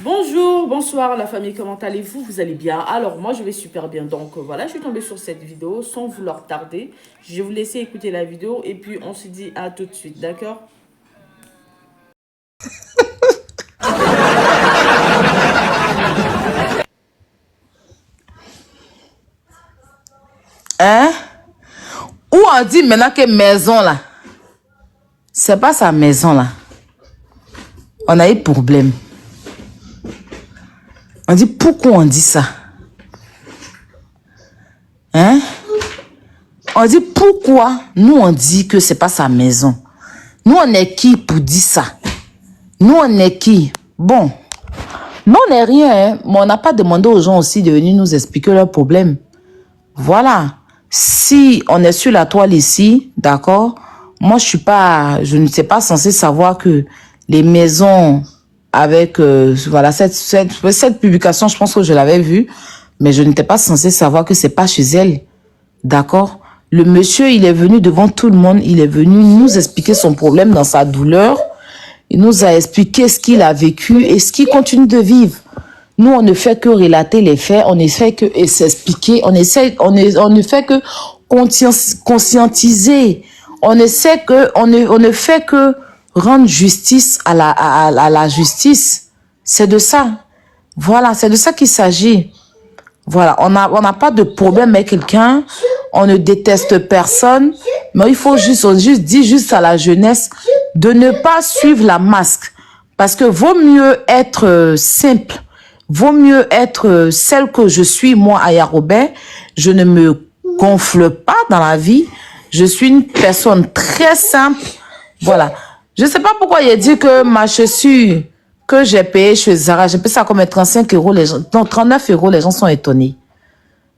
Bonjour, bonsoir la famille, comment allez-vous? Vous allez bien? Alors moi je vais super bien, donc voilà, je suis tombée sur cette vidéo sans vouloir tarder. Je vais vous laisser écouter la vidéo et puis on se dit à tout de suite, d'accord? Hein? Où on dit maintenant que maison là, c'est pas sa maison là. On a eu problème. On dit pourquoi on dit ça? Hein? On dit pourquoi nous on dit que c'est pas sa maison. Nous on est qui pour dire ça? Nous on est qui? Bon, nous on n'est rien, hein? Mais on n'a pas demandé aux gens aussi de venir nous expliquer leurs problèmes. Voilà. Si on est sur la toile ici, d'accord? Moi, je ne sais pas censé savoir que les maisons avec, voilà, cette publication, je pense que je l'avais vue, mais je n'étais pas censé savoir que c'est pas chez elle, d'accord? Le monsieur, il est venu devant tout le monde, il est venu nous expliquer son problème dans sa douleur. Il nous a expliqué ce qu'il a vécu et ce qu'il continue de vivre. Nous, on ne fait que relater les faits, on ne fait que s'expliquer, on ne fait que conscientiser, on ne fait que rendre justice à la justice. C'est de ça. Voilà, c'est de ça qu'il s'agit. Voilà, on n'a pas de problème avec quelqu'un, on ne déteste personne, mais il faut on dit juste à la jeunesse de ne pas suivre la masque. Parce que vaut mieux être simple. Vaut mieux être celle que je suis, moi, Aya Robert. Je ne me gonfle pas dans la vie. Je suis une personne très simple. Voilà. Je ne sais pas pourquoi il a dit que ma chaussure que j'ai payée chez Zara, j'ai payé ça comme 35 euros. Non, 39 euros, les gens sont étonnés.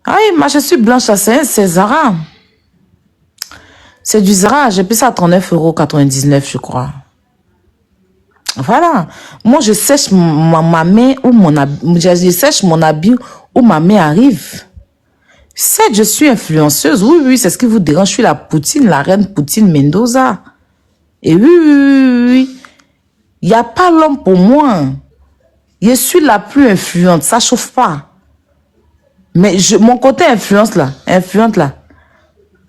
Ah oui, ma chaussure blanche, c'est Zara. C'est du Zara. J'ai payé ça à 39,99 €, je crois. Voilà. Moi, je sèche ma main ou mon habit. Je sèche mon habit où ma main arrive. Certes, je suis influenceuse. Oui, oui, c'est ce qui vous dérange. Je suis la Poutine, la reine Poutine Mendoza. Et oui, oui, oui, oui. Il n'y a pas l'homme pour moi. Je suis la plus influente. Ça chauffe pas. Mais mon côté influente là,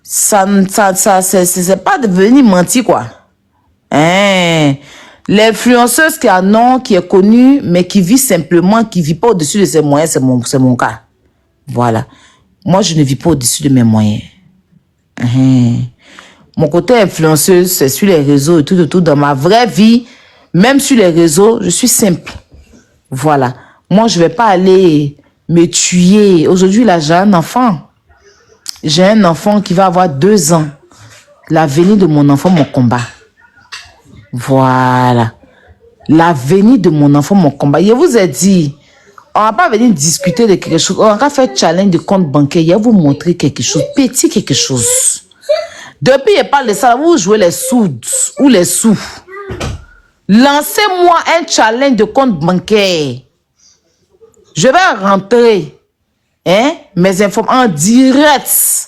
c'est pas de venir mentir, quoi. Hein? L'influenceuse qui a un nom, qui est connue, mais qui vit simplement, qui vit pas au-dessus de ses moyens, c'est mon cas. Voilà. Moi, je ne vis pas au-dessus de mes moyens. Mon côté influenceuse, c'est sur les réseaux et tout. Dans ma vraie vie, même sur les réseaux, je suis simple. Voilà. Moi, je vais pas aller me tuer. Aujourd'hui, là, j'ai un enfant. J'ai un enfant qui va avoir 2 ans. L'avenir de mon enfant, mon combat. Voilà. L'avenir de mon enfant, mon combat. Je vous ai dit, on va pas venir discuter de quelque chose. On va faire challenge de compte bancaire. Je vais vous montrer quelque chose. Petit quelque chose. Depuis, je parle de ça. Vous jouez les sous ou les sous. Lancez-moi un challenge de compte bancaire. Je vais rentrer mes informations en direct.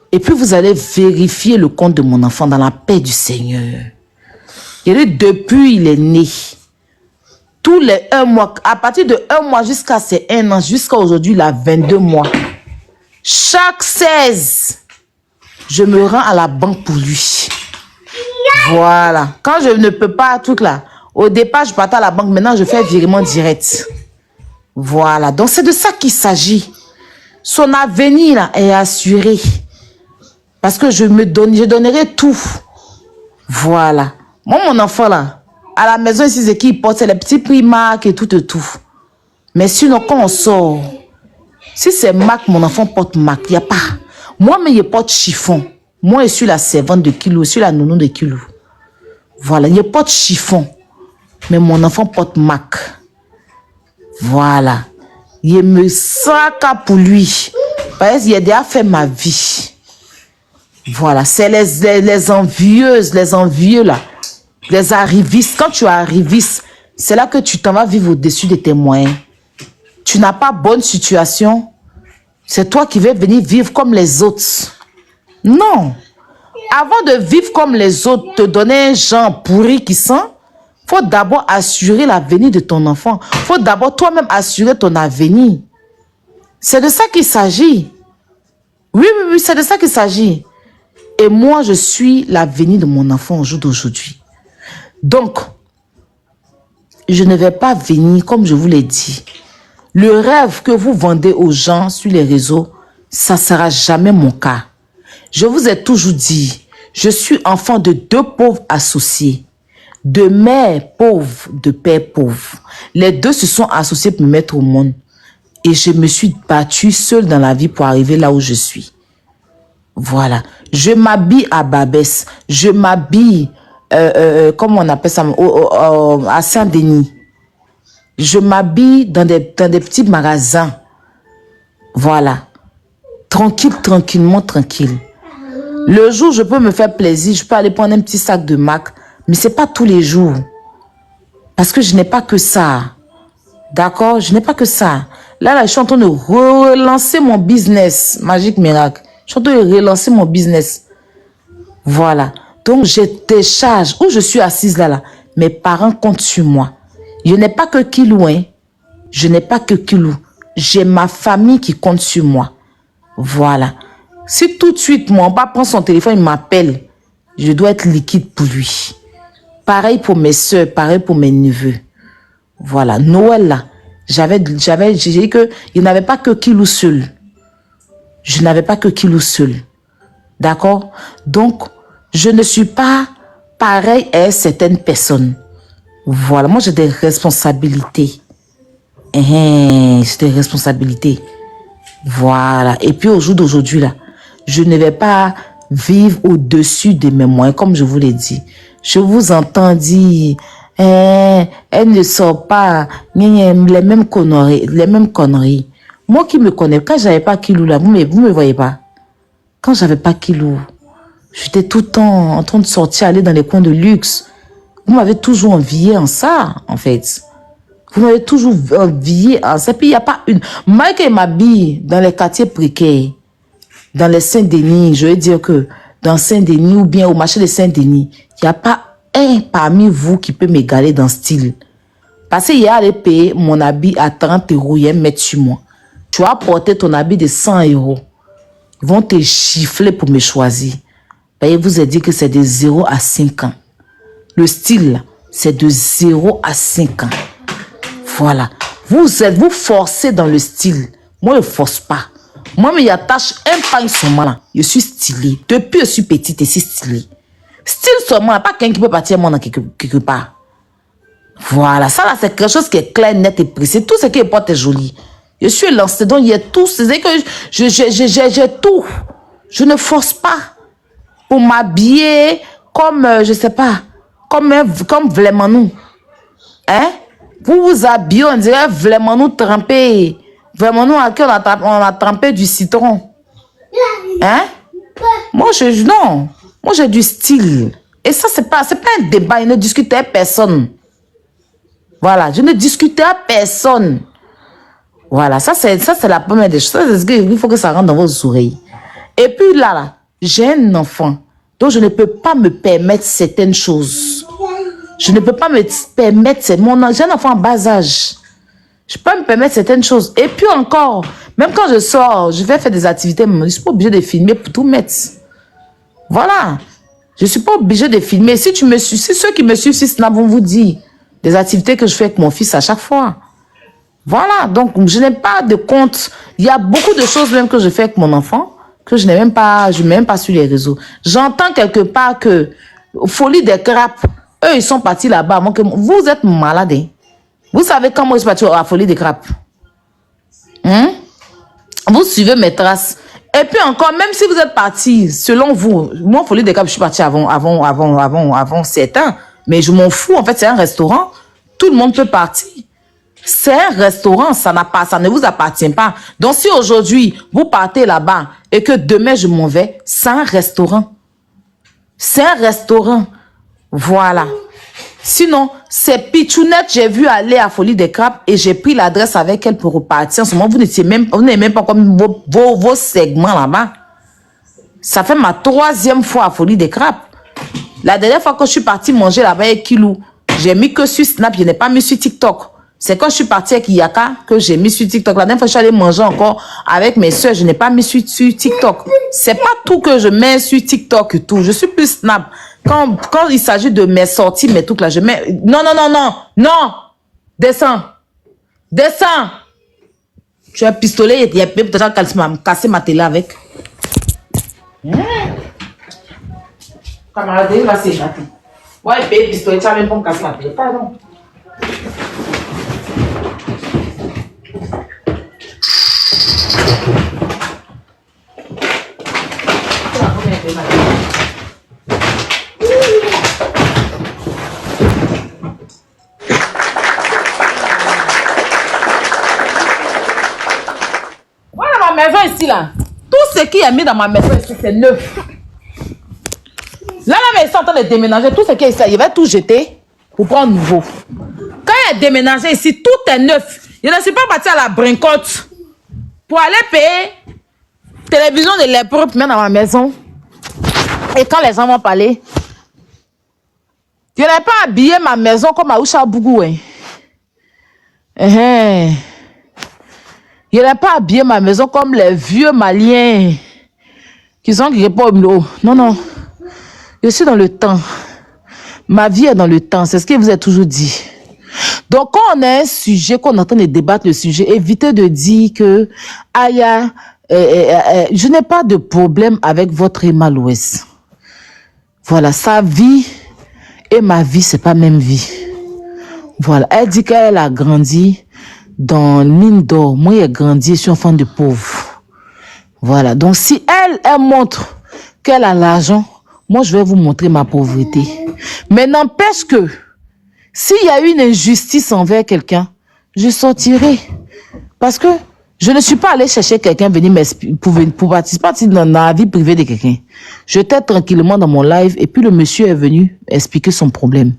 Et puis, vous allez vérifier le compte de mon enfant dans la paix du Seigneur. Et depuis, il est né. Tous les 1 mois, à partir de 1 mois jusqu'à ses 1 an, jusqu'à aujourd'hui, il a 22 mois. Chaque 16, je me rends à la banque pour lui. Voilà. Quand je ne peux pas, tout là, au départ, je partais à la banque. Maintenant, je fais virement direct. Voilà. Donc, c'est de ça qu'il s'agit. Son avenir là, est assuré. Parce que je donnerai tout. Voilà. Moi, mon enfant là, à la maison ici, c'est qui porte les petits prix Mac et tout. Mais sinon, quand on sort, si c'est Mac, mon enfant porte Mac. Il n'y a pas. Moi, mais il porte chiffon. Moi, je suis la servante de Kilo. Je suis la nounou de Kilo. Voilà. Il porte chiffon. Mais mon enfant porte Mac. Voilà. Il me sac pour lui. Parce qu'il a déjà fait ma vie. Voilà. C'est les envieuses, les envieux là. Les arrivistes. Quand tu es arriviste, c'est là que tu t'en vas vivre au-dessus de tes moyens. Tu n'as pas bonne situation. C'est toi qui veux venir vivre comme les autres. Non. Avant de vivre comme les autres, te donner un genre pourri qui sent, faut d'abord assurer l'avenir de ton enfant. Faut d'abord toi-même assurer ton avenir. C'est de ça qu'il s'agit. Oui, c'est de ça qu'il s'agit. Et moi, je suis l'avenir de mon enfant au jour d'aujourd'hui. Donc, je ne vais pas venir, comme je vous l'ai dit. Le rêve que vous vendez aux gens sur les réseaux, ça ne sera jamais mon cas. Je vous ai toujours dit, je suis enfant de 2 pauvres associés. De mère pauvre, de père pauvre. Les 2 se sont associés pour me mettre au monde. Et je me suis battue seule dans la vie pour arriver là où je suis. Voilà. Je m'habille à Babès. Je m'habille, comment on appelle ça, à Saint-Denis. Je m'habille dans des petits magasins. Voilà. Tranquillement, tranquille. Le jour, je peux me faire plaisir. Je peux aller prendre un petit sac de Mac. Mais ce n'est pas tous les jours. Parce que je n'ai pas que ça. D'accord? Je n'ai pas que ça. Là, je suis en train de relancer mon business. Magique Miracle. Je suis en train de relancer mon business. Voilà. Donc, je décharge. Où je suis assise là. Mes parents comptent sur moi. Je n'ai pas que Kilou. Hein. Je n'ai pas que Kilou. J'ai ma famille qui compte sur moi. Voilà. Si tout de suite, mon papa prend son téléphone, il m'appelle, je dois être liquide pour lui. Pareil pour mes soeurs, pareil pour mes neveux. Voilà. Noël, là, j'ai dit que il n'avait pas que Kilou seul. Je n'avais pas que Kilou seul. D'accord? Donc, je ne suis pas pareil à certaines personnes. Voilà. Moi, j'ai des responsabilités. J'ai des responsabilités. Voilà. Et puis, au jour d'aujourd'hui, là, je ne vais pas vivre au-dessus de mes moyens, comme je vous l'ai dit. Je vous entends dire, elle ne sort pas les mêmes conneries. Moi qui me connais, quand j'avais pas Kilou là, vous me voyez pas. Quand j'avais pas Kilou, j'étais tout le temps en train de sortir, aller dans les coins de luxe. Vous m'avez toujours envié en ça, en fait. Vous m'avez toujours envié en ça. Puis il n'y a pas une... Moi qui m'habille dans les quartiers précaires, dans les Saint-Denis, je veux dire que dans Saint-Denis ou bien au marché de Saint-Denis, il n'y a pas un parmi vous qui peut m'égaler dans ce style. Parce qu'il y a allé payer mon habit à 30 €, il y a mettre sur moi. Tu vas porter ton habit de 100 €. Ils vont te gifler pour me choisir. Il vous a dit que c'est de 0 à 5 ans. Le style, c'est de 0 à 5 ans. Voilà. Vous êtes vous forcez dans le style. Moi, je ne force pas. Moi, je attache un pain seulement là. Je suis stylée. Depuis que je suis petite, je suis stylée. Style seulement, pas quelqu'un qui peut partir moi dans quelque part. Voilà. Ça là, c'est quelque chose qui est clair, net et précis. Tout ce qui porte est joli. Je suis lancée, donc il y a tout. C'est que j'ai tout. Je ne force pas pour m'habiller comme, je sais pas, comme vraiment nous. Hein? Vous vous habillez, on dirait vraiment nous tremper. Vraiment nous, à qui on a trempé du citron. Hein? Moi, non. Moi, j'ai du style. Et ça, c'est pas un débat. Je ne discutais à personne. Voilà. Je ne discutais à personne. Voilà. Ça, c'est la première des choses. Il faut que ça rentre dans vos oreilles. Et puis là, j'ai un enfant. Donc, je ne peux pas me permettre certaines choses. Je ne peux pas me permettre... J'ai un enfant en bas âge. Je peux me permettre certaines choses. Et puis encore, même quand je sors, je vais faire des activités, je ne suis pas obligée de filmer pour tout mettre. Voilà. Je ne suis pas obligée de filmer. Si ceux qui me suivent sur Snap vont vous dire des activités que je fais avec mon fils à chaque fois. Voilà. Donc, je n'ai pas de compte. Il y a beaucoup de choses même que je fais avec mon enfant que je n'ai même pas sur les réseaux. J'entends quelque part que Folie des crapes, eux, ils sont partis là-bas. Vous êtes malade. Hein? Vous savez comment je suis parti à la Folie des crapes? Vous suivez mes traces. Et puis encore, même si vous êtes parti, selon vous, moi, Folie des crapes, je suis parti avant certains. Mais je m'en fous. En fait, c'est un restaurant. Tout le monde peut partir. C'est un restaurant, ça ne vous appartient pas. Donc, si aujourd'hui, vous partez là-bas et que demain, je m'en vais, c'est un restaurant. C'est un restaurant. Voilà. Sinon, c'est Pichounette, j'ai vu aller à Folie des Crapes et j'ai pris l'adresse avec elle pour repartir. En ce moment, vous n'avez même pas comme vos segments là-bas. Ça fait ma 3e fois à Folie des Crapes. La dernière fois que je suis partie manger là-bas avec Kilou, j'ai mis que sur Snap, je n'ai pas mis sur TikTok. C'est quand je suis partie avec Yaka que j'ai mis sur TikTok. La dernière fois, je suis allée manger encore avec mes soeurs, je n'ai pas mis sur TikTok. C'est pas tout que je mets sur TikTok et tout. Je suis plus Snap. Quand il s'agit de mes sorties, mes trucs là, je mets... Non, non, non, non, non. Descends. Descends. Tu as un pistolet, il y a peut-être cassé ma télé avec. Camarade, il va s'échapper. Ouais, il paye pistolet, tu as même pas me casser la télé. Pardon. Voilà ma maison ici là. Tout ce qu'il y a mis dans ma maison ici, c'est neuf. Là, ils sont en train de déménager. Tout ce qu'il y a ici, il va tout jeter pour prendre nouveau. Quand il a déménagé ici, tout est neuf. Je ne suis pas parti à la brincotte pour aller payer télévision de l'épreuve pour mettre dans ma maison. Et quand les gens vont parler, je n'ai pas habillé ma maison comme à Ouchabougou. Je n'ai pas habillé ma maison comme les vieux Maliens qui sont qui répondent l'eau. Non, non. Je suis dans le temps. Ma vie est dans le temps. C'est ce que vous avez toujours dit. Donc, quand on a un sujet, qu'on entend de débattre le sujet, évitez de dire que, Aya, je n'ai pas de problème avec votre Emma Louest. Voilà, sa vie et ma vie, c'est pas même vie. Voilà, elle dit qu'elle a grandi dans mine d'or. Moi, j'ai grandi, je suis enfant de pauvre. Voilà, donc si elle montre qu'elle a l'argent, moi, je vais vous montrer ma pauvreté. Mais n'empêche que, s'il y a une injustice envers quelqu'un, je sortirai. Parce que je ne suis pas allé chercher quelqu'un venir pour participer dans la vie privée de quelqu'un. J'étais tranquillement dans mon live et puis le monsieur est venu expliquer son problème.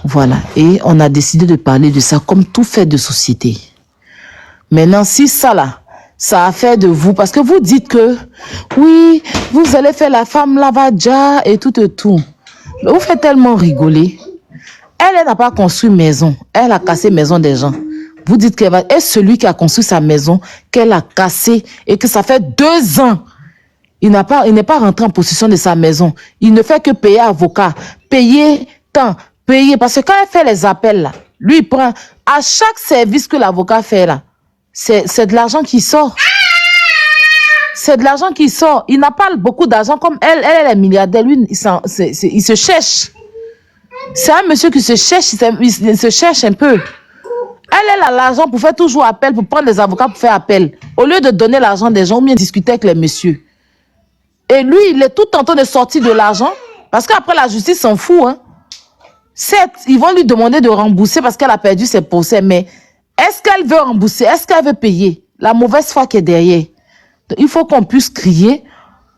Voilà. Et on a décidé de parler de ça comme tout fait de société. Maintenant, si ça là, ça a fait de vous, parce que vous dites que, oui, vous allez faire la femme lavadja et tout et tout. Mais vous faites tellement rigoler. Elle n'a pas construit maison. Elle a cassé maison des gens. Vous dites qu'elle va être celui qui a construit sa maison, qu'elle a cassé et que ça fait 2 ans. Il n'est pas rentré en possession de sa maison. Il ne fait que payer avocat, payer temps, payer. Parce que quand elle fait les appels, là, lui, il prend à chaque service que l'avocat fait là. C'est de l'argent qui sort. C'est de l'argent qui sort. Il n'a pas beaucoup d'argent comme elle. Elle est milliardaire. Lui, il se cherche. C'est un monsieur qui se cherche. Il se cherche un peu. Elle a l'argent pour faire toujours appel, pour prendre des avocats pour faire appel. Au lieu de donner l'argent des gens ou bien discuter avec les messieurs. Et lui, il est tout en train de sortir de l'argent. Parce qu'après, la justice s'en fout. Hein. Certes, ils vont lui demander de rembourser parce qu'elle a perdu ses procès. Mais est-ce qu'elle veut rembourser? Est-ce qu'elle veut payer? La mauvaise foi qui est derrière. Donc, il faut qu'on puisse crier.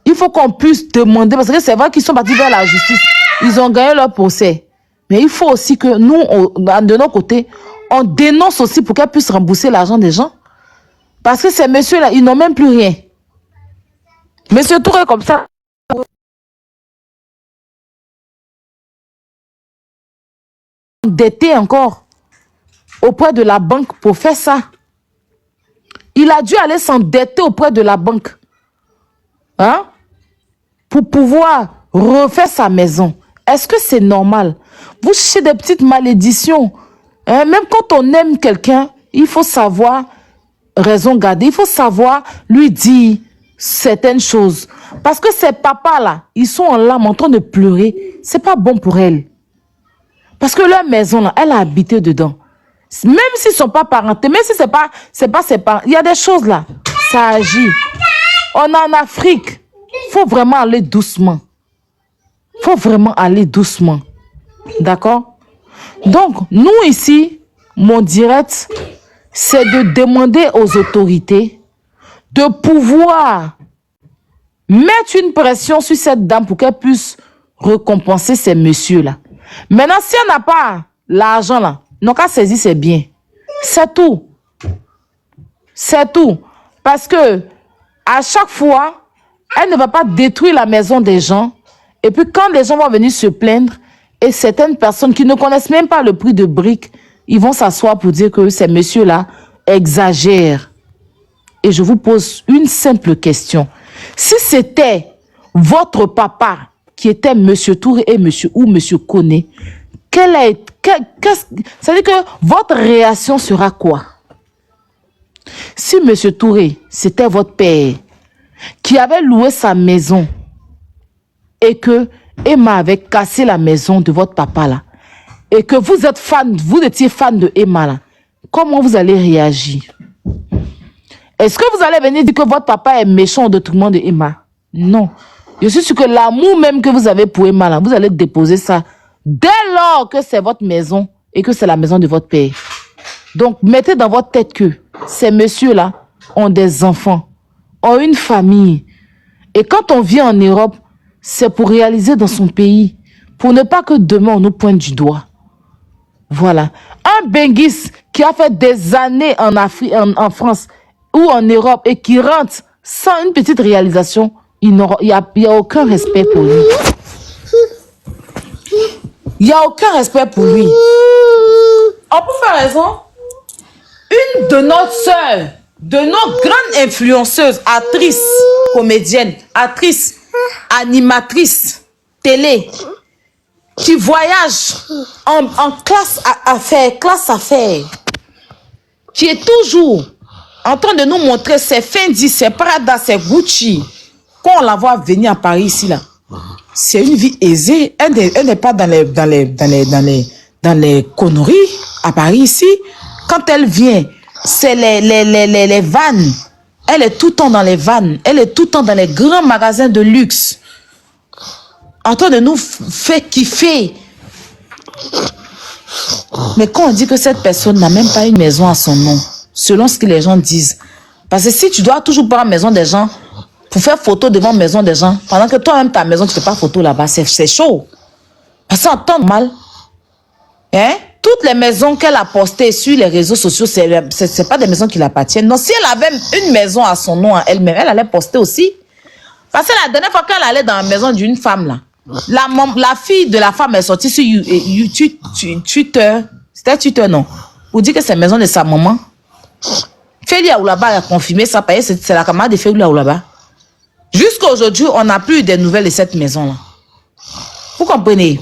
Il faut qu'on puisse demander. Parce que c'est vrai qu'ils sont partis vers la justice. Ils ont gagné leur procès. Mais il faut aussi que nous, de notre côté, on dénonce aussi pour qu'elle puisse rembourser l'argent des gens. Parce que ces messieurs-là, ils n'ont même plus rien. Monsieur Touré, comme ça. Endetté encore auprès de la banque pour faire ça. Il a dû aller s'endetter auprès de la banque. Hein? Pour pouvoir refaire sa maison. Est-ce que c'est normal? Vous cherchez des petites malédictions. Hein? Même quand on aime quelqu'un, il faut savoir raison garder. Il faut savoir lui dire certaines choses. Parce que ces papas-là, ils sont en larmes en train de pleurer. C'est pas bon pour elle. Parce que leur maison, là, elle a habité dedans. Même s'ils ne sont pas parentés, même si c'est pas ses parents, il y a des choses là, ça agit. On est en Afrique. Il faut vraiment aller doucement. Il faut vraiment aller doucement. D'accord? Donc, nous ici, mon direct, c'est de demander aux autorités de pouvoir mettre une pression sur cette dame pour qu'elle puisse récompenser ces messieurs-là. Maintenant, si elle n'a pas l'argent là, non qu'à saisir ses biens. C'est tout. C'est tout. Parce que à chaque fois, Elle ne va pas détruire la maison des gens. Et puis quand les gens vont venir se plaindre, et certaines personnes qui ne connaissent même pas le prix de briques, ils vont s'asseoir pour dire que ces messieurs-là exagèrent. Et je vous pose une simple question. Si c'était votre papa qui était Monsieur Touré et Monsieur Koné, ça veut dire que votre réaction sera quoi? Si Monsieur Touré, c'était votre père, qui avait loué sa maison et que Emma avait cassé la maison de votre papa là, et que vous êtes fan, vous étiez fan de Emma là, comment vous allez réagir? Est-ce que vous allez venir dire que votre papa est méchant au détriment de Emma? Non. Je suis sûr que l'amour même que vous avez pour Emma là, vous allez déposer ça dès lors que c'est votre maison et que c'est la maison de votre père. Donc mettez dans votre tête que ces messieurs là ont des enfants, ont une famille. Et quand on vient en Europe, c'est pour réaliser dans son pays, pour ne pas que demain on nous pointe du doigt. Voilà. Un Benguis qui a fait des années en Afrique, en France ou en Europe et qui rentre sans une petite réalisation, il n'y a aucun respect pour lui. Il n'y a aucun respect pour lui. On peut faire raison. Une de nos sœurs, de nos grandes influenceuses, actrices, comédiennes, actrices, animatrices, télé, qui voyage en classe affaires, qui est toujours en train de nous montrer ses Fendi, ses Prada, ses Gucci. Quand on la voit venir à Paris ici, là, c'est une vie aisée. Elle n'est pas dans les conneries à Paris ici. Quand elle vient, c'est les vannes. Elle est tout le temps dans les vannes. Elle est tout le temps dans les grands magasins de luxe. En train de nous faire kiffer. Mais quand on dit que cette personne n'a même pas une maison à son nom, selon ce que les gens disent. Parce que si tu dois toujours prendre la maison des gens pour faire photo devant la maison des gens, pendant que toi-même ta maison, tu ne fais pas photo là-bas, c'est chaud. Parce qu'on entend mal. Hein? Toutes les maisons qu'elle a postées sur les réseaux sociaux, c'est pas des maisons qui l'appartiennent. Non, si elle avait une maison à son nom à elle-même, elle allait poster aussi. Parce que la dernière fois qu'elle allait dans la maison d'une femme là, la fille de la femme est sortie sur YouTube, Twitter. C'était Twitter, non? Pour dire que c'est la maison de sa maman. Feli Aoulaba a confirmé ça, parce que c'est la camarade de Feli Aoulaba. Jusqu'à aujourd'hui, on n'a plus de nouvelles de cette maison-là. Vous comprenez?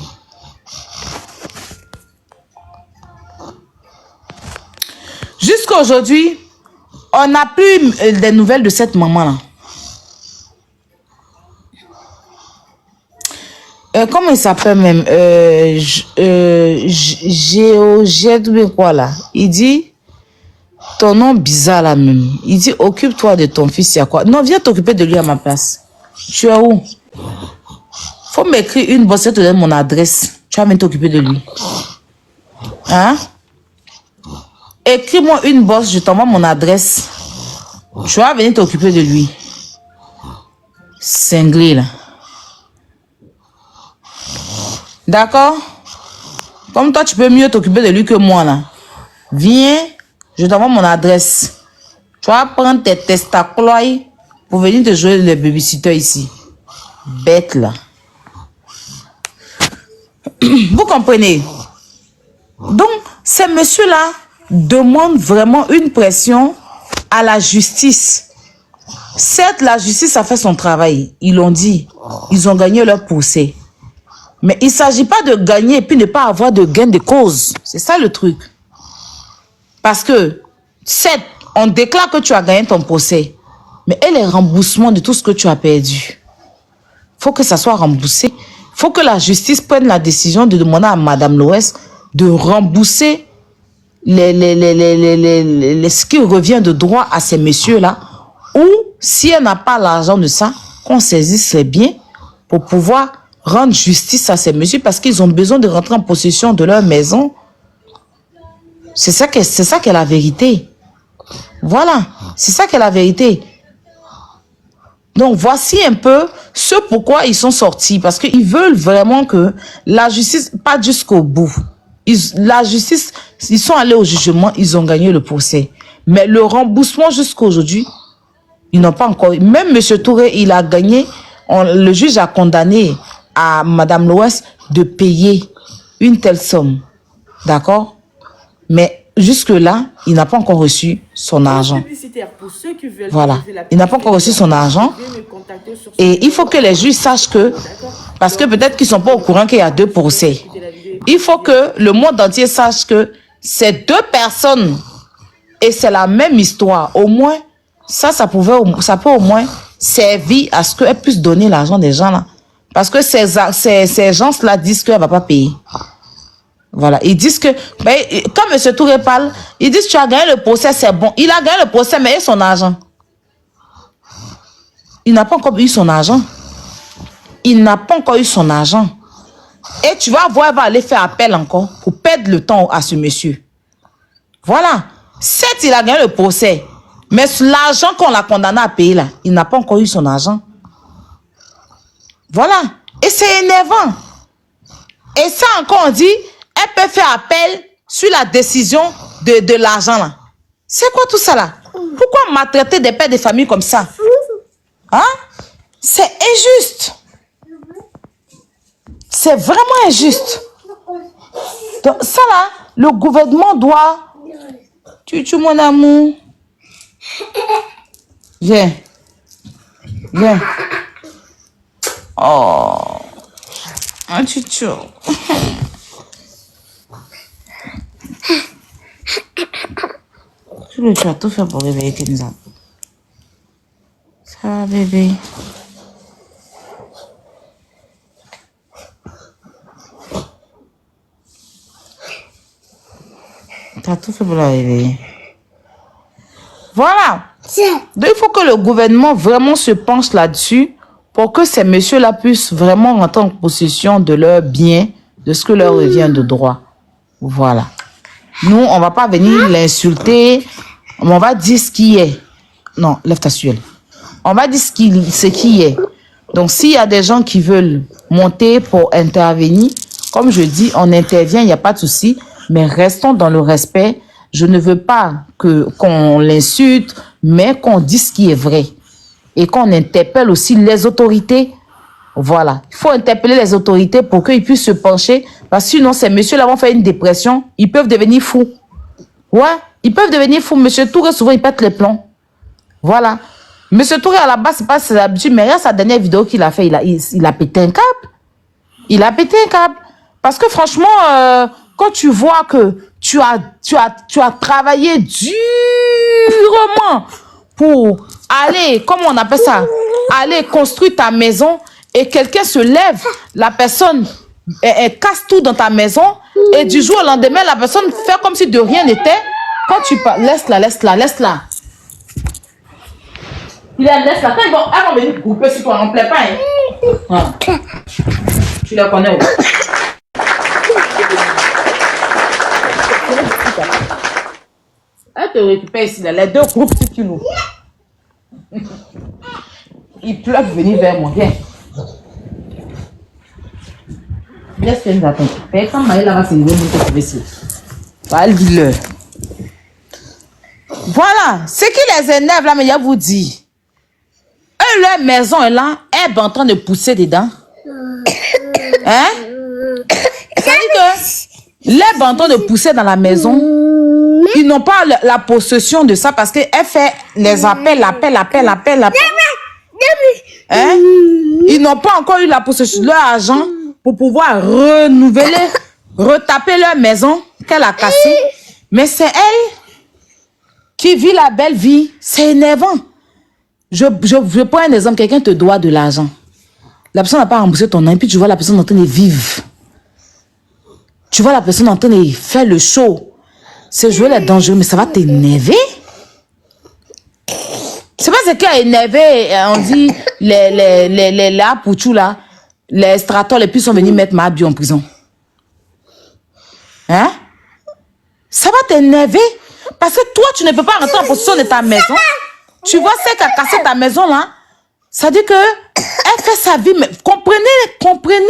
Jusqu'à aujourd'hui, on n'a plus de nouvelles de cette maman-là. Comment il s'appelle même? Quoi là? Il dit, ton nom bizarre là même. Il dit, occupe-toi de ton fils, il y a quoi? Non, viens t'occuper de lui à ma place. Tu es où? Faut m'écrire une bosse, je te donne mon adresse. Tu vas venir t'occuper de lui. Hein? Écris-moi une bosse, je t'envoie mon adresse. Tu vas venir t'occuper de lui. Cinglé là. D'accord? Comme toi, tu peux mieux t'occuper de lui que moi, là. Viens, je t'envoie mon adresse. Tu vas prendre tes testaclois pour venir te jouer le babysitter ici. Bête, là. Vous comprenez? Donc, ces messieurs-là demandent vraiment une pression à la justice. Certes, la justice a fait son travail. Ils l'ont dit. Ils ont gagné leur procès. Mais il ne s'agit pas de gagner et puis ne pas avoir de gain de cause. C'est ça le truc. Parce que, certes, on déclare que tu as gagné ton procès. Mais et les remboursements de tout ce que tu as perdu? Il faut que ça soit remboursé. Il faut que la justice prenne la décision de demander à Madame Loès de rembourser ce qui revient de droit à ces messieurs-là. Ou, si elle n'a pas l'argent de ça, qu'on saisisse ses biens pour pouvoir rendre justice à ces messieurs parce qu'ils ont besoin de rentrer en possession de leur maison. C'est ça qu'est la vérité. Voilà, c'est ça qu'est la vérité. Donc, voici un peu ce pourquoi ils sont sortis. Parce qu'ils veulent vraiment que la justice, pas jusqu'au bout. La justice, ils sont allés au jugement, ils ont gagné le procès. Mais le remboursement jusqu'à aujourd'hui, Ils n'ont pas encore... Même M. Touré, il a gagné. Le juge a condamné à Mme Loès de payer une telle somme. D'accord? Mais jusque-là, il n'a pas encore reçu son argent. Voilà. Il n'a pas encore reçu son argent. Et il faut que les juges sachent que... Parce que peut-être qu'ils ne sont pas au courant qu'il y a 2 procès. Il faut que le monde entier sache que ces 2 personnes, et c'est la même histoire, au moins, ça peut au moins servir à ce qu'elle puisse donner l'argent des gens là. Parce que ces gens-là disent qu'elle ne va pas payer. Voilà. Ils disent que, ben, quand M. Touré parle, ils disent tu as gagné le procès, c'est bon. Il a gagné le procès, mais il a son argent. Il n'a pas encore eu son argent. Il n'a pas encore eu son argent. Et tu vas voir, elle va aller faire appel encore pour perdre le temps à ce monsieur. Voilà. Certes, il a gagné le procès. Mais l'argent qu'on l'a condamné à payer là, il n'a pas encore eu son argent. Voilà. Et c'est énervant. Et ça encore, on dit, elle peut faire appel sur la décision de l'argent là. C'est quoi tout ça là? Pourquoi maltraiter des pères de famille comme ça? Hein? C'est injuste. C'est vraiment injuste. Donc ça là, le gouvernement doit... Tu mon amour. Viens. Viens. Oh. Un tutu. Tu as tout fait pour réveiller Kenza. Ça va, bébé. Tu as tout fait pour la réveiller. Voilà. Donc, il faut que le gouvernement vraiment se penche là-dessus pour que ces messieurs-là puissent vraiment rentrer en possession de leurs biens, de ce que leur revient de droit. Voilà. Nous, on ne va pas venir l'insulter, on va dire ce qui est. Non, lève ta suelle. On va dire ce qui est. Donc, s'il y a des gens qui veulent monter pour intervenir, comme je dis, on intervient, il n'y a pas de souci, mais restons dans le respect. Je ne veux pas qu'on l'insulte, mais qu'on dise ce qui est vrai. Et qu'on interpelle aussi les autorités. Voilà. Il faut interpeller les autorités pour qu'ils puissent se pencher. Parce que sinon, ces messieurs-là vont faire une dépression. Ils peuvent devenir fous. Ouais, ils peuvent devenir fous. Monsieur Touré, souvent, il pète les plombs. Voilà. Monsieur Touré, à la base, c'est pas ses habitudes. Mais regarde sa dernière vidéo qu'il a fait. Il a pété un câble. Il a pété un câble. Parce que franchement, quand tu vois que tu as travaillé durement pour aller, comment on appelle ça, aller construire ta maison et quelqu'un se lève, la personne elle casse tout dans ta maison et du jour au lendemain, la personne fait comme si de rien n'était. Quand tu parles, laisse-la. Laisse-la. Quand elles vont venir couper sur toi, on ne plaît pas. Hein? Ah. Tu la connais. Elle te récupère ici, là. Les 2 groupes, si tu nous. Ils peuvent venir vers moi. Viens. Laisse qu'elle nous attende. Quand Maëla va se lever, nous te trouver ici. Voilà, dis-le. Voilà. Ce qui les énerve, là, mais je vous dis. Eux, leur maison est là. Elle est en train de pousser dedans. Hein? Ça dit que l'herbe en train de pousser dans la maison. Ils n'ont pas la possession de ça parce qu'elle fait les appels. Hein? Ils n'ont pas encore eu la possession de leur argent pour pouvoir renouveler, retaper leur maison qu'elle a cassée. Mais c'est elle qui vit la belle vie. C'est énervant. Je prends un exemple. Quelqu'un te doit de l'argent. La personne n'a pas remboursé ton nom et puis tu vois la personne en train de vivre. Tu vois la personne en train de faire le show. Ce jouet est dangereux, mais ça va t'énerver. C'est pas ce qui a énervé, on dit, les Pouchou là, les strators, les plus sont venus mettre ma bio en prison. Hein? Ça va t'énerver. Parce que toi, tu ne peux pas rentrer en possession de ta maison. Tu vois celle qui a cassé ta maison là. Ça dit que elle fait sa vie. Mais comprenez,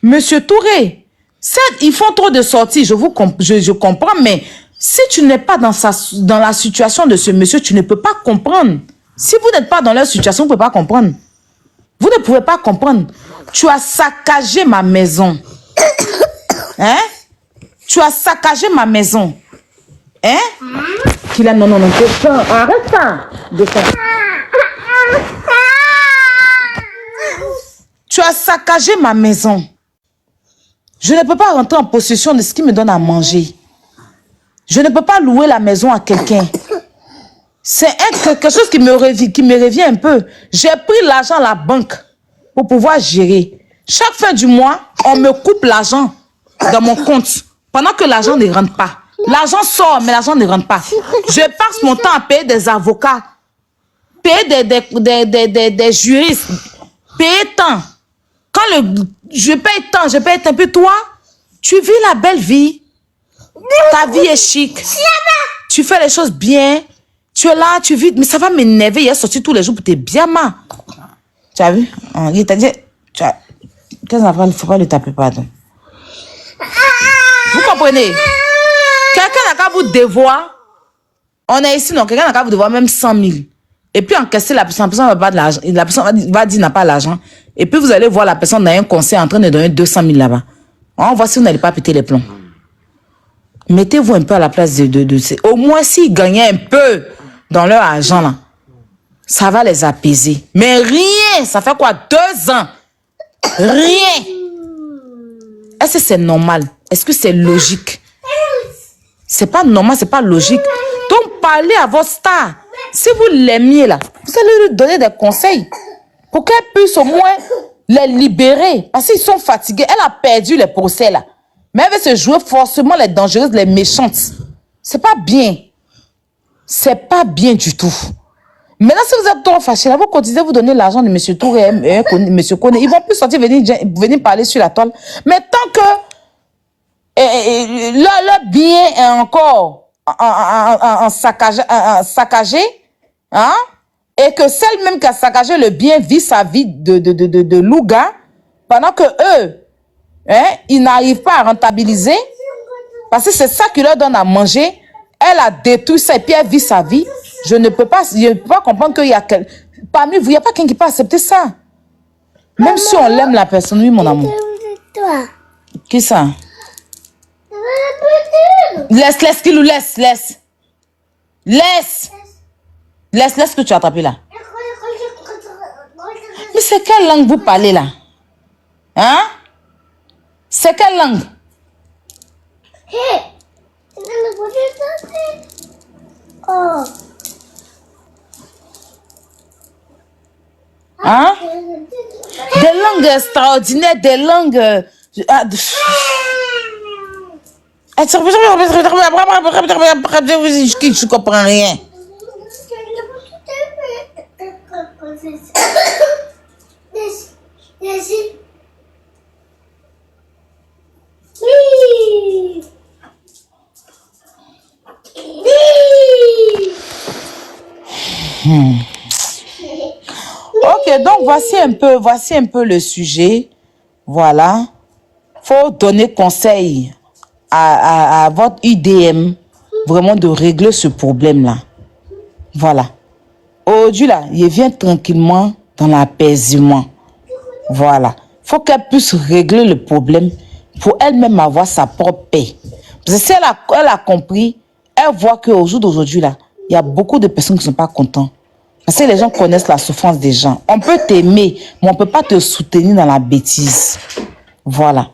Monsieur Touré. Certes, ils font trop de sorties, je comprends, mais si tu n'es pas dans la situation de ce monsieur, tu ne peux pas comprendre Si vous n'êtes pas dans leur situation, vous ne pouvez pas comprendre. Vous ne pouvez pas comprendre. Tu as saccagé ma maison. Hein? Tu as saccagé ma maison. Hein? Qu'il a... Non, descends. Arrête ça. Descends. Tu as saccagé ma maison. Je ne peux pas rentrer en possession de ce qui me donne à manger. Je ne peux pas louer la maison à quelqu'un. C'est quelque chose qui me revient un peu. J'ai pris l'argent à la banque pour pouvoir gérer. Chaque fin du mois, on me coupe l'argent dans mon compte pendant que l'argent ne rentre pas. L'argent sort, mais l'argent ne rentre pas. Je passe mon temps à payer des avocats, payer des juristes, payer tant. Quand je paye tant, puis toi, tu vis la belle vie. Ta vie est chic. Tu fais les choses bien. Tu es là, tu vis. Mais ça va m'énerver. Il est sorti tous les jours pour te bien mal. Tu as vu? Il t'a dit... Qu'est-ce qu'on va faire? Il ne faut pas le taper, pardon. Vous comprenez? Quelqu'un n'a qu'à vous devoir. On est ici, non? Quelqu'un n'a qu'à vous devoir même 100 000. Et puis encaisser la personne va pas de l'argent. La personne va dire n'a pas l'argent. Et puis vous allez voir la personne dans un conseil en train de donner 200 000 là-bas. On voit si vous n'allez pas péter les plombs. Mettez-vous un peu à la place de au moins s'ils gagnaient un peu dans leur argent là, ça va les apaiser. Mais rien, ça fait quoi? 2 ans? Rien. Est-ce que c'est normal? Est-ce que c'est logique? C'est pas normal, c'est pas logique. Donc parlez à votre star. Si vous l'aimiez là, vous allez lui donner des conseils pour qu'elle puisse au moins les libérer. Parce qu'ils sont fatigués. Elle a perdu les procès là. Mais elle veut se jouer forcément les dangereuses, les méchantes. C'est pas bien. C'est pas bien du tout. Maintenant, si vous êtes trop fâché, là, vous continuez, vous donnez l'argent de M. Touré et M. Kone. Ils vont plus sortir, venir parler sur la toile. Mais tant que leur bien est encore en saccagé, hein, et que celle même qui a saccagé le bien vit sa vie de louga, pendant que eux, hein, ils n'arrivent pas à rentabiliser, parce que c'est ça qui leur donne à manger. Elle a détruit ça et puis elle vit sa vie. Je ne peux pas comprendre qu'il y a parmi vous, il n'y a pas quelqu'un qui peut accepter ça. Même si on l'aime la personne, oui, mon amour. Qui ça? Laisse, Kilou, laisse. Laisse ce que tu as attrapé là. Mais c'est quelle langue vous parlez là? Hein? C'est quelle langue? Hein? Des langues extraordinaires, des langues... Je comprends rien. Ok, donc voici un peu le sujet. Voilà. Faut donner conseil à votre IDM vraiment de régler ce problème-là. Voilà. Aujourd'hui, là, il vient tranquillement dans l'apaisement. Voilà. Faut qu'elle puisse régler le problème pour elle-même avoir sa propre paix. Parce que si elle a compris, elle voit qu'au jour d'aujourd'hui, là, il y a beaucoup de personnes qui ne sont pas contentes. Parce que les gens connaissent la souffrance des gens. On peut t'aimer, mais on ne peut pas te soutenir dans la bêtise. Voilà.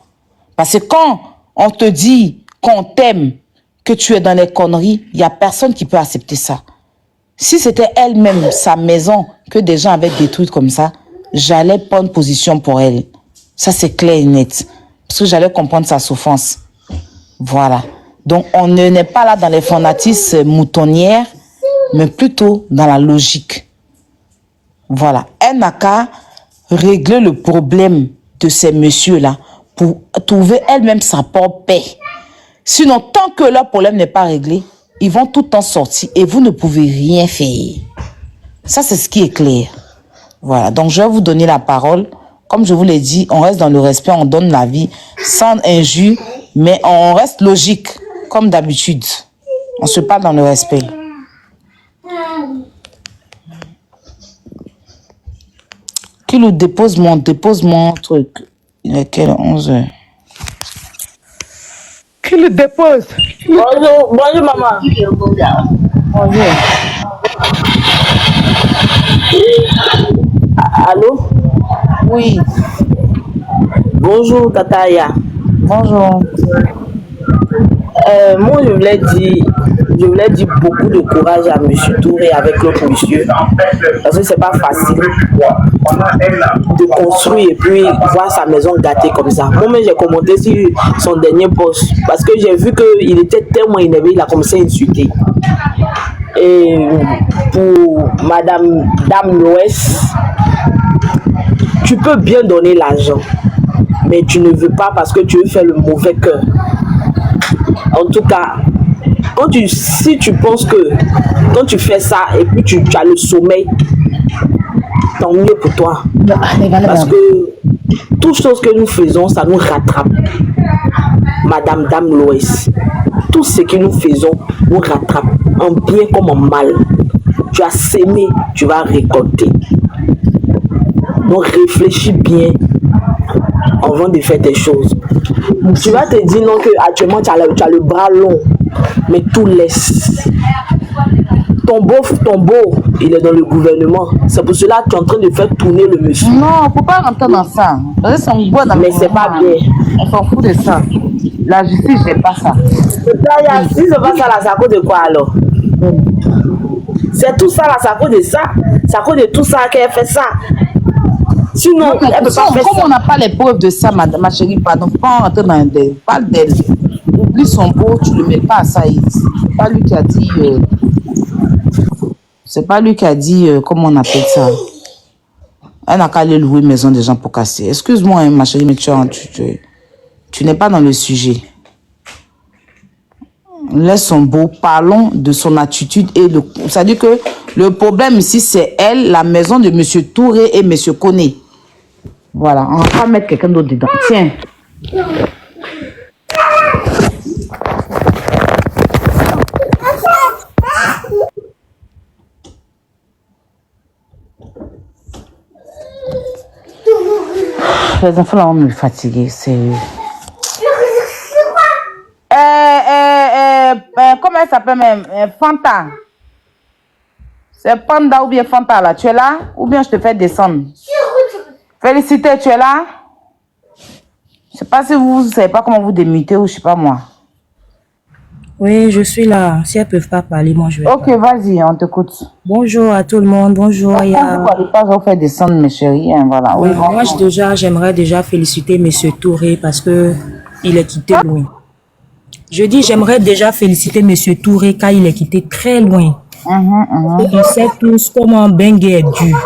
Parce que quand on te dit qu'on t'aime, que tu es dans les conneries, il n'y a personne qui peut accepter ça. Si c'était elle-même, sa maison, que des gens avaient détruite comme ça, j'allais prendre position pour elle. Ça, c'est clair et net. Parce que j'allais comprendre sa souffrance. Voilà. Donc, on n'est pas là dans les fanatismes moutonnières, mais plutôt dans la logique. Voilà. Elle n'a qu'à régler le problème de ces messieurs-là pour trouver elle-même sa propre paix. Sinon, tant que leur problème n'est pas réglé, ils vont tout le temps sortir et vous ne pouvez rien faire. Ça, c'est ce qui est clair. Voilà. Donc, je vais vous donner la parole. Comme je vous l'ai dit, on reste dans le respect, on donne la vie sans injure, mais on reste logique, comme d'habitude. On se parle dans le respect. Qui le dépose mon truc. Il est quel 11h? Qui le dépose? Bonjour maman. Bonjour. Allô? Oui. Bonjour Tataya. Bonjour. Moi je voulais dire beaucoup de courage à monsieur Touré avec l'autre monsieur. Parce que c'est pas facile de construire et puis voir sa maison gâtée comme ça. Moi-même j'ai commenté sur son dernier post parce que j'ai vu qu'il était tellement énervé, il a commencé à insulter. Et pour Madame Dame l'Ouest, tu peux bien donner l'argent, mais tu ne veux pas parce que tu veux faire le mauvais cœur. En tout cas, si tu penses que quand tu fais ça et puis tu as le sommeil, tant mieux pour toi. Parce que toutes choses que nous faisons, ça nous rattrape. Madame Dame Loïs, tout ce que nous faisons nous rattrape, en bien comme en mal. Tu as sémé, tu vas récolter. Donc réfléchis bien avant de faire tes choses. Tu vas te dire non que actuellement tu as le bras long, mais tout laisse. Ton beau, il est dans le gouvernement. C'est pour cela que tu es en train de faire tourner le monsieur. Non, faut pas rentrer dans ça. Mais c'est pas bien. On s'en fout de ça. La justice, j'aime pas ça. Si c'est pas ça, là, c'est à cause de quoi alors? C'est tout ça, là, c'est à cause de ça. C'est à cause de tout ça qu'elle fait ça. Sinon, elle peut pas faire ça. Comme on n'a pas les preuves de ça, ma chérie, pardon, faut pas rentrer dans des... Parle d'elle. Oublie son beau, tu le mets pas à ça. C'est pas lui qui a dit... C'est pas lui qui a dit, comment on appelle ça. Elle n'a qu'à aller louer maison des gens pour casser. Excuse-moi, hein, ma chérie, mais tu n'es pas dans le sujet. Laisse son beau. Parlons de son attitude. C'est-à-dire que le problème ici, c'est elle, la maison de M. Touré et M. Koné. Voilà, on va pas mettre quelqu'un d'autre dedans. Tiens. Les enfants là vont me fatiguer, sérieux. Comment elle s'appelle même? Fanta. C'est Panda ou bien Fanta là. Tu es là? Ou bien je te fais descendre? Félicité, tu es là? Je sais pas si vous ne savez pas comment vous démutez ou je sais pas moi. Oui, je suis là. Si elles ne peuvent pas parler, moi je vais. Ok, vas-y, on t'écoute. Bonjour à tout le monde. Bonjour. Vous n'allez pas vous faire descendre, mes chéris. Hein, voilà. Oui, moi, j'aimerais déjà féliciter M. Touré parce qu'il est quitté loin. Je dis, j'aimerais déjà féliciter M. Touré car il est quitté très loin. On sait tous comment Bengue est dur.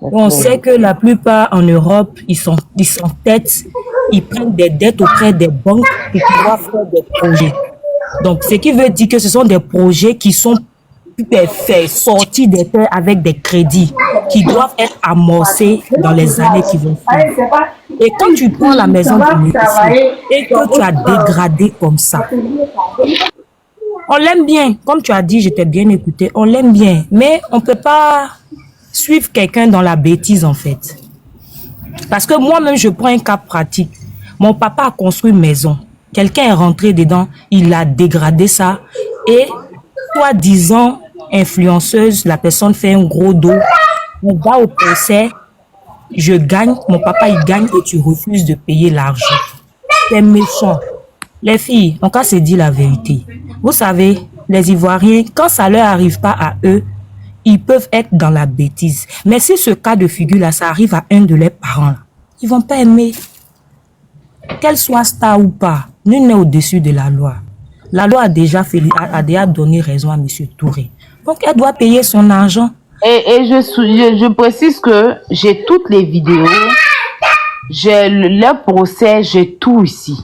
On sait que la plupart en Europe, ils s'entêtent, ils prennent des dettes auprès des banques pour pouvoir faire des projets. Donc, ce qui veut dire que ce sont des projets qui sont faits, sortis des terres avec des crédits qui doivent être amorcés dans les années qui vont suivre. Et quand tu prends la maison de monsieur et que tu as dégradé comme ça, on l'aime bien. Comme tu as dit, je t'ai bien écouté, on l'aime bien. Mais on ne peut pas suivre quelqu'un dans la bêtise, en fait. Parce que moi-même, je prends un cas pratique. Mon papa a construit une maison. Quelqu'un est rentré dedans, il a dégradé ça. Et, soi-disant, influenceuse, la personne fait un gros dos. On va au procès, je gagne, mon papa il gagne et tu refuses de payer l'argent. C'est méchant. Les filles, on va se dire la vérité. Vous savez, les Ivoiriens, quand ça leur arrive pas à eux, ils peuvent être dans la bêtise. Mais si ce cas de figure-là, ça arrive à un de leurs parents, ils vont pas aimer. Qu'elle soit star ou pas, nul n'est au-dessus de la loi. La loi a déjà donné raison à M. Touré. Donc, elle doit payer son argent. Et je précise que j'ai toutes les vidéos, j'ai le procès, j'ai tout ici.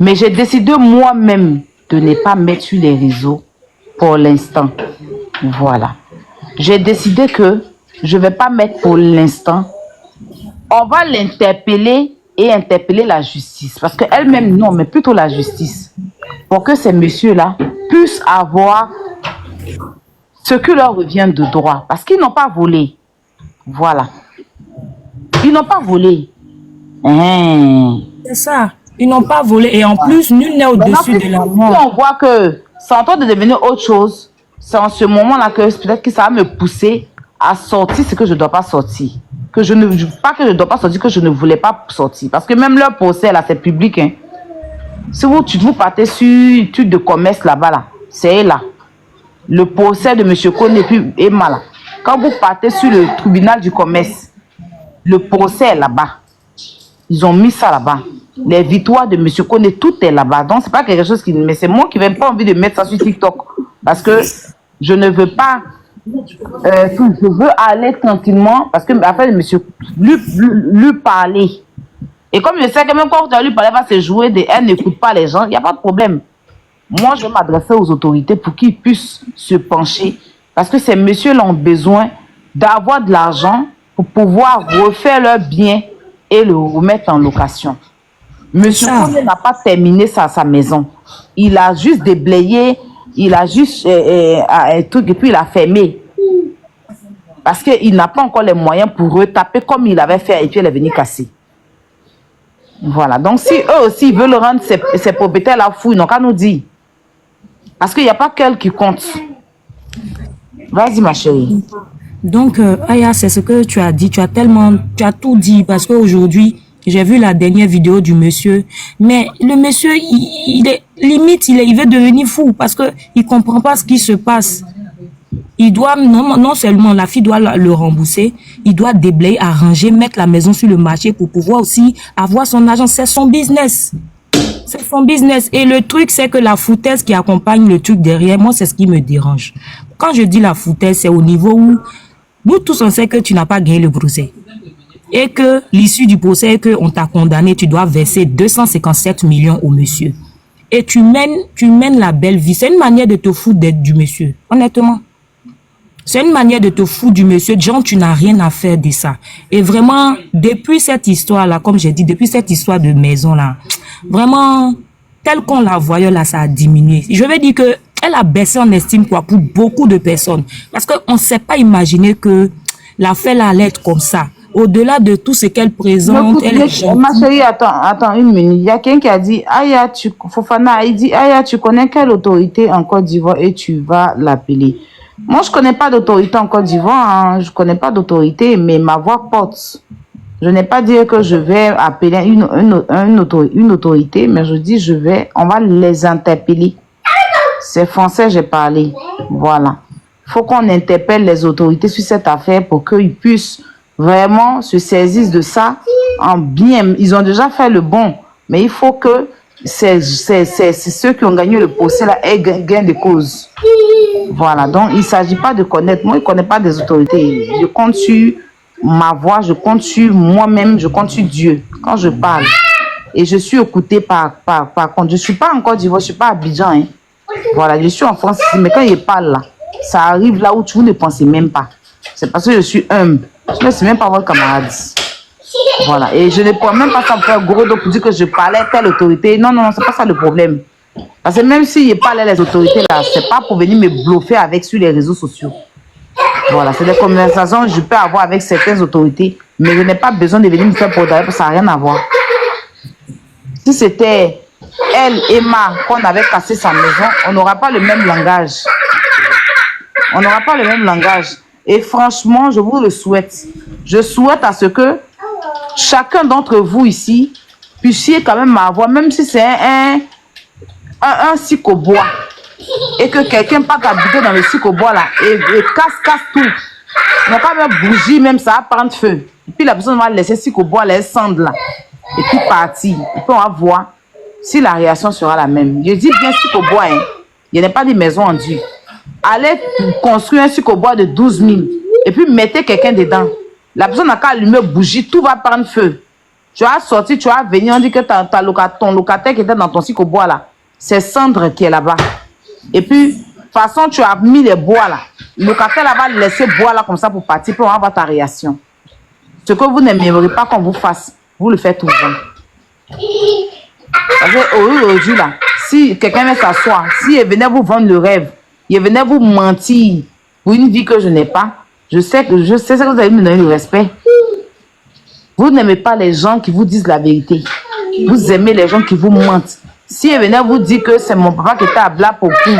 Mais j'ai décidé moi-même de ne pas mettre sur les réseaux pour l'instant. Voilà. J'ai décidé que je ne vais pas mettre pour l'instant. On va l'interpeller et interpeller la justice. Parce qu'elle-même, non, mais plutôt la justice. Pour que ces messieurs-là puissent avoir ce que leur revient de droit. Parce qu'ils n'ont pas volé. Voilà. Ils n'ont pas volé. Hein. C'est ça. Ils n'ont pas volé. Et en plus, nul n'est au-dessus de la Si loi. on voit que c'est en train de devenir autre chose, c'est en ce moment-là que peut-être que ça va me pousser à sortir ce que je ne dois pas sortir. Que je ne pas que je ne dois pas sortir, que je ne voulais pas sortir. Parce que même leur procès, là, c'est public. Hein. Si vous partez sur une truc de commerce là-bas, là, c'est là. Le procès de M. Kone est mal. Quand vous partez sur le tribunal du commerce, le procès est là-bas. Ils ont mis ça là-bas. Les victoires de M. Kone, tout est là-bas. Donc, c'est pas quelque chose qui... Mais c'est moi qui n'ai pas envie de mettre ça sur TikTok. Parce que je ne veux pas... je veux aller tranquillement. Parce que, après, monsieur, lui parler. Et comme je sais que même quand tu lui parler, va se jouer, elle n'écoute pas les gens, il n'y a pas de problème. Moi, je vais m'adresser aux autorités pour qu'ils puissent se pencher. Parce que ces messieurs-là ont besoin d'avoir de l'argent pour pouvoir refaire leur bien et le remettre en location. Monsieur Kone n'a pas terminé sa maison. Il a juste déblayé, il a juste un truc et puis il a fermé. Parce qu'il n'a pas encore les moyens pour retaper comme il avait fait et puis il est venu casser. Voilà. Donc si eux aussi veulent rendre ces propriétaires-là fous, ils n'ont qu'à nous dire. Parce qu'il n'y a pas qu'elle qui compte. Vas-y ma chérie. Donc, Aya, c'est ce que tu as dit. Tu as tout dit. Parce qu'aujourd'hui, j'ai vu la dernière vidéo du monsieur. Mais le monsieur, il est limite, il veut devenir fou. Parce qu'il ne comprend pas ce qui se passe. Il doit, non seulement la fille doit le rembourser, il doit déblayer, arranger, mettre la maison sur le marché pour pouvoir aussi avoir son argent. C'est son business. C'est son business. Et le truc, c'est que la foutaise qui accompagne le truc derrière, moi, c'est ce qui me dérange. Quand je dis la foutaise, c'est au niveau où nous tous, on sait que tu n'as pas gagné le procès. Et que l'issue du procès est qu'on t'a condamné, tu dois verser 257 millions au monsieur. Et tu mènes la belle vie. C'est une manière de te foutre du monsieur. Honnêtement. C'est une manière de te foutre du monsieur. Genre, tu n'as rien à faire de ça. Et vraiment, depuis cette histoire-là, comme j'ai dit, depuis cette histoire de maison-là, vraiment, tel qu'on la voyait là, ça a diminué. Je vais dire que elle a baissé en estime quoi pour beaucoup de personnes. Parce qu'on ne s'est pas imaginé que l'affaire allait être comme ça. Au-delà de tout ce qu'elle présente, elle est gentille. Ma chérie, attends une minute. Il y a quelqu'un qui a dit, Aya, Fofana, il dit, Aya, tu connais quelle autorité en Côte d'Ivoire et tu vas l'appeler. Moi, je ne connais pas d'autorité en Côte d'Ivoire. Hein. Je ne connais pas d'autorité, mais ma voix porte. Je n'ai pas dit que je vais appeler une autorité, mais je dis, on va les interpeller. C'est français, j'ai parlé. Voilà. Il faut qu'on interpelle les autorités sur cette affaire pour qu'ils puissent vraiment se saisir de ça en bien. Ils ont déjà fait le bon, mais il faut que c'est ceux qui ont gagné le procès là aient gain de cause. Voilà, donc il ne s'agit pas de connaître. Moi, je ne connais pas des autorités. Je compte sur ma voix, je compte sur moi-même, je compte sur Dieu quand je parle. Et je suis écoutée par contre. Je ne suis pas en Côte d'Ivoire, je ne suis pas à Abidjan. Hein. Voilà, je suis en France, mais quand je parle là, ça arrive là où vous ne pensez même pas. C'est parce que je suis humble. Je ne sais même pas votre camarade. Voilà, et je ne pourrais même pas faire gros dos pour dire que je parlais à telle autorité. Non, c'est pas ça le problème. Parce que même si je parlais les autorités là, c'est pas pour venir me bluffer avec sur les réseaux sociaux. Voilà, c'est des conversations que je peux avoir avec certaines autorités, mais je n'ai pas besoin de venir me faire pour parce que ça n'a rien à voir. Si c'était elle, Emma, qu'on avait cassé sa maison, on n'aura pas le même langage. On n'aura pas le même langage. Et franchement, je vous le souhaite. Je souhaite à ce que chacun d'entre vous ici puissiez quand même avoir, même si c'est un psychobois, et que quelqu'un pas habiter dans le psychobois là, et casse tout. On n'a pas même bougie, même ça va prendre feu. Et puis la personne va laisser le psychobois, les cendres là, et puis partir. Et puis on va voir si la réaction sera la même. Je dis bien psychobois, hein. Il n'y a pas de maison en Dieu. Allez construire un psychobois de 12 000 et puis mettez quelqu'un dedans. La personne n'a qu'à allumer bougie, tout va prendre feu. Tu vas sortir, tu vas venir, on dit que ton locataire qui était dans ton psychobois là, c'est Cendre qui est là-bas. Et puis, de toute façon, tu as mis les bois là. Le locataire là va laisser bois là comme ça pour partir, pour avoir ta réaction. Ce que vous n'aimeriez pas qu'on vous fasse, vous le faites toujours. Aujourd'hui là, si quelqu'un vient s'asseoir, si il venait vous vendre le rêve, il venait vous mentir pour une vie que je n'ai pas, je sais que vous allez me donner le respect. Vous n'aimez pas les gens qui vous disent la vérité. Vous aimez les gens qui vous mentent. Si elle venait vous dire que c'est mon papa qui était à Blapokou,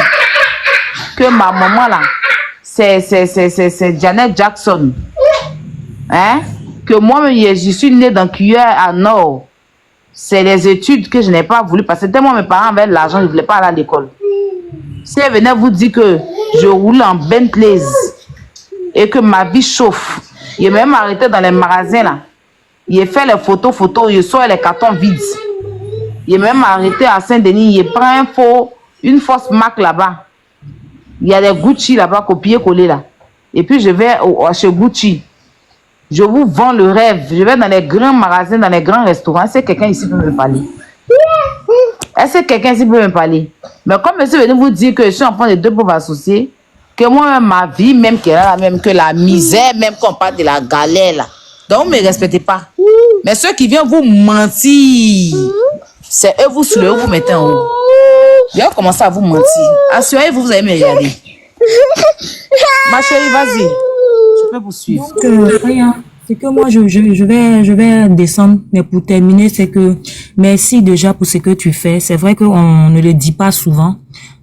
que ma maman là, c'est Janet Jackson, hein? Que moi-même, je suis née dans Cuillère à Nord. C'est les études que je n'ai pas voulu passer. Tellement mes parents avaient de l'argent, ils ne voulaient pas aller à l'école. Si elle venait vous dire que je roule en Bentley et que ma vie chauffe, il est même arrêté dans les magasins là. Il fait les photos, il sort les cartons vides. Il est même arrêté à Saint-Denis, il prend une fausse marque là-bas. Il y a des Gucci là-bas, copier-coller là. Et puis je vais chez Gucci. Je vous vends le rêve. Je vais dans les grands magasins, dans les grands restaurants. Est-ce que quelqu'un ici peut me parler? Est-ce que quelqu'un ici peut me parler? Mais comme monsieur venait vous dire que je suis enfant de deux pauvres associés, que moi-même, ma vie, même qu'elle a la même que la misère, même qu'on parle de la galère là. Donc, vous ne me respectez pas. Mais ceux qui viennent vous mentir, c'est eux vous soulevez, vous mettez en haut. Ils vont commencer à vous mentir. Assurez-vous, vous allez me regarder. Ma chérie, vas-y. Je peux vous suivre. Donc, rien. C'est que moi, je vais descendre. Mais pour terminer, c'est que merci déjà pour ce que tu fais. C'est vrai qu'on ne le dit pas souvent.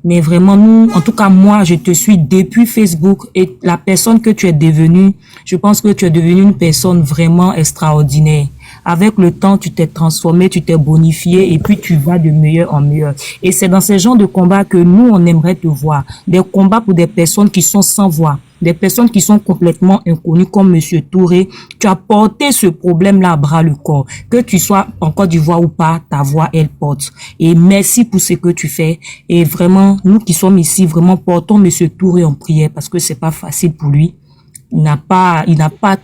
Mais vraiment, nous, en tout cas, moi, je te suis depuis Facebook et la personne que tu es devenue, je pense que tu es devenue une personne vraiment extraordinaire. Avec le temps, tu t'es transformé, tu t'es bonifié et puis tu vas de meilleur en meilleur. Et c'est dans ces genres de combats que nous, on aimerait te voir. Des combats pour des personnes qui sont sans voix, des personnes qui sont complètement inconnues comme Monsieur Touré. Tu as porté ce problème-là à bras le corps. Que tu sois en Côte d'Ivoire ou pas, ta voix, elle porte. Et merci pour ce que tu fais. Et vraiment, nous qui sommes ici, vraiment portons Monsieur Touré en prière parce que c'est pas facile pour lui. Il n'a pas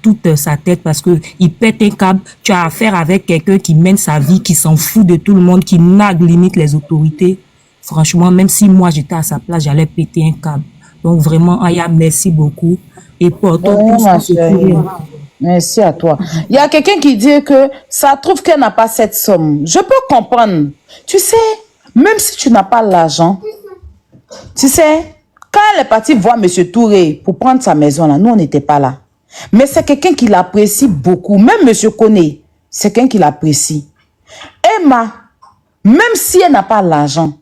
toute sa tête parce que il pète un câble. Tu as affaire avec quelqu'un qui mène sa vie, qui s'en fout de tout le monde, qui nague limite les autorités. Franchement, même si moi j'étais à sa place, j'allais péter un câble. Donc vraiment, Aya, merci beaucoup. Et portons tous ce Touré. Merci à toi. Il y a quelqu'un qui dit que ça trouve qu'elle n'a pas cette somme. Je peux comprendre. Tu sais, même si tu n'as pas l'argent, tu sais, quand elle est partie voir M. Touré pour prendre sa maison, là, nous, on n'était pas là. Mais c'est quelqu'un qui l'apprécie beaucoup. Même M. Koné, c'est quelqu'un qui l'apprécie. Emma, même si elle n'a pas l'argent,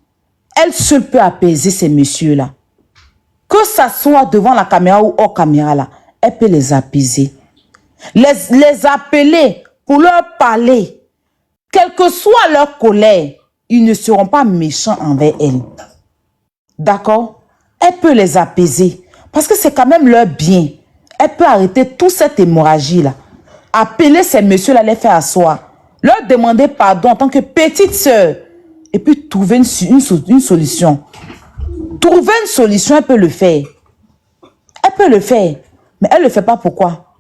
elle seule peut apaiser ces messieurs-là. Que ça soit devant la caméra ou hors caméra, là, elle peut les apaiser. Les appeler pour leur parler. Quelle que soit leur colère, ils ne seront pas méchants envers elle. D'accord? Elle peut les apaiser. Parce que c'est quand même leur bien. Elle peut arrêter toute cette hémorragie-là. Appeler ces messieurs-là, les faire asseoir. Leur demander pardon en tant que petite sœur. Et puis trouver une solution. Trouver une solution, elle peut le faire. Elle peut le faire. Mais elle ne le fait pas pourquoi?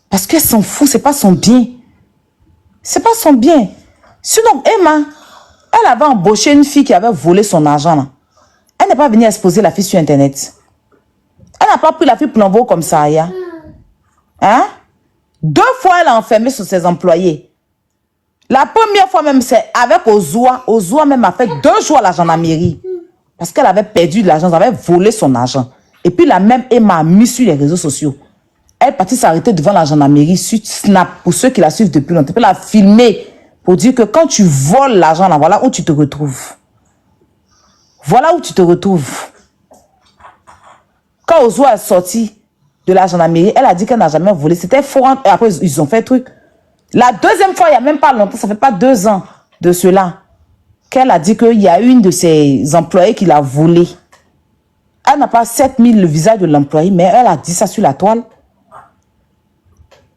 Parce qu'elle s'en fout, c'est pas son bien. C'est pas son bien. Sinon, Emma, elle avait embauché une fille qui avait volé son argent là. Elle n'est pas venue exposer la fille sur Internet. Elle n'a pas pris la fille pour l'envoyer comme ça. Hein? 2 fois, elle a enfermé sur ses employés. La première fois même, c'est avec Ozoa. Ozoa même a fait 2 jours à la gendarmerie. Parce qu'elle avait perdu de l'argent, elle avait volé son argent. Et puis la même Emma a mis sur les réseaux sociaux. Elle est partie s'arrêter devant la gendarmerie sur Snap. Pour ceux qui la suivent depuis longtemps. Elle l'a filmé pour dire que quand tu voles l'argent, là, voilà où tu te retrouves. Voilà où tu te retrouves. Quand Ozoa est sorti de la gendarmerie, elle a dit qu'elle n'a jamais volé. C'était faux. Et après, ils ont fait un truc. La deuxième fois, il n'y a même pas longtemps, ça fait pas 2 ans de cela, qu'elle a dit qu'il y a une de ses employés qui l'a volé. Elle n'a pas 7000 le visage de l'employé, mais elle a dit ça sur la toile.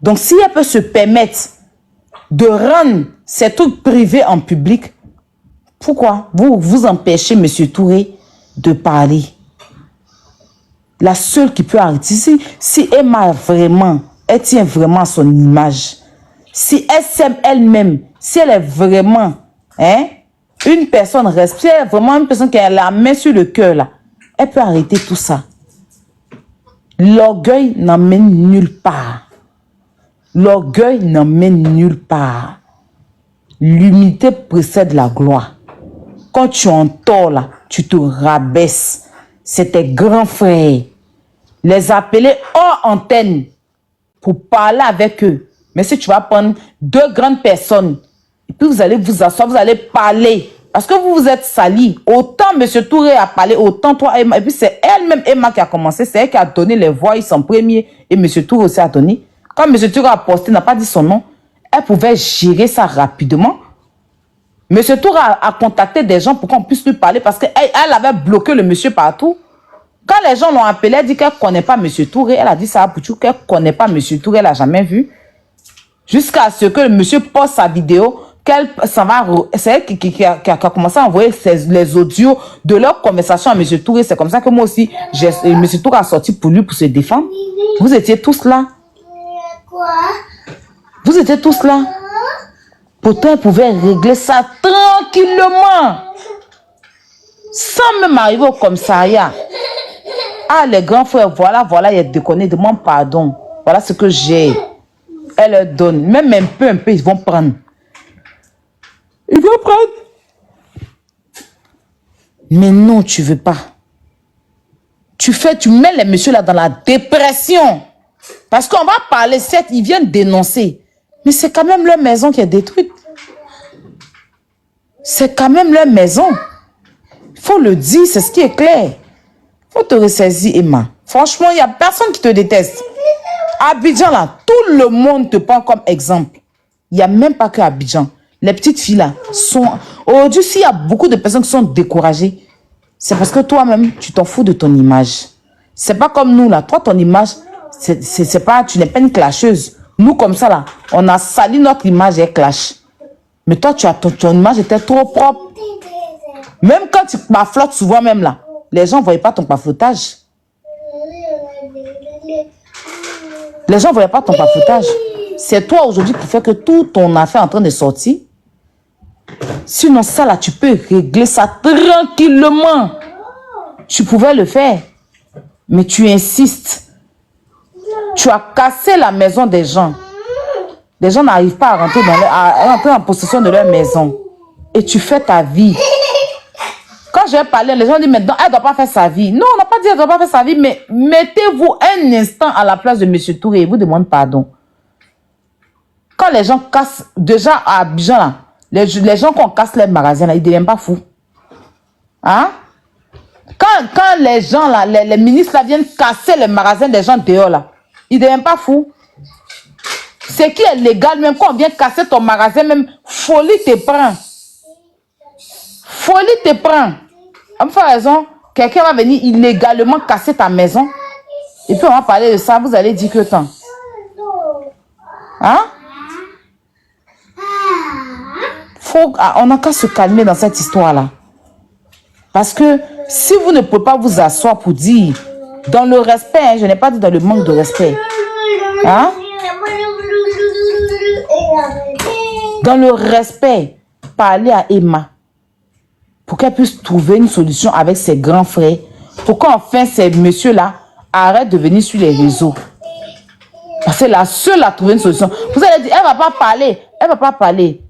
Donc, si elle peut se permettre de rendre ces trucs privés en public, pourquoi vous empêchez M. Touré de parler? La seule qui peut arrêter, si Emma vraiment, elle tient vraiment à son image, si elle s'aime elle-même, si elle est vraiment une personne respectée, vraiment une personne qui a la main sur le cœur, là, elle peut arrêter tout ça. L'orgueil n'emmène nulle part. L'orgueil n'emmène nulle part. L'humilité précède la gloire. Quand tu es en tort, là, tu te rabaisses. C'est tes grands frères. Les appeler hors antenne pour parler avec eux. Mais si tu vas prendre deux grandes personnes, et puis vous allez vous asseoir, vous allez parler. Parce que vous vous êtes salis. Autant M. Touré a parlé, autant toi, Emma. Et puis c'est elle-même, Emma, qui a commencé. C'est elle qui a donné les voix, en premier. Et M. Touré aussi a donné. Quand M. Touré a posté, n'a pas dit son nom, elle pouvait gérer ça rapidement. M. Touré a contacté des gens pour qu'on puisse lui parler parce qu'elle avait bloqué le monsieur partout. Quand les gens l'ont appelé, elle dit qu'elle ne connaît pas M. Touré. Elle a dit ça à Pouchou, qu'elle ne connaît pas M. Touré, elle n'a jamais vu. Jusqu'à ce que le monsieur poste sa vidéo, c'est elle qui a commencé à envoyer les audios de leur conversation à M. Touré. C'est comme ça que moi aussi, M. Touré a sorti pour lui, pour se défendre. Vous étiez tous là. Vous étiez tous là. Pourtant, elle pouvait régler ça tranquillement. Sans même arriver au commissariat. Ah, les grands frères, voilà, il y a déconné, demande pardon. Voilà ce que j'ai. Elle leur donne. Même un peu, ils vont prendre. Ils vont prendre. Mais non, tu veux pas. Tu mets les messieurs là dans la dépression. Parce qu'on va parler, certes, ils viennent dénoncer. Mais c'est quand même leur maison qui est détruite. C'est quand même leur maison. Il faut le dire, c'est ce qui est clair. Il faut te ressaisir, Emma. Franchement, il n'y a personne qui te déteste. Abidjan, là, tout le monde te prend comme exemple. Il n'y a même pas que Abidjan. Les petites filles, là, sont... Aujourd'hui, s'il y a beaucoup de personnes qui sont découragées, c'est parce que toi-même, tu t'en fous de ton image. C'est pas comme nous, là. Toi, ton image, c'est pas... Tu n'es pas une clasheuse. Nous, comme ça, là, on a sali notre image et clash. Mais toi, ton image était trop propre. Même quand tu paflottes souvent, même là, les gens ne voyaient pas ton paflotage. Les gens ne voyaient pas ton paflotage. C'est toi aujourd'hui qui fait que tout ton affaire est en train de sortir. Sinon, ça là, tu peux régler ça tranquillement. Tu pouvais le faire. Mais tu insistes. Tu as cassé la maison des gens. Les gens n'arrivent pas à rentrer en possession de leur maison. Et tu fais ta vie. Quand je vais parler, les gens disent maintenant, elle ne doit pas faire sa vie. Non, on n'a pas dit qu'elle ne doit pas faire sa vie, mais mettez-vous un instant à la place de M. Touré et vous demandez pardon. Quand les gens cassent, déjà à Abidjan, là, les gens qu'on casse les magasins, là, ils ne deviennent pas fous. Hein? Quand les gens, là, les ministres là, viennent casser les magasins des gens dehors, là, ils ne deviennent pas fous. Ce qui est légal, même quand on vient casser ton magasin, même folie te prend. Folie te prend. On me fait raison. Quelqu'un va venir illégalement casser ta maison. Et puis on va parler de ça. Vous allez dire que tant. Hein? On n'a qu'à se calmer dans cette histoire-là. Parce que si vous ne pouvez pas vous asseoir pour dire, dans le respect, hein, je n'ai pas dit dans le manque de respect. Hein? Dans le respect, parler à Emma pour qu'elle puisse trouver une solution avec ses grands frères. Pour qu'enfin ces messieurs-là arrêtent de venir sur les réseaux. Parce que la seule à trouver une solution. Vous allez dire, elle ne va pas parler. Elle ne va pas parler.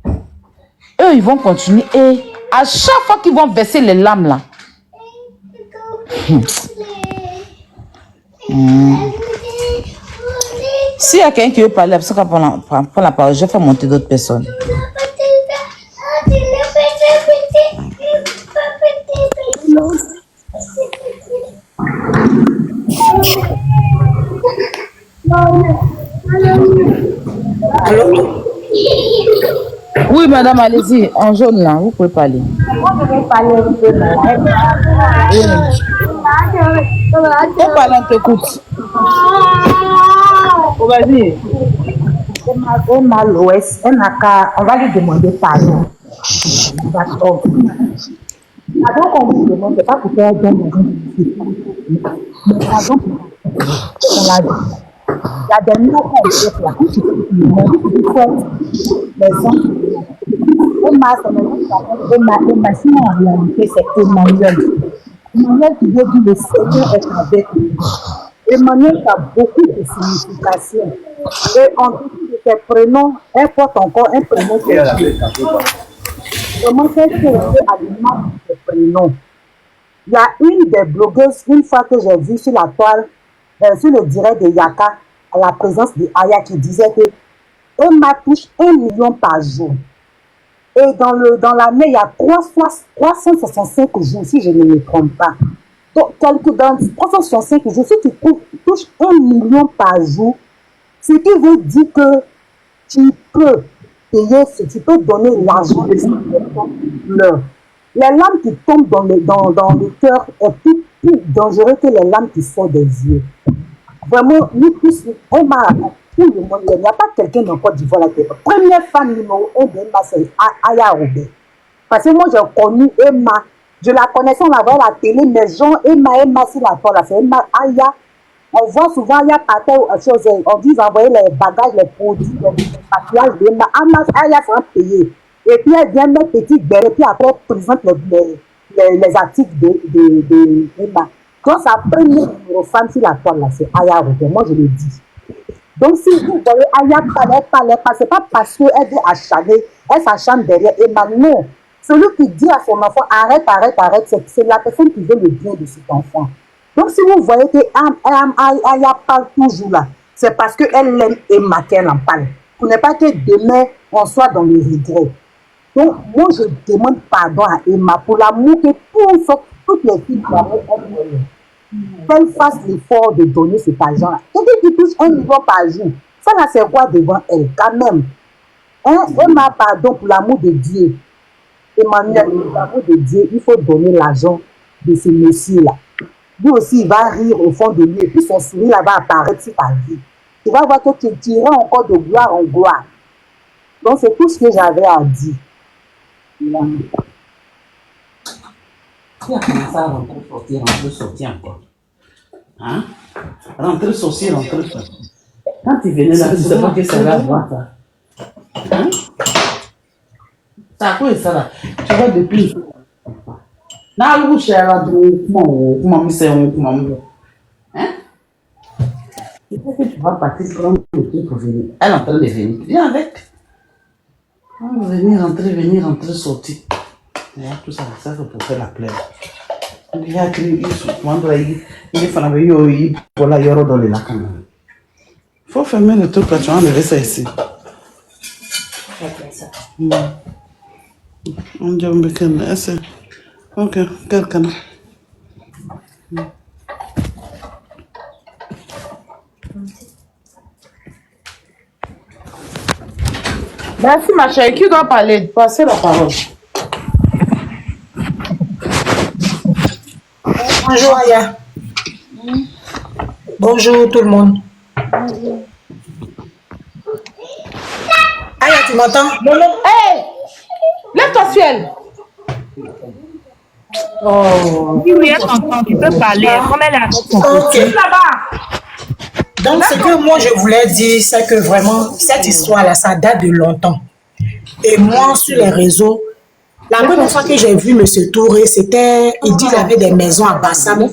Eux, ils vont continuer. Et à chaque fois qu'ils vont baisser les lames là. S'il y a quelqu'un qui veut parler, parce qu'on prend la parole, je vais faire monter d'autres personnes. Allô? Oui, madame, allez-y, en jaune là, vous pouvez parler. Moi, je vais parler un peu. On parle, on t'écoute. Oh, vas-y. Emma l'Ouest, on va lui demander pardon. D'accord. Pardon qu'on lui demande, c'est pas pour faire bien dans mais pardon pour la vie. Il y a des mots qu'on peut faire. Il faut les gens. Emma, c'est maintenant Emma, sinon en réalité, c'est Emmanuel. Emmanuel qui veut dire le Seigneur est avec nous. Emmanuel a beaucoup de significations. Et en dépit de ses prénoms, elle porte encore un prénom qui est comment qu'elle fait à l'image de ses prénoms. Il y a une des blogueuses, une fois que j'ai vu sur la toile, sur le direct de Yaka, à la présence de Aya qui disait que Emma touche 1 million par jour. Et dans l'année, il y a 365 jours, si je ne me trompe pas. Donc, dans 365 jours, si tu touches 1 million par jour, ce qui veut dire que tu peux payer, tu peux donner l'argent de cette personne. Les lames qui tombent dans le cœur est plus dangereux que les lames qui sortent des yeux. Vraiment, nous tous, Emma, tout le monde, il n'y a pas quelqu'un dans Côte d'Ivoire là. Première femme numéro 1 d'Emma, c'est Aya Robert. Parce que moi, j'ai connu Emma. Je la connaissais, on la voyait à la télé, mais genre, Emma, c'est la folle, c'est Emma, Aya. On voit souvent Aya partir aux choses, on dit envoyer les bagages, les produits, les maquillages d'Emma. Aya sera payée. Et puis, elle vient mettre petit béret, puis après, elle présente les articles d'Emma. Donc, sa première femme sur la toile, là, c'est Aya Robert. Moi, je le dis. Donc, si vous voyez Aya parler, c'est pas parce qu'elle est acharnée, elle s'acharne derrière Emma. Non. Celui qui dit à son enfant, arrête, c'est la personne qui veut le bien de cet enfant. Donc, si vous voyez que Aya parle toujours là, c'est parce qu'elle aime Emma qu'elle en parle. Pour ne pas que demain, on soit dans le regret. Donc, moi, je demande pardon à Emma pour l'amour que toutes les filles qu'elle fasse l'effort de donner cet argent-là. Quelqu'un qui touche 1 million par jour, ça là, c'est quoi devant elle, quand même? Emma, pardon, pour l'amour de Dieu. Emmanuel, pour l'amour de Dieu, il faut donner l'argent de ce monsieur-là. Lui aussi, il va rire au fond de lui, et puis son sourire là va apparaître sur ta vie. Tu vas voir que tu tireras encore de gloire en gloire. Donc, c'est tout ce que j'avais à dire. Qui a commencé à rentrer, sortir encore. Hein? Rentrer, sortir. Quand tu venais là, tu ne sais pas que ça va voir ça. Hein? Ça quoi ça là? Tu vas depuis. Là, où je suis là, comment c'est hein? Tu sais que tu vas partir prendre le truc pour venir. Elle est en train de venir. Viens avec. Venir, rentrer, sortir. Tout ça, c'est pour faire la plaie. Il y a il faut fermer le truc là, tu vas enlever ça ici. On dit ok, quelqu'un. Merci ma chérie, qui doit parler? Passez la parole. Bonjour Aya. Bonjour tout le monde. Aya, tu m'entends? Hey! Lève-toi, ciel! Oh. Oui, elle t'entend, tu peux parler. Comme elle a Ok. Là-bas! Donc, ce que moi je voulais dire, c'est que vraiment, cette histoire-là, ça date de longtemps. Et moi, sur les réseaux, la première fois que j'ai vu M. Touré, c'était, il dit qu'il y avait des maisons à Bassam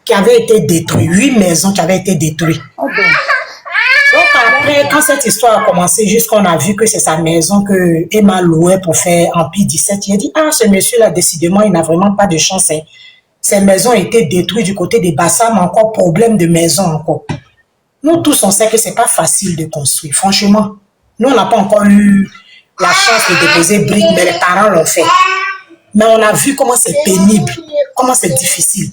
qui avaient été détruites. 8 maisons qui avaient été détruites. Donc après, quand cette histoire a commencé, jusqu'on a vu que c'est sa maison que Emma louait pour faire Empire 17, il a dit, ah, ce monsieur-là, décidément, il n'a vraiment pas de chance. Hein. Ces maisons ont été détruites du côté des Bassam, encore problème de maison encore. Nous tous, on sait que c'est pas facile de construire. Franchement, nous, on n'a pas encore eu la chance de déposer briques, mais les parents l'ont fait. Mais on a vu comment c'est pénible, comment c'est difficile.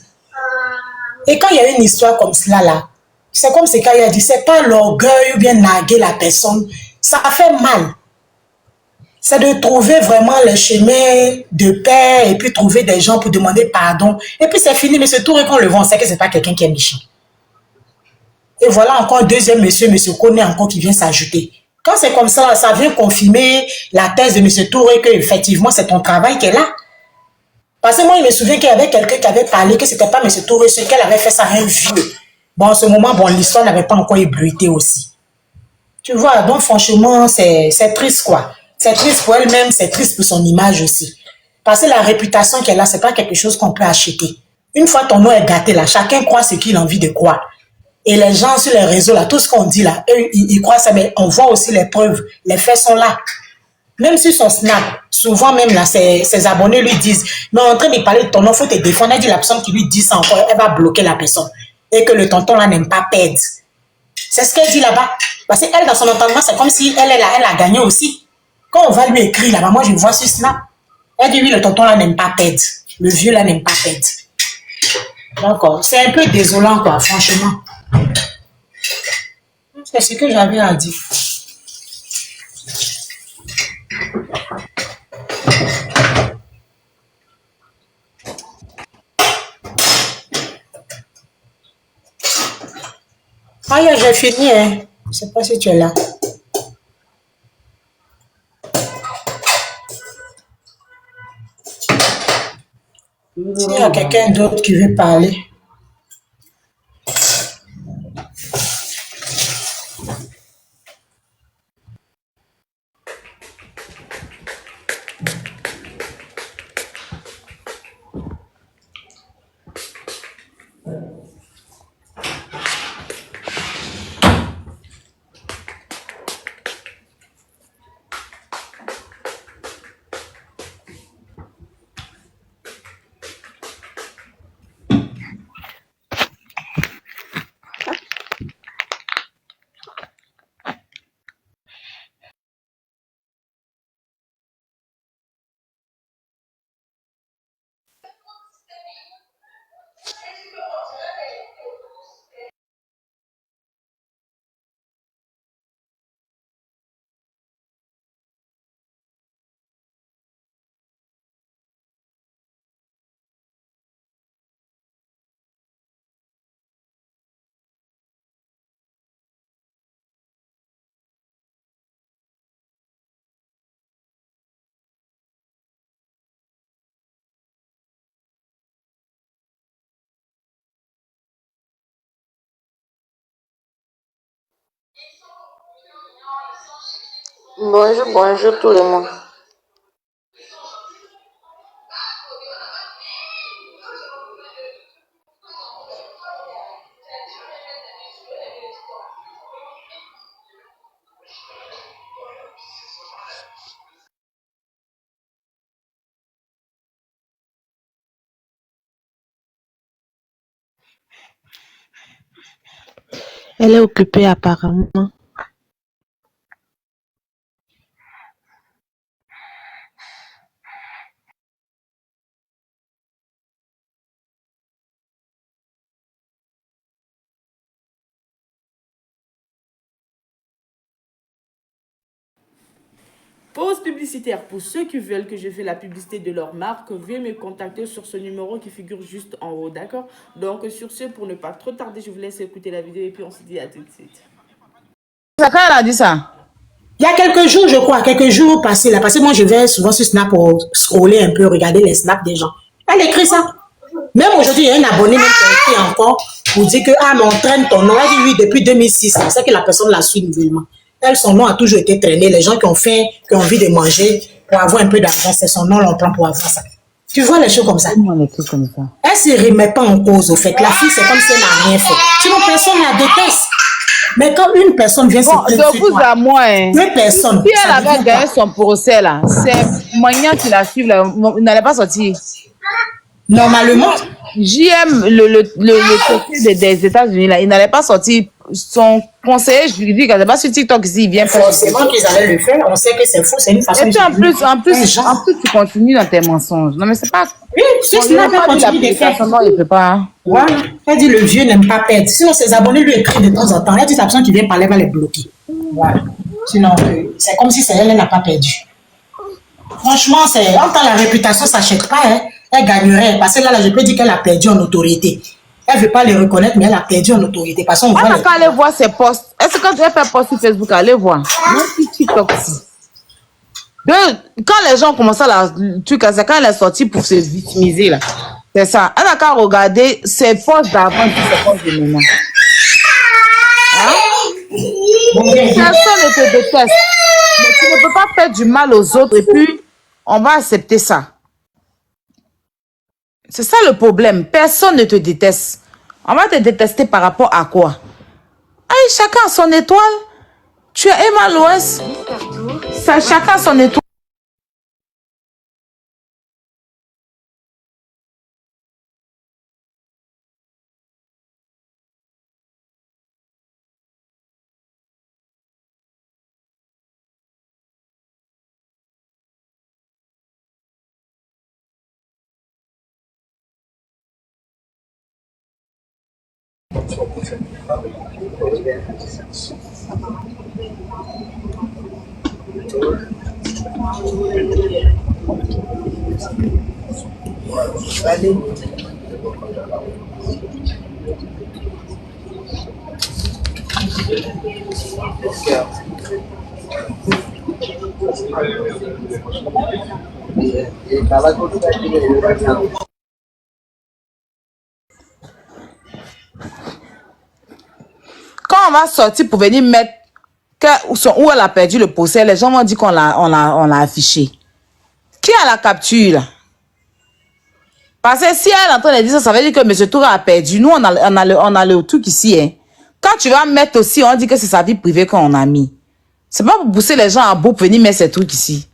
Et quand il y a une histoire comme cela, là, c'est comme ce qu'il a dit, c'est pas l'orgueil ou bien naguer la personne, ça fait mal. C'est de trouver vraiment le chemin de paix et puis trouver des gens pour demander pardon. Et puis c'est fini, mais ce tour et qu'on le voit, on sait que c'est pas quelqu'un qui est méchant. Et voilà encore un deuxième monsieur Koné encore qui vient s'ajouter. Quand c'est comme ça, ça vient confirmer la thèse de M. Touré que effectivement c'est ton travail qui est là. Parce que moi, il me souvient qu'il y avait quelqu'un qui avait parlé que c'était pas M. Touré, ce qu'elle avait fait ça un vieux. Bon, en ce moment, bon, l'histoire n'avait pas encore ébruité aussi. Tu vois, donc franchement, c'est triste quoi. C'est triste pour elle-même, c'est triste pour son image aussi. Parce que la réputation qu'elle a, c'est pas quelque chose qu'on peut acheter. Une fois ton nom est gâté là, chacun croit ce qu'il a envie de croire. Et les gens sur les réseaux, là, tout ce qu'on dit là, eux, ils croient ça, mais on voit aussi les preuves. Les faits sont là. Même sur son snap, souvent même là, ses abonnés lui disent, mais en train de parler de ton nom, il faut te défendre. Elle dit la personne qui lui dit ça encore, elle va bloquer la personne. Et que le tonton là n'aime pas perdre. C'est ce qu'elle dit là-bas. Parce qu'elle, dans son entendement, c'est comme si elle a gagné aussi. Quand on va lui écrire là-bas, moi je vois sur Snap. Elle dit oui, le tonton là n'aime pas perdre. Le vieux là n'aime pas perdre. Donc, c'est un peu désolant, quoi, franchement. C'est ce que j'avais à dire. Ah, j'ai fini, hein. Je ne sais pas si tu es là. S'il y a quelqu'un d'autre qui veut parler. Bonjour, bonjour tout le monde. Elle est occupée apparemment. Pause publicitaire. Pour ceux qui veulent que je fasse la publicité de leur marque, veuillez me contacter sur ce numéro qui figure juste en haut, d'accord? Donc sur ce, pour ne pas trop tarder, je vous laisse écouter la vidéo et puis on se dit à tout de suite. Ça, quand elle a dit ça? Il y a quelques jours, je crois, quelques jours passés là, parce que moi je vais souvent sur Snap pour scroller un peu, regarder les snaps des gens. Elle écrit ça. Même aujourd'hui, il y a un abonné même qui a écrit encore pour dire que ah, mais on traîne ton nom. Elle dit oui, depuis 2006. C'est ça que la personne la suit nouvellement. Elle, son nom a toujours été traîné. Les gens qui ont faim, qui ont envie de manger pour avoir un peu d'argent, c'est son nom, on prend pour avoir ça. Tu vois les choses comme ça. Comment on écrit comme ça? Elle ne se remet pas en cause, au fait. La fille, c'est comme si elle n'a rien fait. Sinon, personne la déteste. Mais quand une personne vient se Bon, plaindre de sur vous toi, à moi, hein, deux personnes, si ça elle avait devient gagné quoi? son procès là, c'est moyen qui la suivre là, il n'allait pas sortir. Normalement, JM, le côté des États-Unis là, il n'allait pas sortir. Son conseiller juridique, c'est pas sur TikTok ici, il vient faire. forcément qu'ils allaient le faire. On sait que c'est faux, c'est une façon Et de puis un genre. en plus, tu continues dans tes mensonges. Non mais c'est pas. Oui, sur On lui a Snap, elle pas dit continue de faire. l'application, non, il peut pas. Voilà. Elle dit le vieux n'aime pas perdre. Sinon, ses abonnés lui écrivent de temps en temps. Elle dit la personne qui vient parler va les bloquer. Voilà. Sinon, c'est comme si c'est elle, elle n'a pas perdu. Franchement, c'est en tant la réputation ne s'achète pas. Hein. Elle gagnerait. Parce que là, je peux dire qu'elle a perdu en autorité. Elle ne veut pas les reconnaître, mais elle a perdu en autorité. Parce qu'on On voit a les... qu'à aller voir ses posts. Est-ce que quand tu fait post sur Facebook, allez voir. Même sur TikTok aussi. Quand les gens commencent à la truc, c'est quand elle est sortie pour se victimiser là. C'est ça. Elle n'a qu'à regarder ses posts d'avant et ses posts de maintenant. Hein? Personne ne te déteste. Mais tu ne peux pas faire du mal aux autres et puis on va accepter ça. C'est ça le problème. Personne ne te déteste. On va te détester par rapport à quoi? Aïe, chacun a son étoile. Tu as Emma l'Ouest. Chacun a son étoile. Quand on va sortir pour venir mettre où elle a perdu le procès, les gens vont dire qu'on l'a affiché. Qui a la capture là? Parce que si elle est en train de dire ça, ça veut dire que M. Touré a perdu. Nous, on a le truc ici. Hein. Quand tu vas mettre aussi, on dit que c'est sa vie privée qu'on a mis. C'est pas pour pousser les gens à bout pour venir mettre ces trucs ici.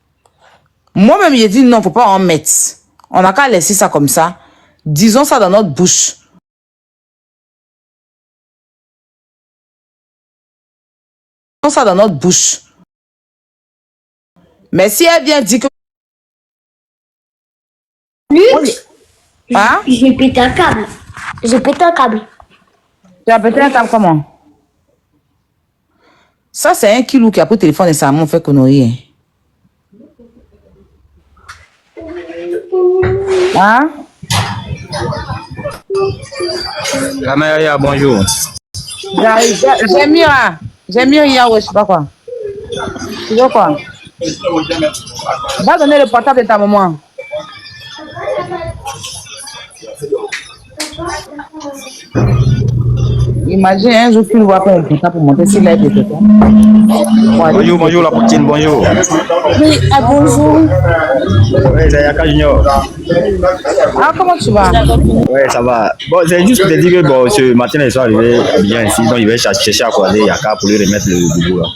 Moi-même, j'ai dit non, faut pas en mettre. On n'a qu'à laisser ça comme ça. Disons ça dans notre bouche. Disons ça dans notre bouche. Mais si elle vient dire que... Hein? J'ai pété un câble. J'ai pété un câble. Tu as pété un câble comment? Ça, c'est un kilo qui a pris le téléphone et ça m'a fait connerie. Hein? Caméra, bonjour. J'ai mis hier, ouais, je sais pas quoi. Tu veux quoi? Va donner le portable de ta maman. Imagine un jour qu'il voit pas un portable pour monter s'il a été fait. Bonjour, bonjour la poutine, bonjour. Oui, bonjour. Oui, c'est Yaka Junior. Ah, comment tu vas? Oui, ça va. Bon, c'est juste pour te dire que bon, ce matin, ils sont arrivés bien ici, donc il va chercher à croiser Yaka pour lui remettre le boulot.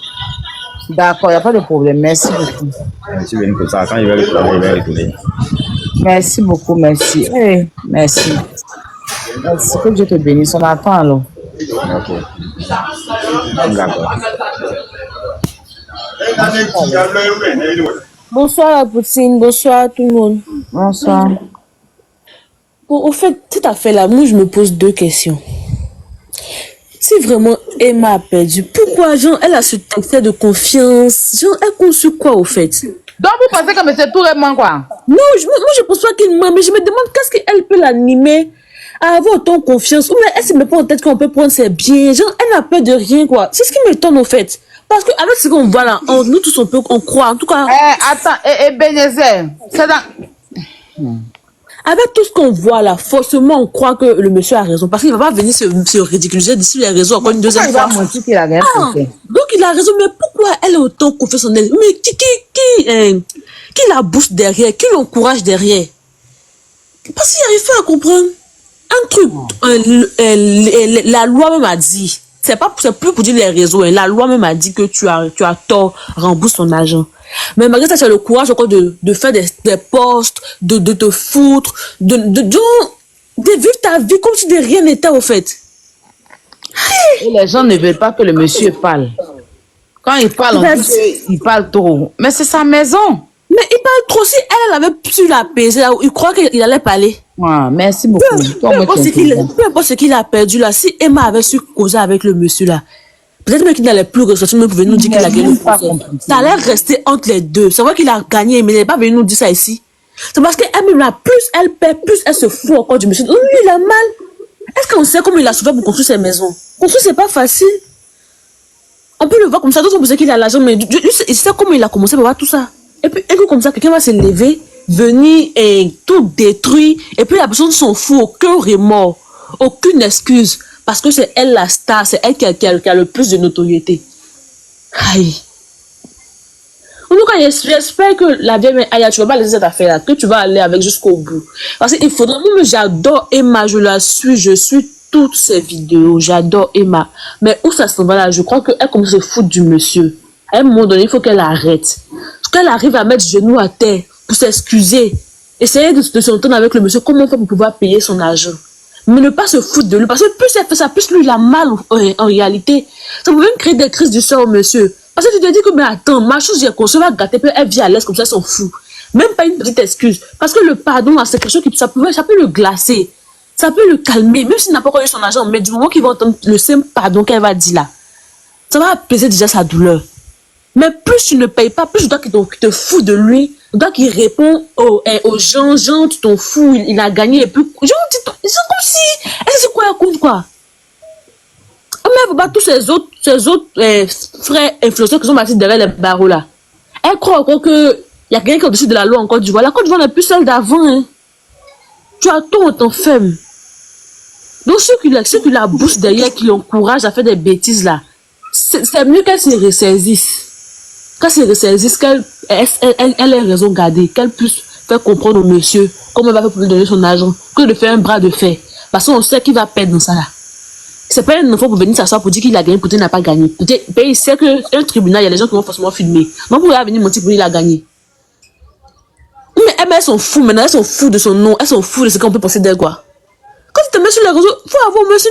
D'accord, il n'y a pas de problème. Merci beaucoup. Je suis venu pour ça. Quand il va retourner, il va retourner. Merci beaucoup, merci. Hey, merci. Merci, que Dieu te bénisse. On attend alors. Ok. D'accord. Bonsoir la poutine, bonsoir tout le monde. Bonsoir. Bon, au fait, cette affaire-là, moi je me pose deux questions. Si vraiment Emma a perdu, pourquoi genre elle a ce excès de confiance? Genre elle compte sur quoi au fait? Donc vous pensez que M. Touré ment quoi? Non, moi je pense pas qu'il ment, mais je me demande qu'est-ce qu'elle peut l'animer à avoir autant confiance. Ou bien elle se met pas en tête qu'on peut prendre ses biens. Genre elle n'a peur de rien quoi. C'est ce qui m'étonne au fait. Parce que avec ce qu'on voit là, nous tous on croit en tout cas. Attends, Bénézer, c'est dans... Avec tout ce qu'on voit là, forcément on croit que le monsieur a raison. Parce qu'il va pas venir se ridiculiser d'ici les réseaux encore une deuxième fois. Il a rien fait. Donc il a raison, mais pourquoi elle a autant confiance en elle? Mais qui la bouche derrière? Qui l'encourage derrière? Parce qu'il n'arrive pas à comprendre. Un truc, la loi même a dit, c'est plus pour dire les réseaux, hein, la loi même a dit que tu as tort, rembourse ton argent. Mais malgré ça, tu as le courage encore de faire des posts, de te foutre, de vivre ta vie comme si de rien n'était au fait. Et les gens ne veulent pas que le monsieur parle. Quand il parle, on dit qu'il parle trop. Mais c'est sa maison. Mais il parle trop. Si elle avait pu la payer, il croit qu'il allait parler. Ah, merci beaucoup. Peu importe ce qu'il a perdu là, si Emma avait su causer avec le monsieur là, peut-être même qu'il n'allait plus ressortir, même pour venir nous dire qu'il a gagné. Ça allait rester entre les deux. C'est vrai qu'il a gagné, mais il n'est pas venu nous dire ça ici. C'est parce qu'elle, plus elle perd, plus elle se fout encore du monsieur. Lui, il a mal. Est-ce qu'on sait comment il a souffert pour construire ses maisons? Construire, c'est pas facile. On peut le voir comme ça, d'autres on peut dire qu'il a l'argent, mais il sait comment il a commencé pour voir tout ça. Et puis, un coup comme ça, quelqu'un va se lever, venir et tout détruire, et puis la personne s'en fout, aucun remords, aucune excuse, parce que c'est elle la star, c'est elle qui a le plus de notoriété. Aïe. En tout cas, j'espère que la vieille Aya, tu vas pas laisser cette affaire-là, que tu vas aller avec jusqu'au bout. Parce qu'il faudrait, moi j'adore Emma, je la suis, je suis toutes ses vidéos, j'adore Emma. Mais où ça s'en va là? Je crois qu'elle commence à se foutre du monsieur. À un moment donné, il faut qu'elle arrête. Qu'elle arrive à mettre genou à terre pour s'excuser. Essayer de s'entendre avec le monsieur, comment faire pour pouvoir payer son argent. Mais ne pas se foutre de lui. Parce que plus elle fait ça, plus lui il a mal en réalité. Ça peut même créer des crises du sang au monsieur. Parce que tu te dis que, mais attends, ma chose, j'ai conçu, va gâter, puis elle vit à l'aise comme ça, elle s'en fout. Même pas une petite excuse. Parce que le pardon, c'est quelque chose qui ça peut le glacer. Ça peut le calmer, même s'il n'a pas encore eu son argent, mais du moment qu'il va entendre le simple pardon qu'elle va dire là, ça va apaiser déjà sa douleur. Mais plus tu ne payes pas, plus je dois qu'il te fout de lui. Je dois qu'il répond aux gens, tu t'en fous, il a gagné. Et puis, genre, ils sont comme si, est-ce que c'est quoi la compte, quoi? Mais il ne faut pas tous ces autres frères influenceurs qui sont partis derrière les barreaux là. Elle croit encore qu'il y a quelqu'un qui est au-dessus de la loi en Côte d'Ivoire. La Côte d'Ivoire n'est plus celle d'avant. Hein. Tu as tout autant fait. Donc ceux qui la boostent derrière, qui l'encouragent à faire des bêtises là, c'est mieux qu'elle se ressaisisse. Qu'elle se ressaisisse, qu'elle ait raison gardée, qu'elle puisse faire comprendre au monsieur comment elle va faire pour lui donner son argent, que de faire un bras de fer. Parce qu'on sait qu'il va perdre dans ça là. C'est pas un enfant pour venir s'asseoir pour dire qu'il a gagné, peut-être qu'il n'a pas gagné. Peut-être il sait qu'un tribunal, il y a des gens qui vont forcément filmer. Donc pour venir mentir pour lui, il a gagné. Mais elles s'en foutent maintenant, elles s'en foutent de son nom, elles s'en foutent de ce qu'on peut penser d'elle, quoi. Quand tu te mets sur les réseaux, il faut avoir aussi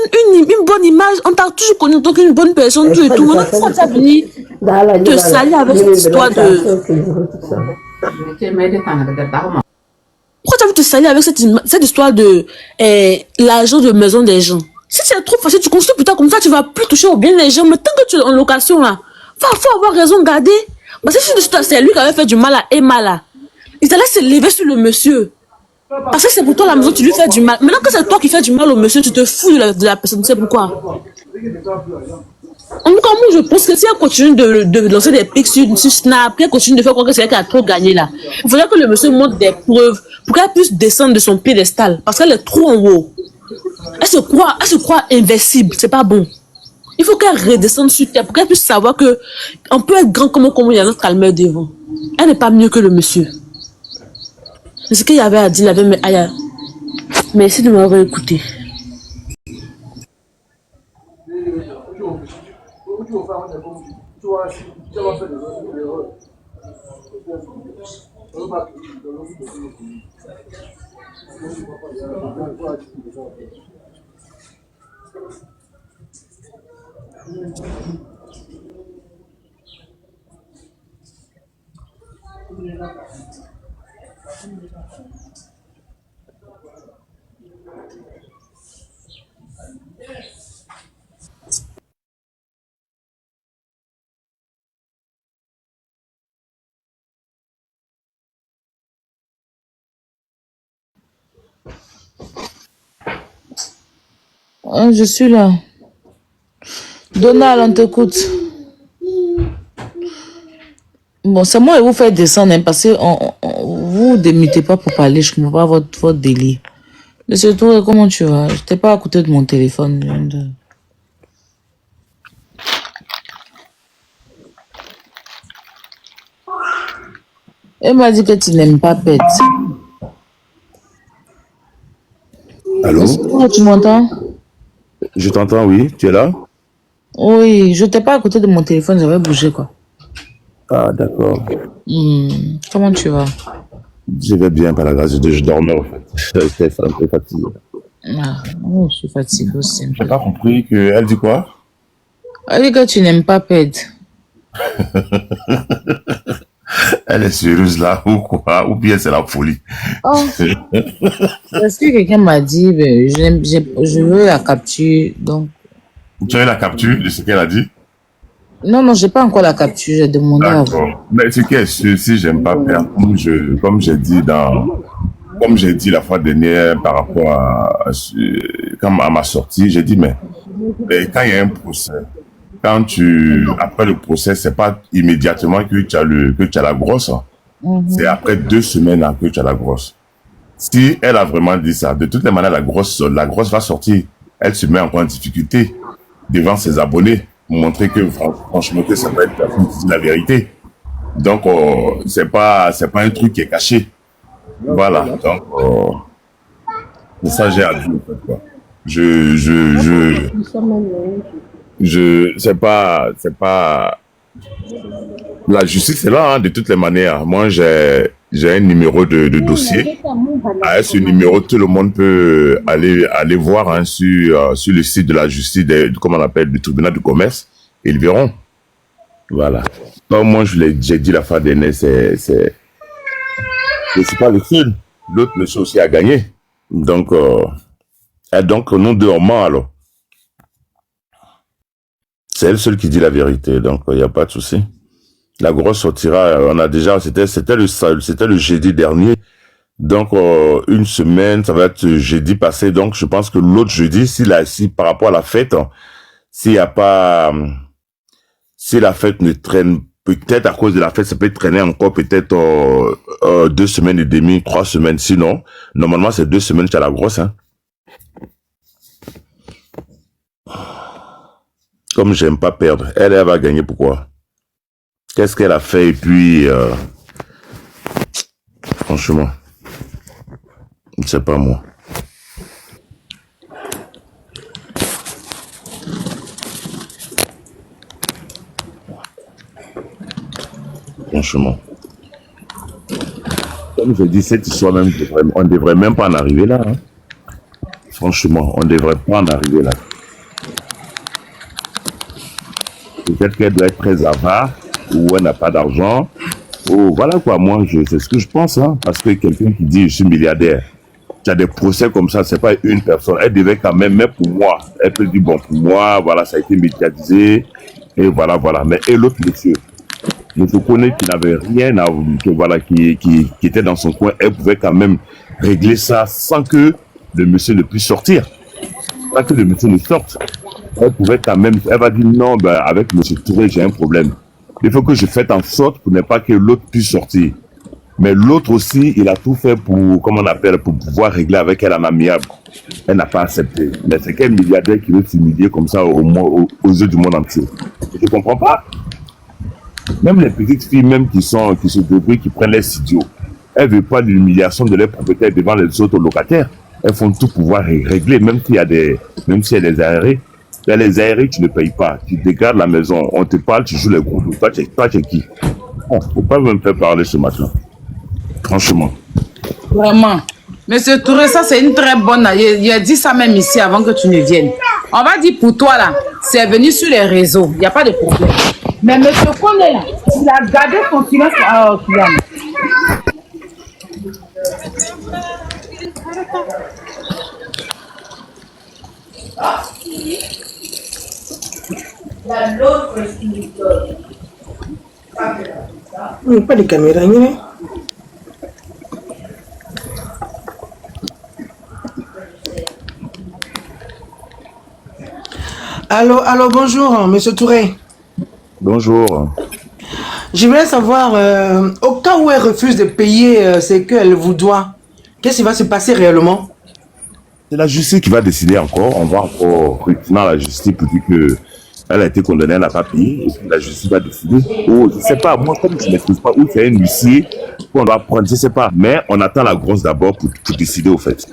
une bonne image. On t'a toujours connu en tant qu'une bonne personne, tout et tout. Maintenant, pourquoi tu as venir te salir avec cette histoire de... Pourquoi tu as vu te salir avec cette histoire de l'argent de maison des gens? Si c'est trop facile, tu construis plus tard comme ça, tu vas plus toucher au bien des gens. Mais tant que tu es en location là, faut avoir raison garder. Parce que c'est lui qui avait fait du mal à Emma là. Il allait se lever sur le monsieur. Parce que c'est pour toi la maison, tu lui fais du mal. Maintenant que c'est toi qui fais du mal au monsieur, tu te fous de la personne. Tu sais pourquoi? En tout cas, moi je pense que si elle continue de lancer des pics sur Snap, qu'elle continue de faire quoi que c'est elle qui a trop gagné là, il faudrait que le monsieur montre des preuves pour qu'elle puisse descendre de son piédestal. Parce qu'elle est trop en haut. Elle se croit invincible, c'est pas bon. Il faut qu'elle redescende sur terre pour qu'elle puisse savoir que on peut être grand comme il y a notre calmeur devant. Elle n'est pas mieux que le monsieur. C'est ce qu'il y avait à dire, il avait Aya. Merci de m'avoir écouté. Je suis là. Donald, on t'écoute. Bon, c'est moi et vous faites descendre, hein, parce que vous ne démutez pas pour parler, je ne comprends pas votre délire. Monsieur Touré, comment tu vas? Je t'ai pas à côté de mon téléphone. Elle m'a dit que tu n'aimes pas Pet. Allô? Tu m'entends? Je t'entends, oui. Tu es là? Oui, je n'étais pas à côté de mon téléphone, j'avais bougé, quoi. Ah, d'accord. Comment tu vas? Je vais bien, par la grâce de Dieu. Je dormais, en fait. J'étais un peu fatigué. Ah, je suis fatiguée aussi. Je n'ai pas compris que... Elle dit quoi? Elle dit que tu n'aimes pas Pet. Elle est sérieuse là, ou quoi? Ou bien c'est la folie? Oh. Parce que quelqu'un m'a dit, ben, je veux la capture, donc... Tu as eu la capture de ce qu'elle a dit? Non, j'ai pas encore la capture, j'ai demandé à vous. Mais ce qui est sûr, si j'aime pas perdre, comme j'ai dit la fois dernière par rapport à ma sortie, j'ai dit, mais quand il y a un procès, après le procès, c'est pas immédiatement que tu as la grosse. C'est après 2 semaines que tu as la grosse. Si elle a vraiment dit ça, de toutes les manières, la grosse va sortir. Elle se met encore en difficulté devant ses abonnés, pour montrer que franchement, que c'est pas une personne qui dit la vérité. Donc, c'est pas un truc qui est caché. Voilà. Donc, c'est ça j'ai à dire, en fait, quoi. C'est pas la justice est là, hein, de toutes les manières. Moi j'ai un numéro de dossier. À ce numéro, tout le monde peut aller voir, hein, sur le site de la justice, comment on appelle, du tribunal du commerce. Ils verront. Voilà. Comme moi j'ai dit la fois dernière, je suis pas le seul. L'autre monsieur aussi a gagné. Donc Et donc, nous deux, on ment alors. C'est elle seule qui dit la vérité, donc il n'y a pas de souci. La grosse sortira, on a déjà, c'était le jeudi dernier. Donc, une semaine, ça va être jeudi passé. Donc, je pense que l'autre jeudi, si par rapport à la fête, s'il y a pas, si la fête ne traîne, peut-être à cause de la fête, ça peut traîner encore peut-être 2 semaines et demie, 3 semaines. Sinon, normalement, c'est 2 semaines chez la grosse, hein. Comme j'aime pas perdre, elle va gagner pourquoi? Qu'est-ce qu'elle a fait? Et puis, franchement, je ne sais pas moi. Franchement. Comme je dis, cette histoire même, on ne devrait même pas en arriver là. Hein. Franchement, on ne devrait pas en arriver là. Peut-être qu'elle doit être très avare, ou elle n'a pas d'argent, ou voilà quoi, moi, c'est ce que je pense, hein, parce que quelqu'un qui dit je suis milliardaire, tu as des procès comme ça, c'est pas une personne, elle devait quand même, mais pour moi, elle peut dire bon, pour moi, voilà, ça a été médiatisé, et voilà, mais et l'autre monsieur, je connais qu'il n'avait rien à, que voilà, qui était dans son coin, elle pouvait quand même régler ça sans que le monsieur ne puisse sortir, sans que le monsieur ne sorte. Elle pouvait quand même, elle va dire non, ben, avec M. Touré, j'ai un problème. Il faut que je fasse en sorte pour ne pas que l'autre puisse sortir. Mais l'autre aussi, il a tout fait pour, comment on appelle, pour pouvoir régler avec elle en amiable. Elle n'a pas accepté. Mais c'est quel milliardaire qui veut s'humilier comme ça aux yeux du monde entier? Je ne comprends pas. Même les petites filles, même qui se débrouillent, qui prennent les studios, elles ne veulent pas l'humiliation de leurs propriétaires devant les autres locataires. Elles font tout pouvoir régler, même s'il y a des arrêts. Dans les aérés, tu ne payes pas. Tu dégardes la maison, on te parle, tu joues les gros. Toi, tu es qui? Bon, faut pas me faire parler ce matin. Franchement. Vraiment. Monsieur Touré, ça c'est une très bonne... Il a dit ça même ici avant que tu ne viennes. On va dire pour toi là, c'est venu sur les réseaux. Il n'y a pas de problème. Mais monsieur Kone là, il a gardé son silence. Oh, Pas de caméra, hein? Allô, bonjour, monsieur Touré. Bonjour. Je voulais savoir, au cas où elle refuse de payer ce qu'elle vous doit, qu'est-ce qui va se passer réellement? C'est la justice qui va décider encore. On va encore retourner à la justice pour dire qu'elle a été condamnée, elle n'a pas payé. Et puis la justice va décider. Oh, je ne sais pas, moi, comme je ne maîtrise pas où c'est un huissier qu'on doit prendre, je ne sais pas. Mais on attend la grosse d'abord pour décider, au fait.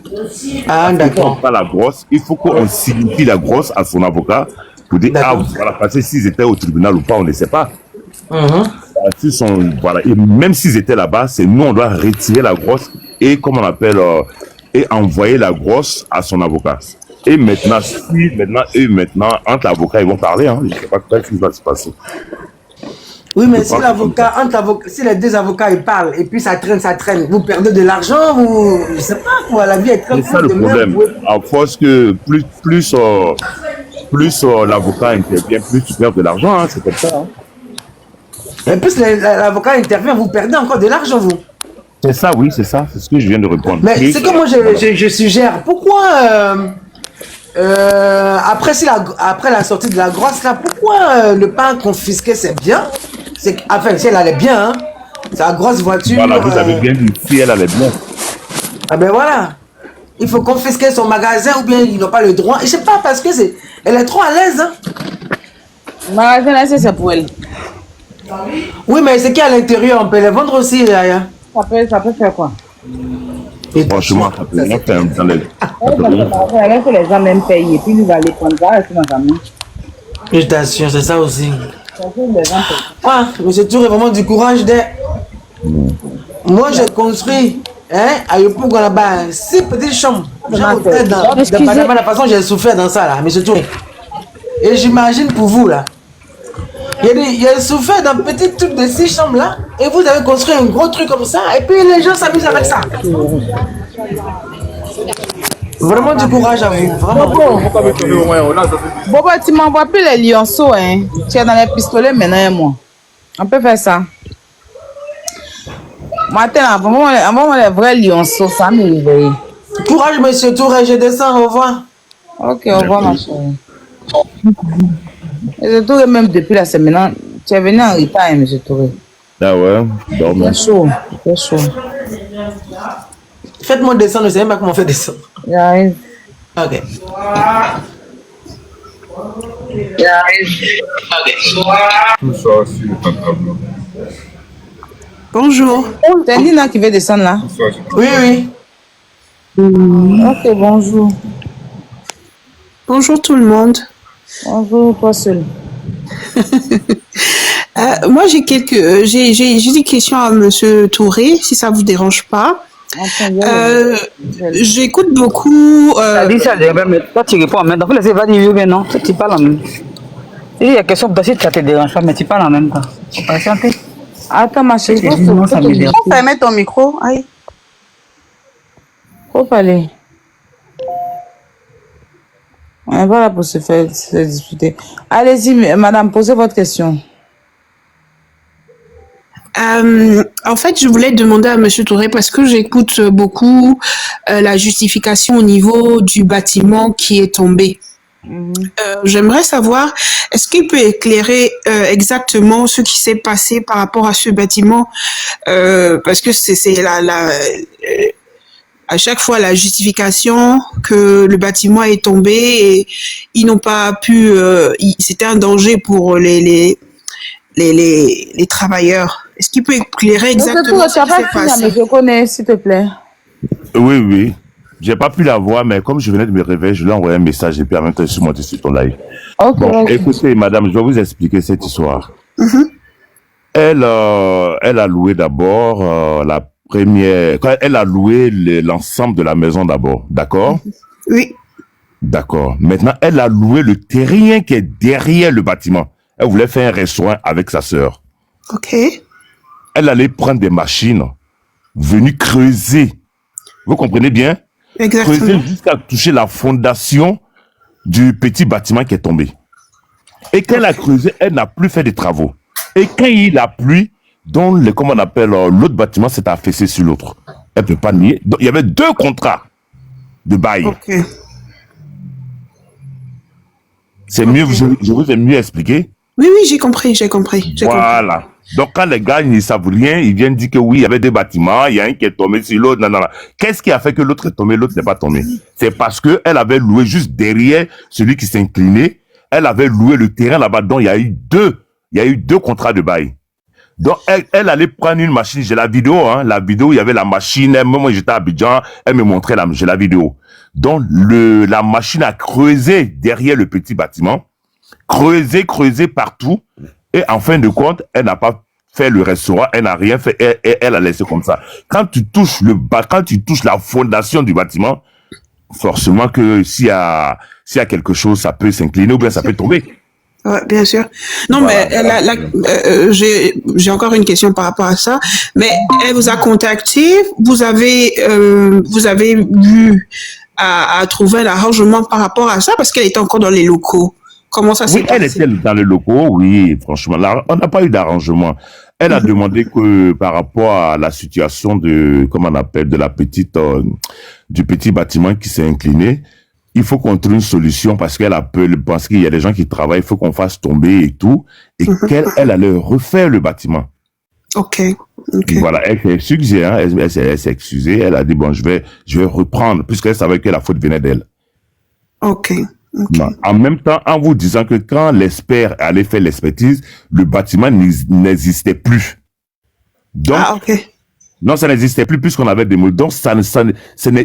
Ah, d'accord. Pas la grosse, il faut qu'on signifie la grosse à son avocat pour dire, ah, voilà, parce que s'ils étaient au tribunal ou pas, on ne sait pas. Voilà, et même s'ils étaient là-bas, c'est nous, on doit retirer la grosse et, comme on appelle, et envoyer la grosse à son avocat. Et maintenant, entre l'avocat, ils vont parler, hein, je ne sais pas ce qui va se passer. Oui, mais si si les deux avocats ils parlent et puis ça traîne, vous perdez de l'argent, vous, je sais pas quoi, la vie est très C'est ça le problème. À force que plus l'avocat intervient, plus tu perds de l'argent, hein, c'est comme ça. Hein. Et plus l'avocat intervient, vous perdez encore de l'argent, vous. C'est ça, oui, c'est ça, c'est ce que je viens de répondre. Mais c'est que moi je suggère, pourquoi après la sortie de la grosse là, pourquoi ne pas confisquer ses biens? Enfin, si elle allait bien, hein, sa grosse voiture. Voilà, vous avez bien dit, si elle allait bien. Ah ben voilà. Il faut confisquer son magasin ou bien ils n'ont pas le droit. Je sais pas, parce que elle est trop à l'aise. Hein. Le magasin là, c'est pour elle. Oui, mais ce qui est à l'intérieur, on peut les vendre aussi. Là. Ça peut faire quoi? Et franchement, ça peut rien faire dans les... que les gens même payent et puis nous allons les prendre ça, c'est dans la main. Je t'assure, c'est ça aussi. Ah, monsieur Touré, vraiment du courage de... Moi, j'ai construit, à Yopougon là-bas, 6 petites chambres. J'ai dans la façon j'ai souffert dans ça, là, monsieur Touré. Et j'imagine pour vous, là. Il a souffert d'un petit truc de 6 chambres, là, et vous avez construit un gros truc comme ça, et puis les gens s'amusent avec ça. Vraiment du courage à vous. Vraiment. Bobo, tu m'envoies plus les lionceaux, hein. Tu es dans les pistolets maintenant et moi. On peut faire ça. Matin, envoie-moi les vrais lionceaux, ça me réveille. Courage, monsieur Touré, je descends, au revoir. Ok, au revoir, ma chérie. Monsieur Touré, même depuis la semaine, tu es venu en retard, hein, monsieur Touré. Ah ouais, dormez. C'est chaud, c'est chaud. Faites-moi descendre, je ne sais même pas comment faire descendre. J'arrive. Ok. Bonjour. C'est Nina qui veut descendre là? Oui, oui. Ok, bonjour. Bonjour tout le monde. Bonjour, toi seul. Moi, j'ai des questions à Monsieur Touré, si ça vous dérange pas. J'écoute beaucoup. Ça dit ça, mais toi tu réponds en même temps. Laissez va dire oui, non, tu parles en même temps. Il y a question de si ça te dérange pas, mais tu parles en même temps. Faut patienter. Attends, ma chérie. Non, ça me dérange. Faut fermer ton micro. Aïe. Faut parler. On est pas là pour se disputer. Allez-y, madame, posez votre question. En fait, je voulais demander à Monsieur Touré parce que j'écoute beaucoup la justification au niveau du bâtiment qui est tombé. J'aimerais savoir, est-ce qu'il peut éclairer exactement ce qui s'est passé par rapport à ce bâtiment, parce que c'est à chaque fois la justification que le bâtiment est tombé et ils n'ont pas pu, c'était un danger pour les travailleurs. Est-ce qu'il peut éclairer exactement ce qui s'est passé? Je connais, s'il te plaît. Oui, oui. J'ai pas pu la voir, mais comme je venais de me réveiller, je lui ai envoyé un message et puis en même temps, je suis monté sur ton live. Okay, bon, écoutez, madame, je vais vous expliquer cette histoire. Elle a loué d'abord la première... Elle a loué l'ensemble de la maison d'abord, d'accord? Oui. D'accord. Maintenant, elle a loué le terrain qui est derrière le bâtiment. Elle voulait faire un restaurant avec sa sœur. Ok. Elle allait prendre des machines, venir creuser. Vous comprenez bien? Exactement. Creuser jusqu'à toucher la fondation du petit bâtiment qui est tombé. Et quand elle a creusé, elle n'a plus fait de travaux. Et quand il a plu, comment on appelle, l'autre bâtiment s'est affaissé sur l'autre. Elle ne peut pas nier. Donc, il y avait 2 contrats de bail. Ok. C'est mieux, je vous ai mieux expliqué. Oui, j'ai compris. Voilà. Donc, quand les gars, ils ne savent rien, ils viennent dire que oui, il y avait 2 bâtiments, il y a un qui est tombé sur l'autre, non. Qu'est-ce qui a fait que l'autre est tombé, l'autre n'est pas tombé? C'est parce que elle avait loué juste derrière celui qui s'inclinait. Elle avait loué le terrain là-bas, donc il y a eu deux contrats de bail. Donc, elle allait prendre une machine, j'ai la vidéo, il y avait la machine, moi j'étais à Abidjan, elle me montrait j'ai la vidéo. Donc, la machine a creusé derrière le petit bâtiment, creusé partout, et en fin de compte, elle n'a pas fait le restaurant, elle n'a rien fait, elle a laissé comme ça. Quand tu touches la fondation du bâtiment, forcément que s'il y a quelque chose, ça peut s'incliner ou bien ça peut tomber. Ouais, bien sûr. Non, voilà. Mais j'ai encore une question par rapport à ça. Mais elle vous a contacté, vous avez vu à trouver un arrangement par rapport à ça parce qu'elle était encore dans les locaux. Comment ça s'est passé? Elle était dans les locaux, oui, franchement. Là, on n'a pas eu d'arrangement. Elle a demandé que par rapport à la situation de du petit bâtiment qui s'est incliné, il faut qu'on trouve une solution parce qu'elle pense qu'il y a des gens qui travaillent, il faut qu'on fasse tomber et tout, et qu'elle allait refaire le bâtiment. Ok. Voilà, elle s'est excusée, elle s'est excusée, elle a dit bon, je vais reprendre, puisqu'elle savait que la faute venait d'elle. Ok. En même temps, en vous disant que quand l'expert allait faire l'expertise, le bâtiment n'existait plus. Donc, non, ça n'existait plus puisqu'on avait des mots. Donc,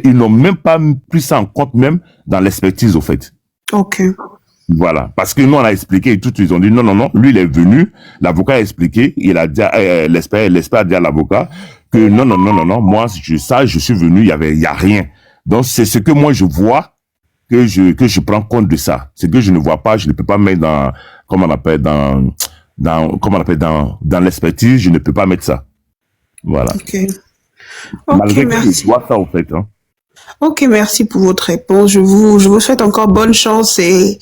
ils n'ont même pas pris ça en compte même dans l'expertise, au fait. Ok. Voilà. Parce que nous, on a expliqué et tout, ils ont dit non. Lui, il est venu, l'avocat a expliqué, il a dit, l'expert a dit à l'avocat que non. Moi, je suis venu, il y a rien. Donc, c'est ce que moi, je vois que je prends compte de ça. Ce que je ne vois pas, je ne peux pas mettre dans l'expertise, je ne peux pas mettre ça. Voilà. Ok. Malgré que je vois ça, au fait. Ok, merci pour votre réponse. Je vous souhaite encore bonne chance et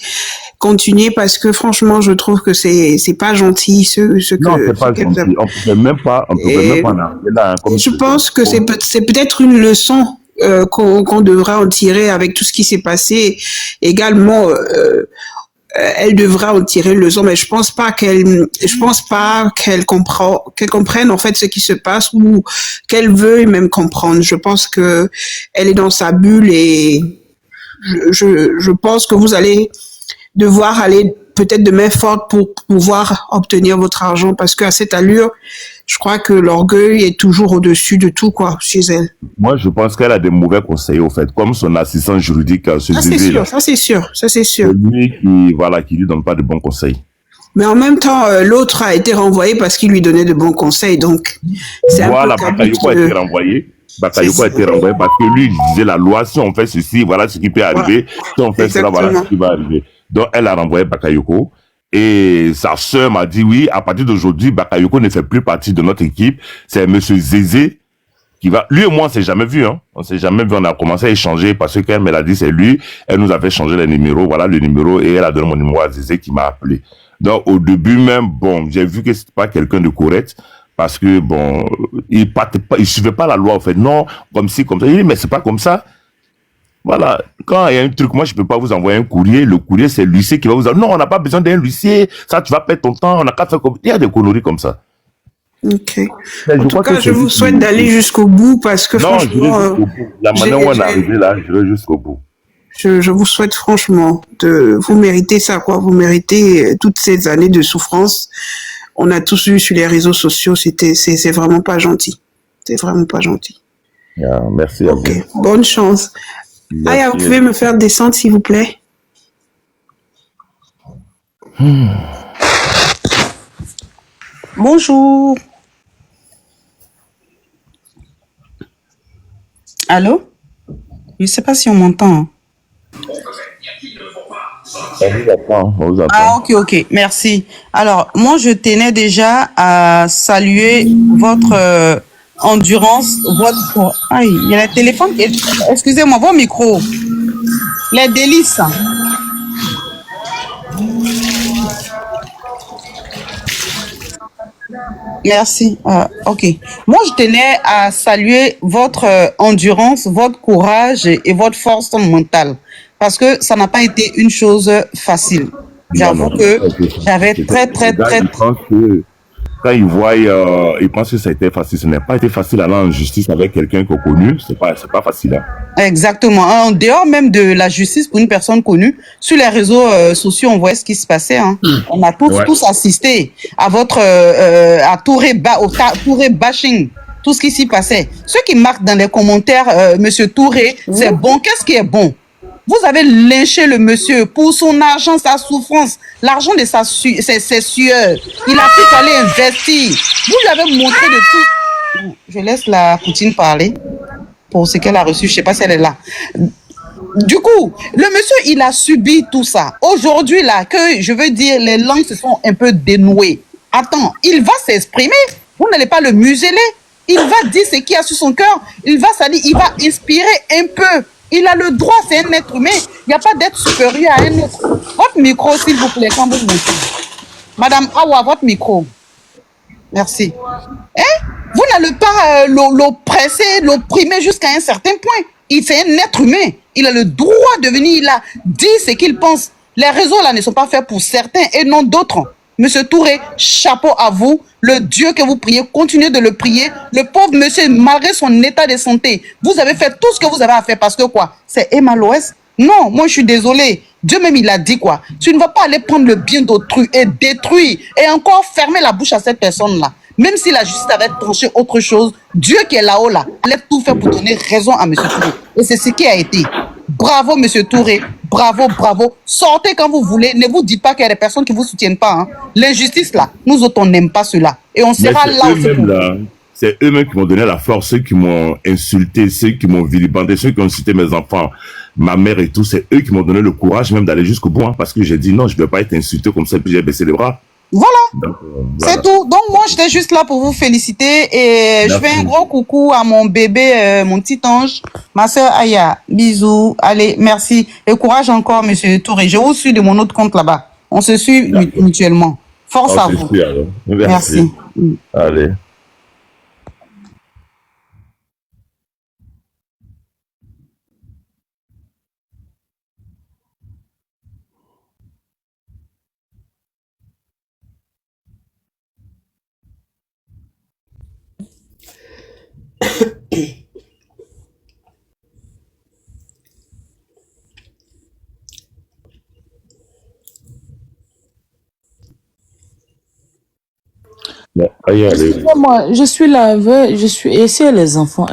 continuez parce que franchement, je trouve que c'est pas gentil Non, c'est ce pas qu'elle vous a. gentil. On pouvait même Et pas en arriver là, hein, comme je je pense que c'est peut-être une leçon qu'on devra en tirer avec tout ce qui s'est passé. Également, elle devra en tirer une leçon, mais je pense pas qu'elle comprenne en fait ce qui se passe ou qu'elle veuille même comprendre. Je pense que elle est dans sa bulle et je pense que vous allez devoir aller peut-être de main forte pour pouvoir obtenir votre argent parce qu'à cette allure, je crois que l'orgueil est toujours au-dessus de tout, quoi, chez elle. Moi, je pense qu'elle a des mauvais conseillers, au fait, comme son assistant juridique, ce Ça, c'est Zézé, là. sûr, ça, c'est sûr, ça, c'est sûr. C'est lui qui lui donne pas de bons conseils. Mais en même temps, l'autre a été renvoyé parce qu'il lui donnait de bons conseils, donc c'est un Voilà, peu Bakayoko a été renvoyé. Bakayoko a été renvoyé parce que lui, il disait la loi, si on fait ceci, voilà ce qui peut arriver. Si on fait cela, voilà ce qui va arriver. Donc, elle a renvoyé Bakayoko. Et sa sœur m'a dit, oui, à partir d'aujourd'hui, Bakayoko ne fait plus partie de notre équipe. C'est monsieur Zézé qui va... Lui et moi, on s'est jamais vu, hein. On s'est jamais vu. On a commencé à échanger parce qu'elle me l'a dit, c'est lui. Elle nous a fait changer les numéros. Voilà le numéro. Et elle a donné mon numéro à Zézé qui m'a appelé. Donc, au début même, bon, j'ai vu que c'était pas quelqu'un de correct. Parce que, bon, il suivait pas la loi, en fait. Non, comme ci, comme ça. Il dit, mais c'est pas comme ça. Voilà. Quand il y a un truc, moi, je peux pas vous envoyer un courrier. Le courrier, c'est l'huissier qui va vous dire, non, on n'a pas besoin d'un huissier. Ça, tu vas perdre ton temps. On n'a qu'à faire comme... Il y a des conneries comme ça. Ok. En tout cas, je vous souhaite d'aller jusqu'au bout parce que non, franchement... La manière où on est arrivé là, je vais jusqu'au bout. Je vous souhaite franchement vous méritez ça, quoi. Vous méritez toutes ces années de souffrance. On a tous vu sur les réseaux sociaux, c'est vraiment pas gentil. C'est vraiment pas gentil. Yeah, merci à vous. Bonne chance. Merci. Aya, vous pouvez me faire descendre, s'il vous plaît? Bonjour. Allô? Je ne sais pas si on m'entend. On vous attend. Ah, ok, merci. Alors, moi, je tenais déjà à saluer votre endurance, votre... Aïe, il y a le téléphone. Excusez-moi, vos micros. Les délices. Merci. Ok. Moi, je tenais à saluer votre endurance, votre courage et votre force mentale. Parce que ça n'a pas été une chose facile. J'avoue que j'avais très... Quand ils voient, ils pensent que ça a été facile. Ce n'est pas été facile aller en justice avec quelqu'un qu'on connu. C'est pas facile. Hein. Exactement. En dehors même de la justice pour une personne connue, sur les réseaux sociaux, on voit ce qui se passait. Hein. On a tous assisté à votre à Touré bashing, tout ce qui s'y passait. Ceux qui marquent dans les commentaires, Monsieur Touré, c'est bon. Qu'est-ce qui est bon? Vous avez lynché le monsieur pour son argent, sa souffrance, l'argent de ses sueurs. Il a pu aller investir. Vous lui avez montré de tout. Je laisse la Poutine parler pour ce qu'elle a reçu. Je ne sais pas si elle est là. Du coup, le monsieur, il a subi tout ça. Aujourd'hui, là, que je veux dire, les langues se sont un peu dénouées. Attends, il va s'exprimer. Vous n'allez pas le museler. Il va dire ce qu'il y a sur son cœur. Il va inspirer un peu. Il a le droit, c'est un être humain. Il n'y a pas d'être supérieur à un autre. Votre micro, s'il vous plaît, quand vous montez. Madame Awa, votre micro. Merci. Hein? Vous n'allez pas l'oppresser, l'opprimer jusqu'à un certain point. C'est un être humain. Il a le droit de venir, il a dit ce qu'il pense. Les réseaux là ne sont pas faits pour certains et non d'autres. Monsieur Touré, chapeau à vous. Le Dieu que vous priez, continuez de le prier. Le pauvre monsieur, malgré son état de santé, vous avez fait tout ce que vous avez à faire parce que quoi? C'est Emma Loès? Non, moi je suis désolé. Dieu même il a dit quoi? Tu ne vas pas aller prendre le bien d'autrui et détruire et encore fermer la bouche à cette personne-là. Même si la justice avait tranché autre chose, Dieu qui est là-haut là, allait tout faire pour donner raison à monsieur Touré. Et c'est ce qui a été. Bravo monsieur Touré, bravo, bravo. Sortez quand vous voulez, ne vous dites pas qu'il y a des personnes qui ne vous soutiennent pas. Hein. L'injustice là, nous autres on n'aime pas cela. Et on sera là aussi pour vous. C'est eux-mêmes qui m'ont donné la force, ceux qui m'ont insulté, ceux qui m'ont vilipendé, ceux qui ont insulté mes enfants, ma mère et tout. C'est eux qui m'ont donné le courage même d'aller jusqu'au bout. Hein, parce que j'ai dit non, je ne vais pas être insulté comme ça et puis j'ai baissé les bras. Voilà. C'est tout. Donc, moi, j'étais juste là pour vous féliciter et je fais un gros coucou à mon bébé, mon petit ange, ma soeur Aya. Bisous. Allez, merci. Et courage encore, monsieur Touré. Je vous suis de mon autre compte là-bas. On se suit mutuellement. Force à vous. Alors. Merci. Allez. Excusez-moi, je suis là, je suis ici, les enfants.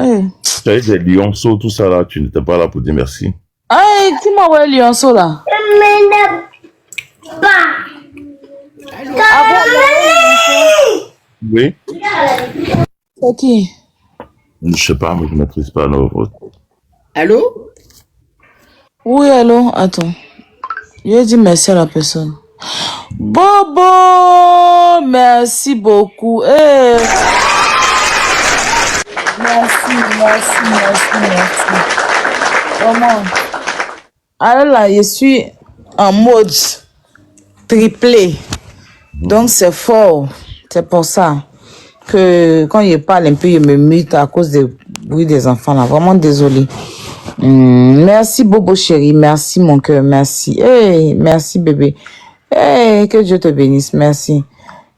Tu as eu des lionceaux, tout ça là, tu n'étais pas là pour dire merci. Qui m'a envoyé lionceau là? Oui. C'est qui? Je sais pas, mais je ne maîtrise pas nos votes. Allô? Oui, allô, attends. Je dis merci à la personne. Bobo, merci beaucoup. Merci. Comment? Alors là, je suis en mode triplé. Donc c'est fort. C'est pour ça que quand je parle un peu, je me mute à cause des bruits des enfants là. Vraiment désolé. Merci Bobo chéri. Merci mon cœur. Merci. Merci bébé. Que Dieu te bénisse. Merci.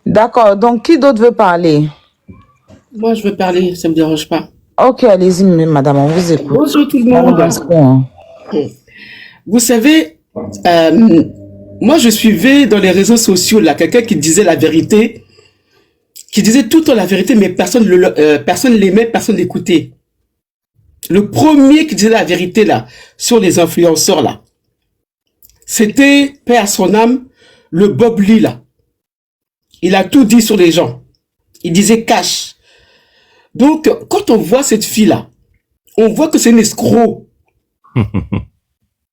D'accord. Donc qui d'autre veut parler? Moi je veux parler, ça me dérange pas. Ok, allez-y madame, on vous écoute. Bonjour tout le monde. Vous savez, moi je suivais dans les réseaux sociaux là quelqu'un qui disait la vérité, qui disait tout le temps la vérité, mais personne l'aimait, personne l'écoutait. Le premier qui disait la vérité là sur les influenceurs là, c'était, paix à son âme, le Bob Lee là. Il a tout dit sur les gens. Il disait cash. Donc quand on voit cette fille là, on voit que c'est une escroc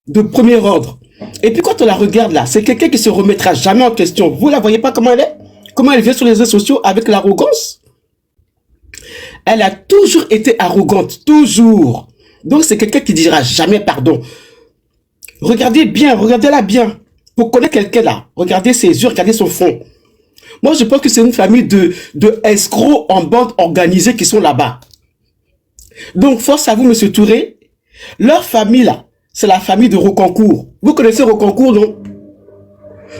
de premier ordre. Et puis quand on la regarde là, c'est quelqu'un qui se remettra jamais en question. Vous la voyez pas comment elle est? Comment elle vient sur les réseaux sociaux avec l'arrogance? Elle a toujours été arrogante, toujours. Donc c'est quelqu'un qui dira jamais pardon. Regardez bien, regardez-la bien. Pour connaître quelqu'un là, regardez ses yeux, regardez son fond. Moi je pense que c'est une famille de escrocs en bande organisée qui sont là-bas. Donc force à vous monsieur Touré, leur famille là, c'est la famille de Rocancourt. Vous connaissez Rocancourt, non?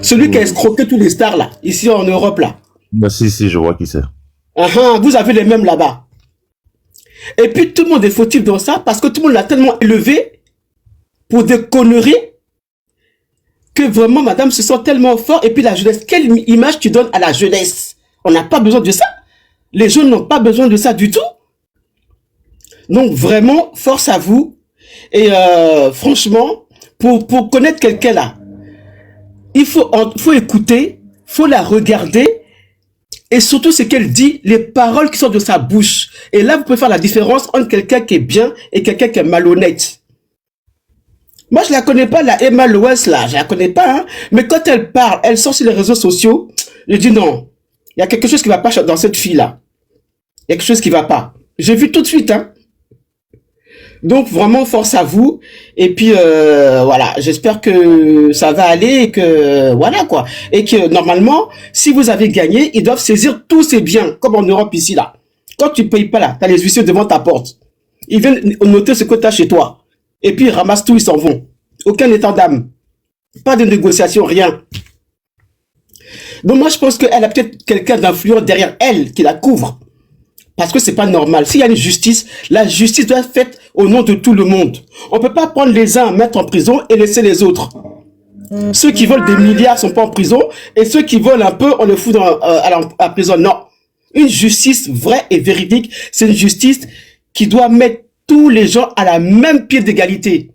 Celui qui a escroqué tous les stars là, ici en Europe là. Si, je vois qui c'est. Vous avez les mêmes là-bas. Et puis tout le monde est fautif dans ça parce que tout le monde l'a tellement élevé pour des conneries que vraiment madame se sent tellement fort. Et puis la jeunesse, quelle image tu donnes à la jeunesse? On n'a pas besoin de ça. Les jeunes n'ont pas besoin de ça du tout. Donc vraiment, force à vous. Et franchement, pour connaître quelqu'un là, il faut écouter, faut la regarder. Et surtout ce qu'elle dit, les paroles qui sortent de sa bouche. Et là, vous pouvez faire la différence entre quelqu'un qui est bien et quelqu'un qui est malhonnête. Moi, je la connais pas, la Emma Loès, là. Je la connais pas, hein. Mais quand elle parle, elle sort sur les réseaux sociaux, je dis non. Il y a quelque chose qui va pas dans cette fille-là. Il y a quelque chose qui va pas. J'ai vu tout de suite, hein. Donc, vraiment, force à vous. Et puis, voilà, j'espère que ça va aller et que, voilà, quoi. Et que, normalement, si vous avez gagné, ils doivent saisir tous ces biens, comme en Europe ici, là. Quand tu payes pas, là, t'as les huissiers devant ta porte. Ils viennent noter ce que t'as chez toi. Et puis, ils ramassent tout, ils s'en vont. Aucun état d'âme. Pas de négociation, rien. Donc, moi, je pense qu'elle a peut-être quelqu'un d'influent derrière elle qui la couvre. Parce que c'est pas normal. S'il y a une justice, la justice doit être faite au nom de tout le monde. On peut pas prendre les uns, mettre en prison et laisser les autres. Ceux qui volent des milliards sont pas en prison et ceux qui volent un peu, on les fout à prison. Non. Une justice vraie et véridique, c'est une justice qui doit mettre tous les gens à la même pied d'égalité.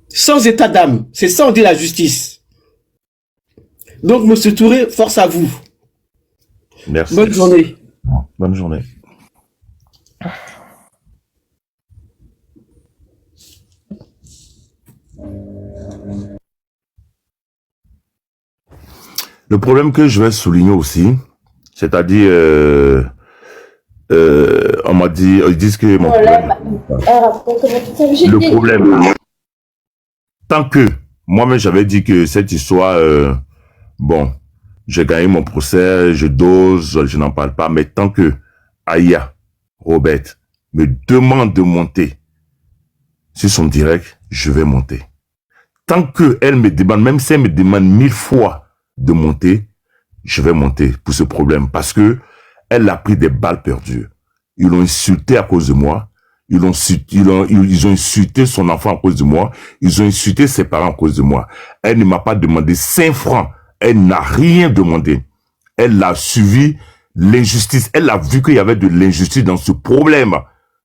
Sans état d'âme. C'est ça on dit la justice. Donc, monsieur Touré, force à vous. Merci. Bonne journée. Bonne journée. Le problème que je vais souligner aussi, c'est-à-dire, on m'a dit, ils disent que mon problème, le problème, tant que, moi-même j'avais dit que cette histoire, bon, j'ai gagné mon procès, je dose, je n'en parle pas, mais tant que Aya, Robert, me demande de monter sur son direct, je vais monter. Tant que elle me demande, même si elle me demande 1000 fois de monter, je vais monter pour ce problème, parce que elle a pris des balles perdues. Ils l'ont insulté à cause de moi. Ils ont insulté son enfant à cause de moi. Ils ont insulté ses parents à cause de moi. Elle ne m'a pas demandé 5 francs. Elle n'a rien demandé. Elle a suivi l'injustice. Elle a vu qu'il y avait de l'injustice dans ce problème.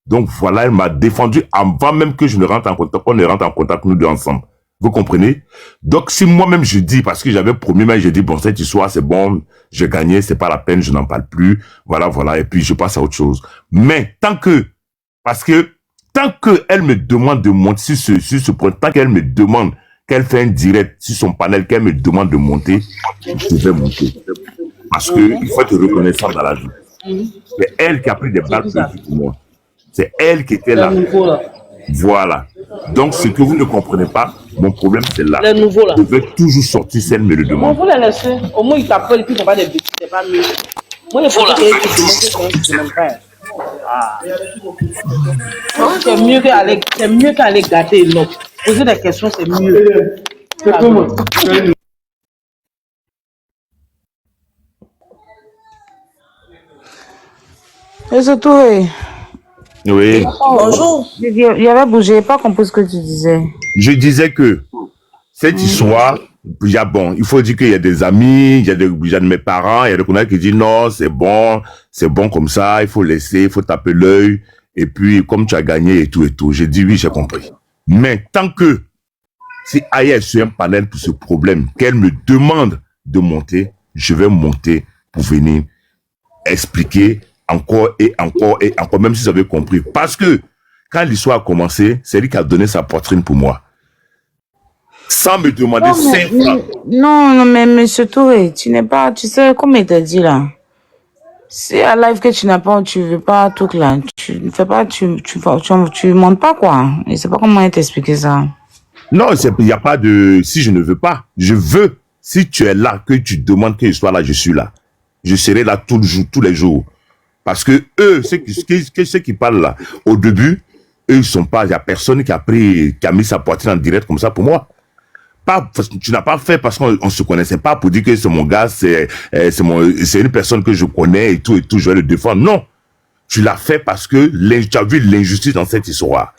Donc voilà, elle m'a défendu avant même que je ne rentre en contact, qu'on ne rentre en contact nous deux ensemble. Vous comprenez? Donc si moi-même je dis, parce que j'avais promis, mais j'ai dit, bon, cette histoire, c'est bon, j'ai gagné, c'est pas la peine, je n'en parle plus. Voilà, voilà, et puis je passe à autre chose. Mais tant que elle me demande de monter sur ce point, tant qu'elle me demande, qu'elle fait un direct sur son panel, qu'elle me demande de monter, je vais monter. Parce que il faut être reconnaissant dans la vie. C'est elle qui a pris des balles perdues pour moi. C'est elle qui était là. Voilà. Donc, ce que vous ne comprenez pas, mon problème, c'est là. Je vais toujours sortir si elle me le demande. Bon, vous les laissez. Au moins, il t'appelle et puis il ne va pas des bêtises. C'est pas mieux. Moi, il faut que tu me frère. C'est mieux qu'aller gâter l'autre. Poser des questions, c'est mieux. C'est comment? Et surtout, oui. Bonjour. Il avait bougé, pas compris ce que tu disais. Je disais que cette histoire, il faut dire qu'il y a des amis, il y a de mes parents, il y a des collègues qui disent non, c'est bon comme ça, il faut laisser, il faut taper l'œil, et puis comme tu as gagné et tout. J'ai dit oui, j'ai compris. Mais tant que si Aya est sur un panel pour ce problème, qu'elle me demande de monter, je vais monter pour venir expliquer encore et encore et encore, même si vous avez compris. Parce que quand l'histoire a commencé, c'est lui qui a donné sa poitrine pour moi. Sans me demander 5 francs. Non, mais monsieur Touré, tu n'es pas, tu sais, comme il t'a dit là, c'est à live que tu n'as pas, tu veux pas tout là, tu ne fais pas, tu montes pas quoi. Je sais pas comment t'expliquer ça. Non, il n'y a pas de, si je ne veux pas, je veux. Si tu es là, que tu demandes que je sois là, je suis là. Je serai là tous les jours. Parce que eux, ceux qui parlent là, au début, eux, ils sont pas, il n'y a personne qui a mis sa poitrine en direct comme ça pour moi. Tu n'as pas fait parce qu'on se connaissait pas pour dire que c'est mon gars, c'est une personne que je connais et tout, je vais le défendre. Non. Tu l'as fait parce que tu as vu l'injustice dans cette histoire.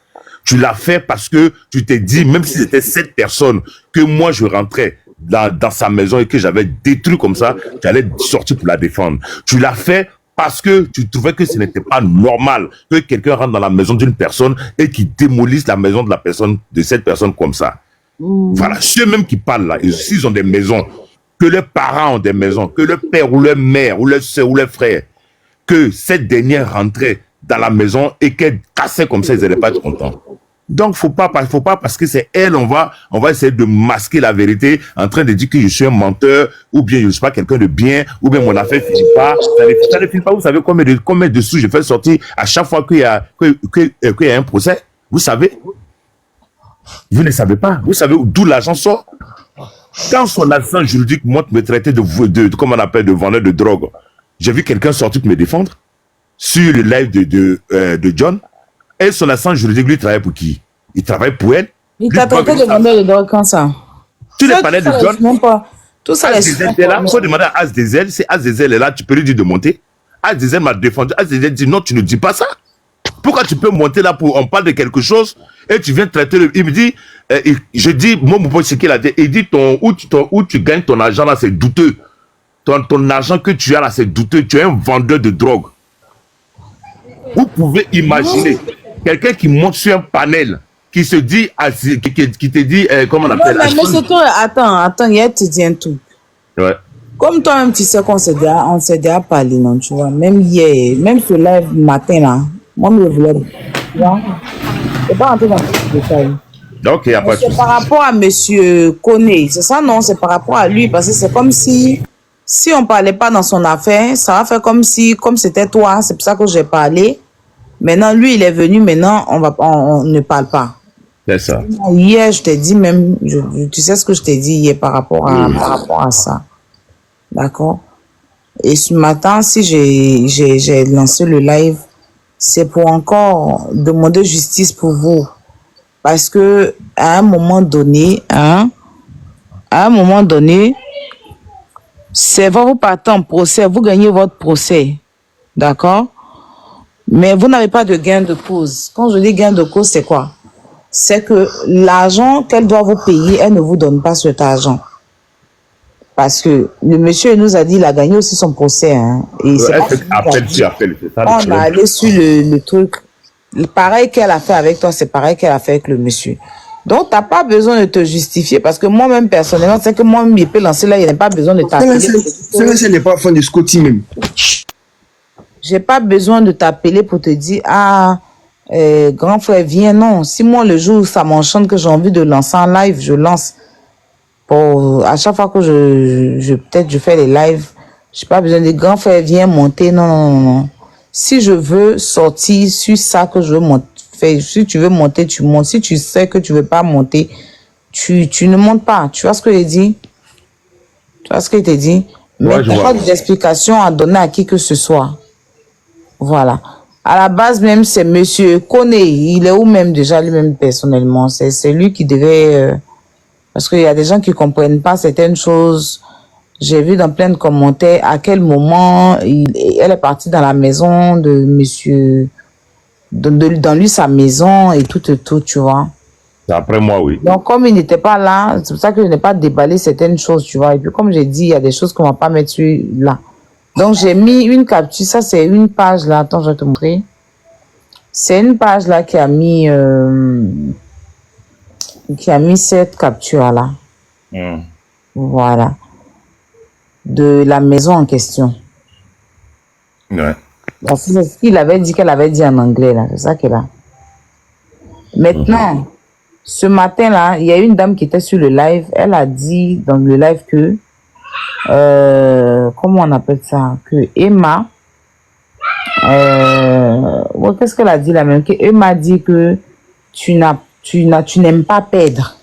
Tu l'as fait parce que tu t'es dit, même si c'était cette personne, que moi je rentrais dans sa maison et que j'avais détruit comme ça, tu allais sortir pour la défendre. Tu l'as fait parce que tu trouvais que ce n'était pas normal que quelqu'un rentre dans la maison d'une personne et qu'il démolisse la maison de cette personne comme ça. Voilà, ceux même qui parlent là, s'ils ont des maisons, que leurs parents ont des maisons, que leur père ou leur mère ou leur soeur ou leur frère, que cette dernière rentrait dans la maison et qu'elle cassait comme ça, ils n'allaient pas être contents. Donc, faut pas parce que c'est elle, on va essayer de masquer la vérité en train de dire que je suis un menteur, ou bien je ne suis pas quelqu'un de bien, ou bien mon affaire finit pas. Ça ne finit pas. Vous savez combien de sous je fais sortir à chaque fois qu'il y a un procès? Vous savez? Vous ne savez pas. Vous savez d'où l'argent sort? Quand son assistant juridique monte me traiter de comment on appelle, de vendeur de drogue, j'ai vu quelqu'un sortir pour me défendre sur le live de John. Et son assistant juridique, lui, travaille pour qui? Il travaille pour elle. Il t'a traité de vendeur de drogue quand ça? Tu les parlais de John? Même pas. Tout ça, il faut demander à Asdezel. Si Asdezel est là, tu peux lui dire de monter. Asdezel m'a défendu. Asdezel dit non, tu ne dis pas ça. Pourquoi tu peux monter là pour on parle de quelque chose et tu viens traiter il me dit, je dis, moi, ce qu'il a dit, il dit où tu gagnes ton argent là, c'est douteux. Ton argent que tu as là, c'est douteux. Tu es un vendeur de drogue. Vous pouvez imaginer quelqu'un qui monte sur un panel, qui se dit, qui te dit, comment on appelle? Mais surtout, attends, il te dit un truc. Ouais. Comme toi-même, tu sais qu'on s'est déjà parlé, non, tu vois. Même hier, même ce live matin là, moi, je voulais. Tu vois? Je ne vais pas rentrer dans les détails. Donc, il n'y a pas de souci. C'est par rapport à monsieur Koné, c'est ça, non? C'est par rapport à lui, parce que c'est comme si Si on parlait pas dans son affaire, ça va faire comme c'était toi. C'est pour ça que j'ai parlé. Maintenant, lui, il est venu. Maintenant, on ne parle pas. C'est ça. Hier, je t'ai dit même, tu sais ce que je t'ai dit hier par rapport à ça. D'accord? Et ce matin, si j'ai lancé le live, c'est pour encore demander justice pour vous. Parce que, à un moment donné, c'est vous partez en procès, vous gagnez votre procès. D'accord? Mais vous n'avez pas de gain de cause. Quand je dis gain de cause, c'est quoi? C'est que l'argent qu'elle doit vous payer, elle ne vous donne pas cet argent. Parce que le monsieur nous a dit qu'il a gagné aussi son procès. Hein, et c'est on a allé sur le truc. Pareil qu'elle a fait avec toi, c'est pareil qu'elle a fait avec le monsieur. Donc, tu n'as pas besoin de te justifier. Parce que moi-même, personnellement, c'est que moi-même, il peut lancer là, il n'y a pas besoin de t'appeler. C'est n'est pas fan de Scotty même. J'ai pas besoin de t'appeler pour te dire, grand frère, viens, non. Si moi, le jour où ça m'enchante que j'ai envie de lancer un live, je lance. À chaque fois que peut-être je fais les lives, j'ai pas besoin de dire, grand frère, viens monter. Non. Si je veux sortir sur ça que je veux monter, si tu veux monter, tu montes. Si tu sais que tu veux pas monter, tu ne montes pas. Tu vois ce que j'ai dit? Tu vois ce que je t'ai dit? Mais tu n'as pas d'explication à donner à qui que ce soit. Voilà. À la base même, c'est monsieur Koné. Il est où même déjà lui-même personnellement? C'est lui qui devait... parce qu'il y a des gens qui comprennent pas certaines choses. J'ai vu dans plein de commentaires à quel moment elle est partie dans la maison de monsieur... dans lui, sa maison et tout, tu vois. Après moi, oui. Donc, comme il n'était pas là, c'est pour ça que je n'ai pas déballé certaines choses, tu vois. Et puis, comme j'ai dit, il y a des choses qu'on ne va pas mettre là. Donc, j'ai mis une capture. Ça, c'est une page là. Attends, je vais te montrer. C'est une page là qui a mis cette capture là. Voilà. De la maison en question. Ouais. C'est ce qu'il avait dit qu'elle avait dit en anglais là. C'est ça qu'elle a. Maintenant, ce matin là, il y a une dame qui était sur le live. Elle a dit dans le live que comment on appelle ça, que Emma qu'est-ce qu'elle a dit là même, que Emma dit que tu n'aimes pas perdre.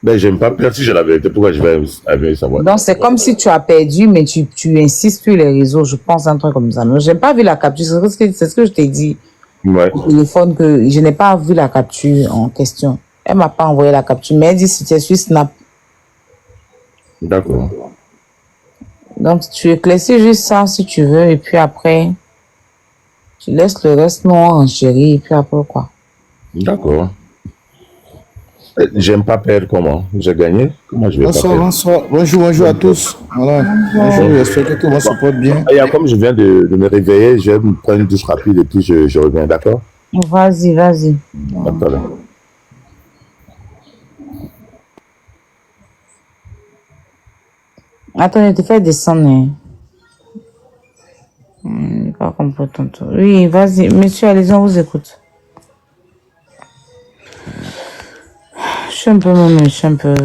Ben j'aime pas perdre. Si je l'avais été, pourquoi je vais savoir? Donc c'est comme si tu as perdu, mais tu insistes sur les réseaux, je pense, un truc comme ça. Mais j'ai pas vu la capture, c'est ce que je t'ai dit au téléphone, que je n'ai pas vu la capture en question. Elle m'a pas envoyé la capture, mais elle dit si tu es sur Snap. D'accord. Donc, tu éclaircis juste ça si tu veux, et puis après, tu laisses le reste noir en chérie, et puis après quoi. D'accord. J'aime pas perdre comment? J'ai gagné? Comment je vais pas perdre? Bonsoir. Bonjour à tous. Voilà. Bonjour, j'espère que tout le monde se porte bien. Comme je viens de me réveiller, je vais me prendre une douche rapide et puis je reviens, d'accord? Vas-y. D'accord. Attends, je te fais descendre. Pas compris tantôt. Oui, vas-y. Monsieur, allez-y, on vous écoute. Je suis un peu...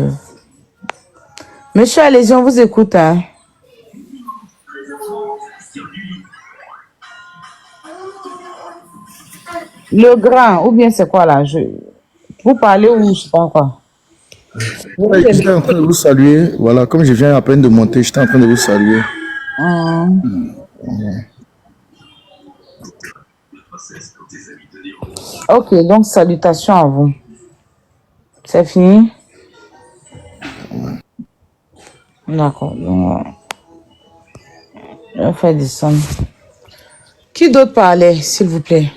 Monsieur, allez-y, on vous écoute. Hein. Le grand, ou bien c'est quoi là? Vous parlez ou je sais pas quoi? J'étais en train de vous saluer. Voilà, comme je viens à peine de monter, j'étais en train de vous saluer. Ok, donc salutations à vous. C'est fini? D'accord. Je vais faire descendre. Qui d'autre parlait, s'il vous plaît?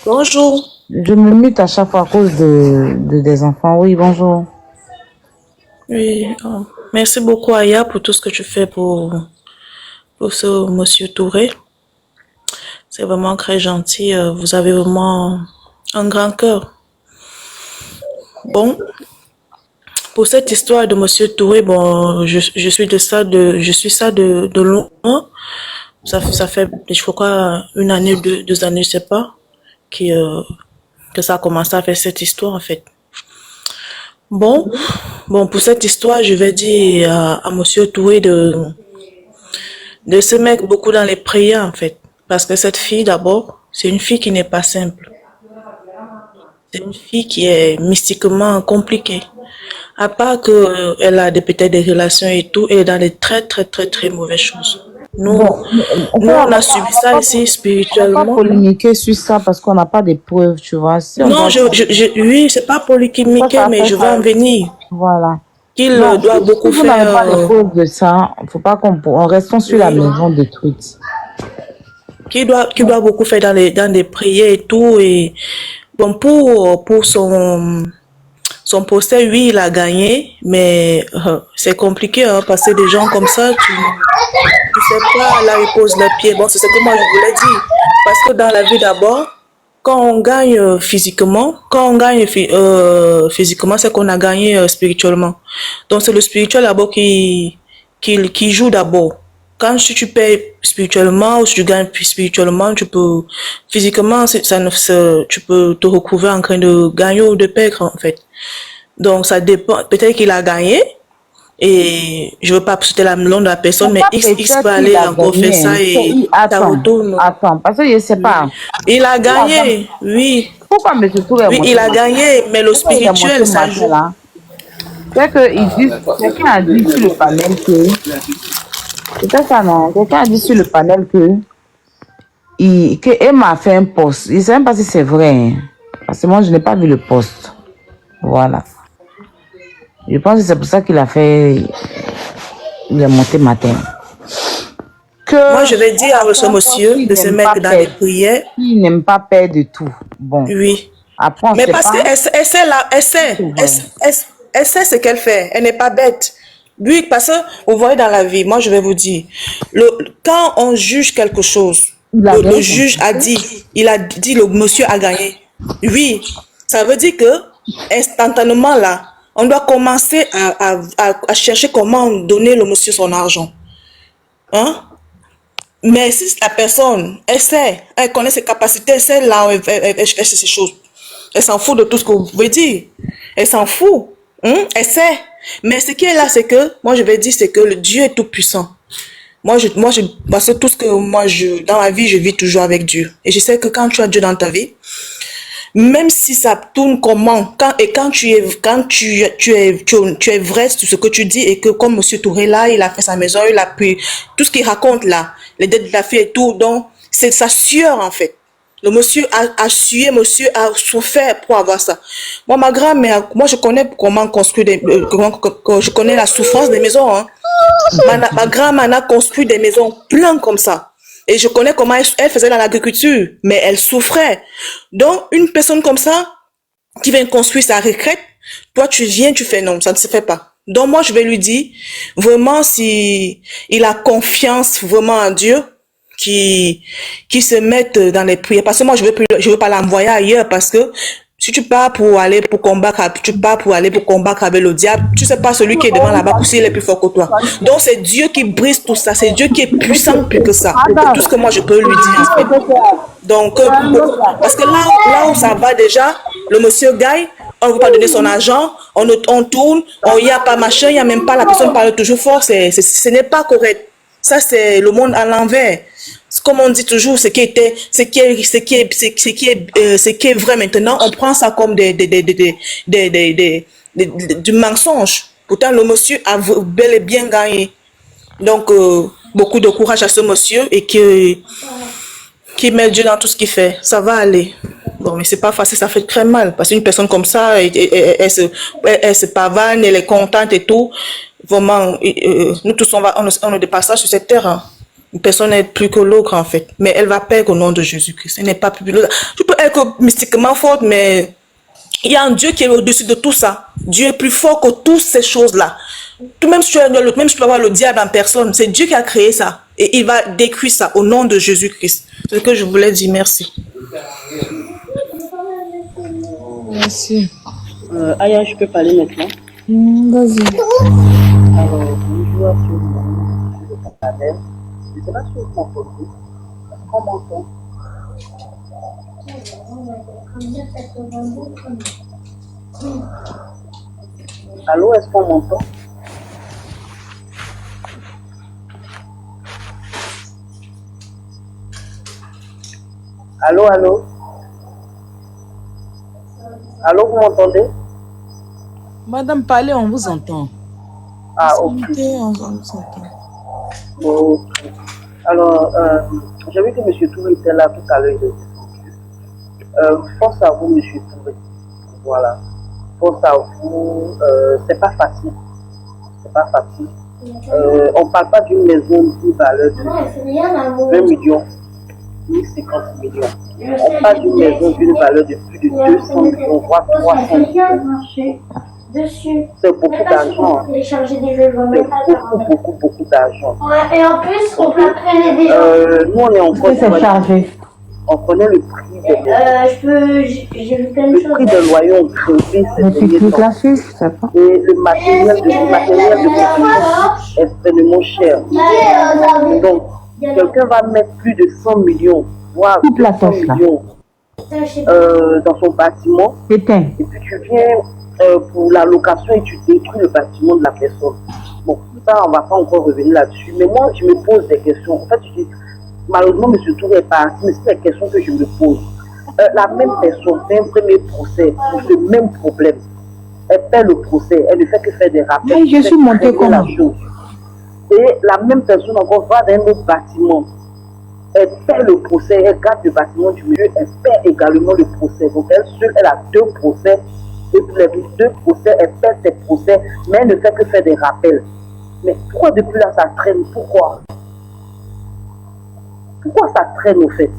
Bonjour. Je me mute à chaque fois à cause des enfants. Oui, bonjour. Oui, merci beaucoup Aya pour tout ce que tu fais pour ce monsieur Touré. C'est vraiment très gentil. Vous avez vraiment un grand cœur. Bon, pour cette histoire de monsieur Touré, bon, je suis ça de loin. Ça fait, je crois, une année, deux années, je sais pas, que ça a commencé à faire cette histoire, en fait. Bon, pour cette histoire, je vais dire à Monsieur Touré de se mettre beaucoup dans les prières, en fait. Parce que cette fille, d'abord, c'est une fille qui n'est pas simple. C'est une fille qui est mystiquement compliquée. À part qu'elle a peut-être des relations et tout, elle est dans des très, très, très, très mauvaises choses. Nous, on a subi ça ici On va pas spirituellement. polémiquer sur ça parce qu'on n'a pas de preuves, tu vois. Si on Non, doit- oui, c'est pas polémiquer, mais je vais en venir. Voilà. Qu'il Non, doit si beaucoup vous n'avez faire. pas de preuves de ça, faut pas on restons sur la maison détruite. Qui doit beaucoup faire dans des prières et tout. Et bon, pour son procès, oui, il a gagné, mais c'est compliqué, hein, parce que des gens comme ça, tu sais pas là où ils posent leurs pieds. Bon, c'est ce que moi je voulais dire. Parce que dans la vie d'abord, quand on gagne physiquement, physiquement, c'est qu'on a gagné spirituellement. Donc c'est le spirituel d'abord qui joue d'abord. Quand tu perds spirituellement ou si tu gagnes spirituellement, physiquement, tu peux te retrouver en train de gagner ou de perdre, en fait. Donc, ça dépend. Peut-être qu'il a gagné et je veux pas citer le nom de la personne, mais X peut aller encore faire ça et ça retourne. Attends, parce que je sais pas. Il a gagné, oui. Pourquoi M. Touré Oui, il a gagné, mais le spirituel, ça joue. C'est que quelqu'un a dit sur le panel que c'était ça, non? Quelqu'un a dit sur le panel que Emma a fait un post. Je ne sais même pas si c'est vrai. Hein. Parce que moi, je n'ai pas vu le post. Voilà. Je pense que c'est pour ça qu'il a fait. Il est monté matin. Moi, je vais dire à ce monsieur de se mettre dans les prières. Il n'aime pas perdre de tout. Bon. Oui. Après, mais parce qu'elle sait ce qu'elle fait. Elle n'est pas bête. Oui, parce que vous voyez dans la vie, moi je vais vous dire, quand on juge quelque chose, le juge a dit, le monsieur a gagné. Oui, ça veut dire que instantanément là, on doit commencer à chercher comment donner le monsieur son argent. Hein? Mais si la personne, elle connaît ses capacités, elle sait là où elle fait ces choses. Elle s'en fout de tout ce que vous pouvez dire. Elle s'en fout. Elle sait. Mais ce qui est là, c'est que, moi je vais dire, c'est que le Dieu est tout puissant. Parce que tout ce que dans ma vie, je vis toujours avec Dieu. Et je sais que quand tu as Dieu dans ta vie, même si ça tourne comment, quand tu es vrai sur ce que tu dis et que comme Monsieur Touré là, il a fait sa maison, il a pu, tout ce qu'il raconte là, les dettes de la fille et tout, donc c'est sa sueur en fait. Le monsieur a sué, monsieur a souffert pour avoir ça. Moi, ma grand-mère, moi je connais comment construire je connais la souffrance des maisons. Hein. Ma grand-mère a construit des maisons pleines comme ça. Et je connais comment elle faisait dans l'agriculture, mais elle souffrait. Donc, une personne comme ça, qui vient construire sa retraite, toi tu viens, tu fais non, ça ne se fait pas. Donc moi je vais lui dire, vraiment si il a confiance vraiment en Dieu, qui se mette dans les prières. Parce que moi je veux pas l'envoyer ailleurs parce que si tu pars pour aller pour combattre avec le diable, tu sais pas celui qui est devant là-bas pour s'il est plus fort que toi. Donc c'est Dieu qui brise tout ça, c'est Dieu qui est puissant plus que ça. C'est tout ce que moi je peux lui dire. En fait. Donc parce que là où ça va déjà, le monsieur gagne, on ne veut pas donner son argent, on tourne, il n'y a pas machin, il n'y a même pas, la personne parle toujours fort, ce n'est pas correct. Ça c'est le monde à l'envers. Comme on dit toujours, ce qui est vrai maintenant, on prend ça comme du mensonge. Pourtant, le monsieur a bel et bien gagné. Donc, beaucoup de courage à ce monsieur et qui met Dieu dans tout ce qu'il fait. Ça va aller. Bon, mais c'est pas facile, ça fait très mal. Parce qu'une personne comme ça, elle se pavane, elle est contente et tout. Vraiment, nous tous, on est de passage sur cette terre. Hein. Une personne n'est plus que l'autre en fait, mais elle va perdre au nom de Jésus-Christ. Elle n'est pas plus. Tu peux être mystiquement forte, mais il y a un Dieu qui est au-dessus de tout ça. Dieu est plus fort que toutes ces choses-là. Même si tu peux avoir le diable en personne, c'est Dieu qui a créé ça et il va détruire ça au nom de Jésus-Christ. C'est ce que je voulais dire. Merci. Merci. Aya, je peux parler maintenant. Vas-y. Alors, bonjour à tout le monde. Je suis Adèle. Je ne sais pas si vous m'entendez. Comment on Allô, est-ce qu'on m'entend? Allô, allô? Allô, vous m'entendez? Madame, parlez, on vous entend. Ah, ok. On vous entend. Ok. Alors, j'ai vu que M. Touré était là tout à l'heure. Force à vous, M. Touré. Voilà. Force à vous. C'est pas facile. C'est pas facile. On parle pas d'une maison d'une valeur de 20 millions, ni 50 millions. On parle d'une maison d'une valeur de plus de 200 millions, voire 300 millions. C'est beaucoup d'argent. C'est beaucoup d'argent. Ouais, et en plus, on peut appeler des gens. Nous, on est en Côte d'Ivoire. chargé. On connaît le prix des J'ai vu plein de choses. Le prix des loyers ont crevé ces derniers temps. Et le matériel de construction est extrêmement cher. Donc, quelqu'un va mettre plus de 100 millions, voire 200 millions dans son bâtiment. Et puis tu viens pour la location et tu détruis le bâtiment de la personne. Bon, ça, on ne va pas encore revenir là-dessus. Mais moi, je me pose des questions. En fait, je dis, malheureusement, M. Touré est parti, mais c'est des questions que je me pose. La même personne fait un premier procès pour ce même problème. Elle fait le procès, elle ne fait que faire des rappels. Mais je suis montée comme la chose. Et la même personne encore va dans un autre bâtiment. Elle fait le procès, elle garde le bâtiment du milieu, elle fait également le procès. Donc elle seule, elle a deux procès. Et pour les deux procès, elle fait ses procès, mais elle ne fait que faire des rappels. Mais pourquoi depuis là ça traîne? Pourquoi ça traîne au fait?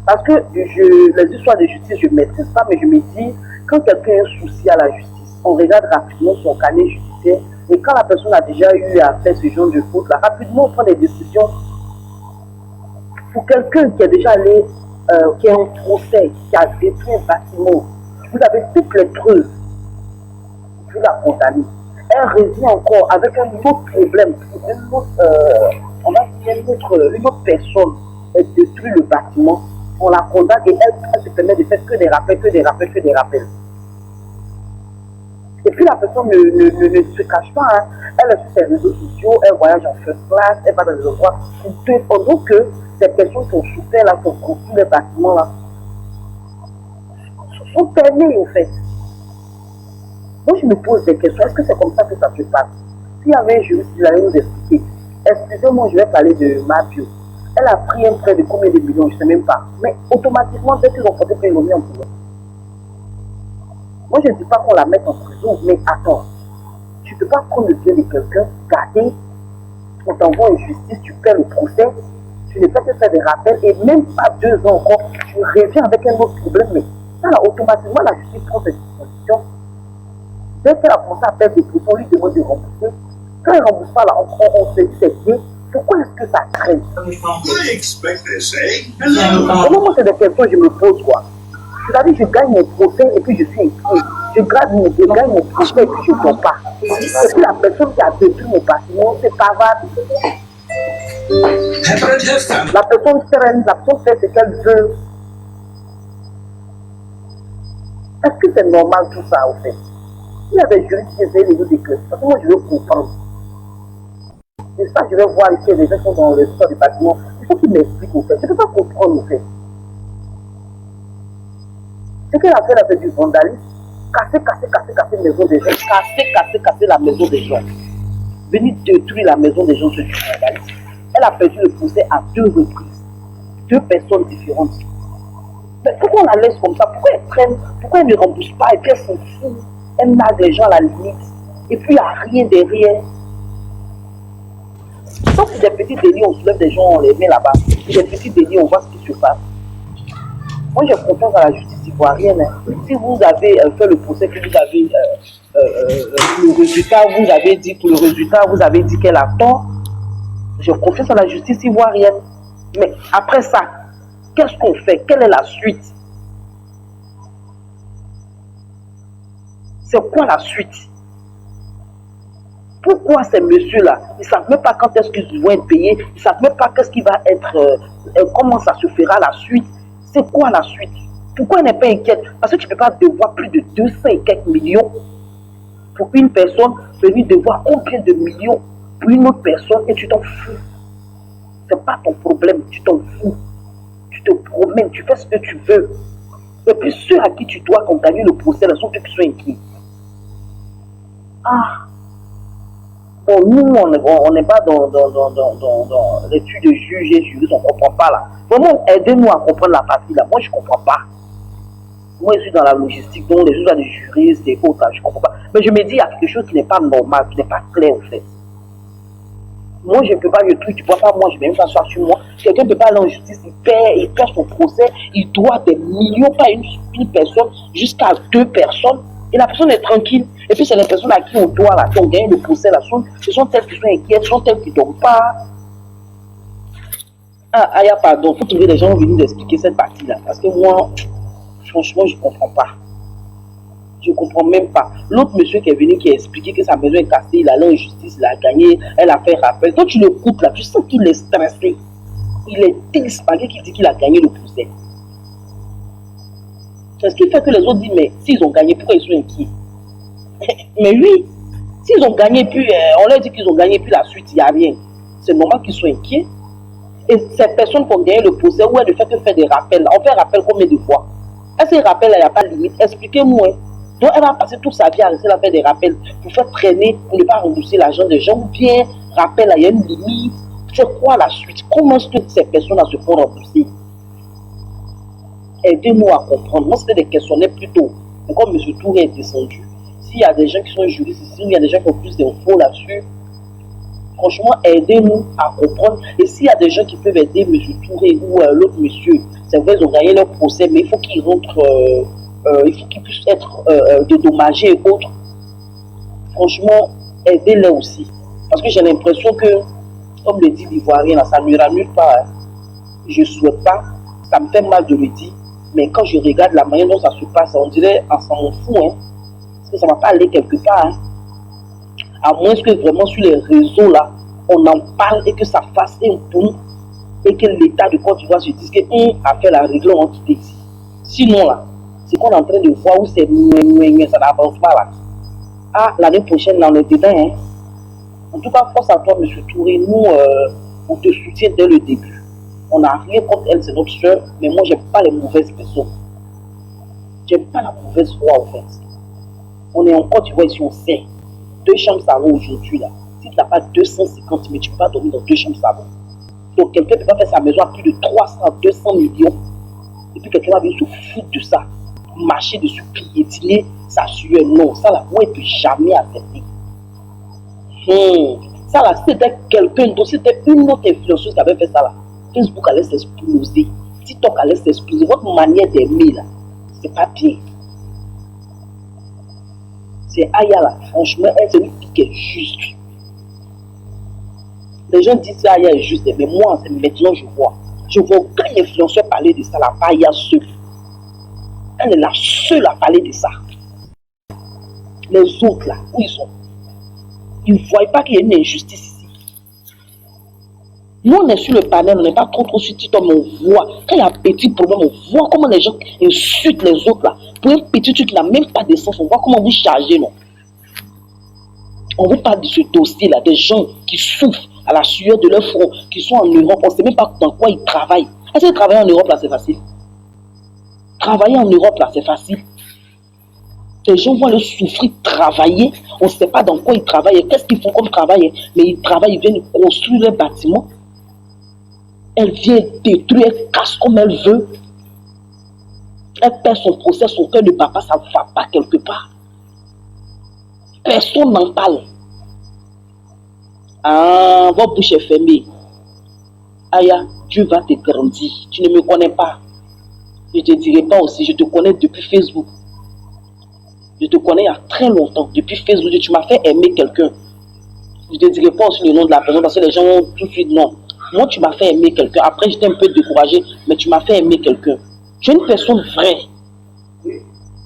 Parce que les histoires de justice, je ne maîtrise pas, mais je me dis, quand quelqu'un a un souci à la justice, on regarde rapidement son carnet judiciaire, et quand la personne a déjà eu à faire ce genre de faute, là, rapidement on prend des décisions. Pour quelqu'un qui est déjà allé, qui a un procès, qui a détruit un bâtiment, vous avez toutes les preuves, vous la condamnez. Elle revient encore avec un autre problème, on va dire une autre personne, elle détruit le bâtiment, on la condamne et elle se permet de faire que des rappels, que des rappels, que des rappels. Et puis la personne ne se cache pas, hein. Elle est sur ses réseaux sociaux, elle voyage en first class, elle va dans des endroits, pendant que ces personnes qui ont souffert là, qui ont construit les bâtiments là, sont permis en fait. Moi je me pose des questions, est-ce que c'est comme ça que ça se passe? S'il y avait un juriste, il allait nous expliquer. Excusez-moi, je vais parler de Mabio. Elle a pris un prêt de combien de millions, je ne sais même pas. Mais automatiquement, dès qu'ils ont porté prêt, ils l'ont mis en prison. Moi, je ne dis pas qu'on la mette en prison, mais attends. Tu ne peux pas prendre le bien de quelqu'un, garder, on t'envoie en justice, tu perds le procès, tu ne fais que faire des rappels, et même pas 2 ans encore, tu reviens avec un autre problème. Mais ça, là, automatiquement, la justice prend ses dispositions. Dès qu'elle a commencé à perdre des procès, on lui demande de rembourser. Quand elle ne rembourse pas, là, on se dit c'est bien. Pourquoi est-ce que ça traîne? Moi, c'est des questions que je me pose, quoi. C'est-à-dire, je gagne mon procès et puis je suis écrit. Je gagne mon procès et puis je ne sors pas. Et puis la personne qui a détruit mon bâtiment, c'est pas vrai. La personne sereine, la personne fait ce qu'elle veut. Est-ce que c'est normal tout ça, au fait? Il y a des juristes qui essaient de nous déclarer. Parce que moi, je veux comprendre. Et ça, je vais voir ici les gens qui sont dans le sol du bâtiment. Il faut qu'ils m'expliquent au fait. Je ne peux pas comprendre au fait. Ce qu'elle a fait là, c'est du vandalisme. Casser la maison des gens. Casser la maison des gens. Venir détruire la maison des gens, c'est du vandalisme. Elle a perdu le procès à 2 reprises. 2 personnes différentes. Mais pourquoi on la laisse comme ça? Pourquoi elle traîne? Pourquoi elle ne rembourse pas? Et puis elle s'en fout. Elle nargue les gens à la limite. Et puis il n'y a rien derrière. Sauf que des petits délits, on soulève des gens, on les met là-bas. Et des petits délits, on voit ce qui se passe. Moi, j'ai confiance à la justice ivoirienne. Hein. Si vous avez fait le procès, que vous avez le résultat, pour le résultat, vous avez dit qu'elle a tort, j'ai confiance à la justice ivoirienne. Mais après ça, qu'est-ce qu'on fait? Quelle est la suite? C'est quoi la suite? Pourquoi ces messieurs-là, ils ne savent même pas quand est-ce qu'ils vont être payés, ils ne savent même pas qu'est-ce qui va être, comment ça se fera la suite. C'est quoi la suite? Pourquoi elle n'est pas inquiète? Parce que tu ne peux pas devoir plus de 200 et quelques millions pour une personne, venir devoir combien de millions pour une autre personne et tu t'en fous. C'est pas ton problème, tu t'en fous. Tu te promènes, tu fais ce que tu veux. Et puis ceux à qui tu dois accompagner le procès, là, sont ceux qui sont inquiets. Ah! Bon, nous, on n'est pas dans l'étude de juge et juriste, on ne comprend pas là. Vraiment, aidez-nous à comprendre la partie là. Moi, je ne comprends pas. Moi, je suis dans la logistique, donc les juges, les juristes et autres, là, je ne comprends pas. Mais je me dis, il y a quelque chose qui n'est pas normal, qui n'est pas clair en fait. Moi, je ne peux pas le truc, tu ne vois pas, moi, je ne vais même pas sur moi. Quelqu'un ne peut pas aller en justice, il perd son procès, il doit des millions, pas une personne, jusqu'à 2 personnes. Et la personne est tranquille. Et puis c'est les personnes à qui on doit, là, qui ont gagné le procès, là, ce sont elles qui sont inquiètes, ce sont elles qui ne dorment pas. Ah, Aya, pardon, il faut trouver des gens venus nous expliquer cette partie-là. Parce que moi, franchement, je ne comprends pas. Je ne comprends même pas. L'autre monsieur qui est venu, qui a expliqué que sa maison est cassée, il allait en justice, il a gagné, elle a fait rappel. Quand tu le coupes là, tu sens qu'il est stressé. Il est triste, malgré qu'il dit qu'il a gagné le procès. C'est ce qui fait que les autres disent, mais s'ils ont gagné, pourquoi ils sont inquiets? Mais oui, s'ils ont gagné, puis on leur dit qu'ils ont gagné, puis la suite, il n'y a rien. C'est normal qu'ils soient inquiets. Et ces personnes qui ont gagné le procès, où elle ne fait que faire des rappels, on fait rappel combien de fois? Est-ce que ces rappels, il n'y a pas de limite? Expliquez-moi. Donc elle va passer toute sa vie à rester à faire des rappels pour faire traîner, pour ne pas rembourser l'argent des gens, ou bien rappel, il y a une limite. C'est quoi la suite? Comment est-ce que ces personnes se font rembourser? Aidez-nous à comprendre. Moi, c'était des questionnaires plutôt. Mais comme M. Touré est descendu, s'il y a des gens qui sont juristes ici, il y a des gens qui ont plus d'infos là-dessus, franchement, aidez-nous à comprendre. Et s'il y a des gens qui peuvent aider M. Touré ou l'autre monsieur, c'est vrai, ils ont gagné leur procès, mais il faut qu'ils rentrent, il faut qu'ils puissent être dédommagés et autres. Franchement, aidez-les aussi. Parce que j'ai l'impression que, comme le dit l'Ivoirien, ça ne nulle pas. Hein. Je ne souhaite pas, ça me fait mal de le dire. Mais quand je regarde la manière dont ça se passe, on dirait, on s'en fout, hein, parce que ça ne va pas aller quelque part. Hein. À moins que vraiment sur les réseaux, là, on en parle et que ça fasse un boom et que l'État de Côte d'Ivoire se dise qu'on a fait la règle, on quitte ici. Sinon, là, c'est qu'on est en train de voir où c'est, ça n'avance pas là. Ah, l'année prochaine, là, on est dedans. Hein. En tout cas, force à toi, M. Touré, nous, on te soutient dès le début. On n'a rien contre elle, c'est notre soeur, mais moi, j'aime pas les mauvaises personnes. J'aime pas la mauvaise foi, en fait. On est en Côte d'Ivoire ici, on sait. 2 chambres salon aujourd'hui, là. Si tu n'as pas 250 000, tu ne peux pas dormir dans 2 chambres salon. Donc, quelqu'un ne peut pas faire sa maison à plus de 300, 200 millions. Et puis, quelqu'un va venir se foutre de ça. Marcher dessus, piétiner sa sueur. Non, ça, là, moi, il ne peut jamais accepter. Ça, là, c'était quelqu'un d'autre, c'était une autre influenceuse qui avait fait ça, là. Facebook allait s'exploser. TikTok allait s'exploser. Votre manière d'aimer, là, c'est pas bien. C'est Aya, là. Franchement, elle, c'est une fille qui est juste. Les gens disent que Aya est juste, mais moi, c'est maintenant je vois. Je vois aucun influenceur parler de ça, là, pas Aya seule. Elle est la seule à parler de ça. Les autres, là, où ils sont? Ils ne voient pas qu'il y a une injustice ici. Nous, on est sur le panel, on n'est pas trop sur TikTok, mais on voit. Quand il y a un petit problème, on voit comment les gens insultent les autres là. Pour un petit truc qui n'a même pas de sens, on voit comment vous chargez, non. On vous parle de ce dossier-là, des gens qui souffrent à la sueur de leur front, qui sont en Europe, on ne sait même pas dans quoi ils travaillent. Est-ce que travailler en Europe là, c'est facile? Travailler en Europe là, c'est facile. Les gens vont aller souffrir, travailler, on ne sait pas dans quoi ils travaillent, qu'est-ce qu'ils font comme travail, mais ils travaillent, ils viennent construire leur bâtiment. Elle vient détruire, elle casse comme elle veut. Elle perd son procès, son cœur de papa, ça ne va pas quelque part. Personne n'en parle. Ah, votre bouche est fermée. Aya, Dieu va te grandir. Tu ne me connais pas. Je ne te dirai pas aussi, je te connais depuis Facebook. Je te connais il y a très longtemps, depuis Facebook. Tu m'as fait aimer quelqu'un. Je ne te dirai pas aussi le nom de la personne parce que les gens ont tout de suite non. Moi, tu m'as fait aimer quelqu'un. Après, j'étais un peu découragé, mais tu m'as fait aimer quelqu'un. Tu es une personne vraie.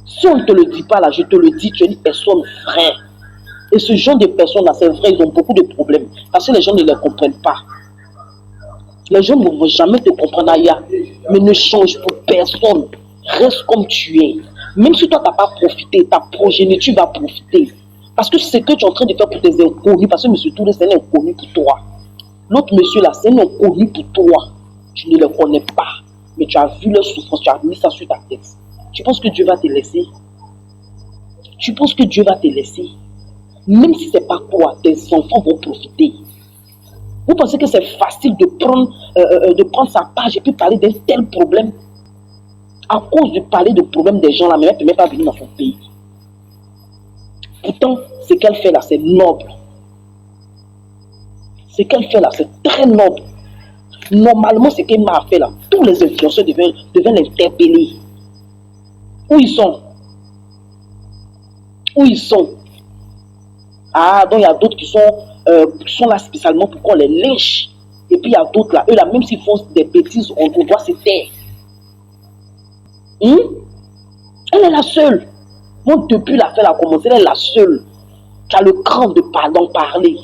Si on ne te le dit pas là, je te le dis, tu es une personne vraie. Et ce genre de personnes-là, c'est vrai, ils ont beaucoup de problèmes. Parce que les gens ne les comprennent pas. Les gens ne vont jamais te comprendre, Aya. Mais ne change pour personne. reste comme tu es. Même si toi, tu n'as pas profité, ta progéniture va profiter. Parce que ce que tu es en train de faire pour tes inconnus, parce que M. Touré, c'est un inconnu pour toi. L'autre monsieur là, c'est un inconnu pour toi. Tu ne le connais pas. Mais tu as vu leur souffrance, tu as mis ça sur ta tête. Tu penses que Dieu va te laisser? Tu penses que Dieu va te laisser? Même si ce n'est pas toi, tes enfants vont profiter. Vous pensez que c'est facile de prendre sa page et puis parler d'un tel problème? À cause de parler de problèmes des gens là, mais elle ne peut même pas venir dans son pays. Pourtant, ce qu'elle fait là, c'est noble. Ce qu'elle fait là, c'est très noble. Normalement, ce qu'elle m'a fait là, tous les influenceurs devaient l'interpeller. Où ils sont? Où ils sont? Ah, donc il y a d'autres qui sont là spécialement pour qu'on les lynche. Et puis il y a d'autres là, eux là, même s'ils font des bêtises, on doit se taire. Elle est la seule. Moi, depuis l'affaire a commencé, elle est la seule qui a le cran d'en parler.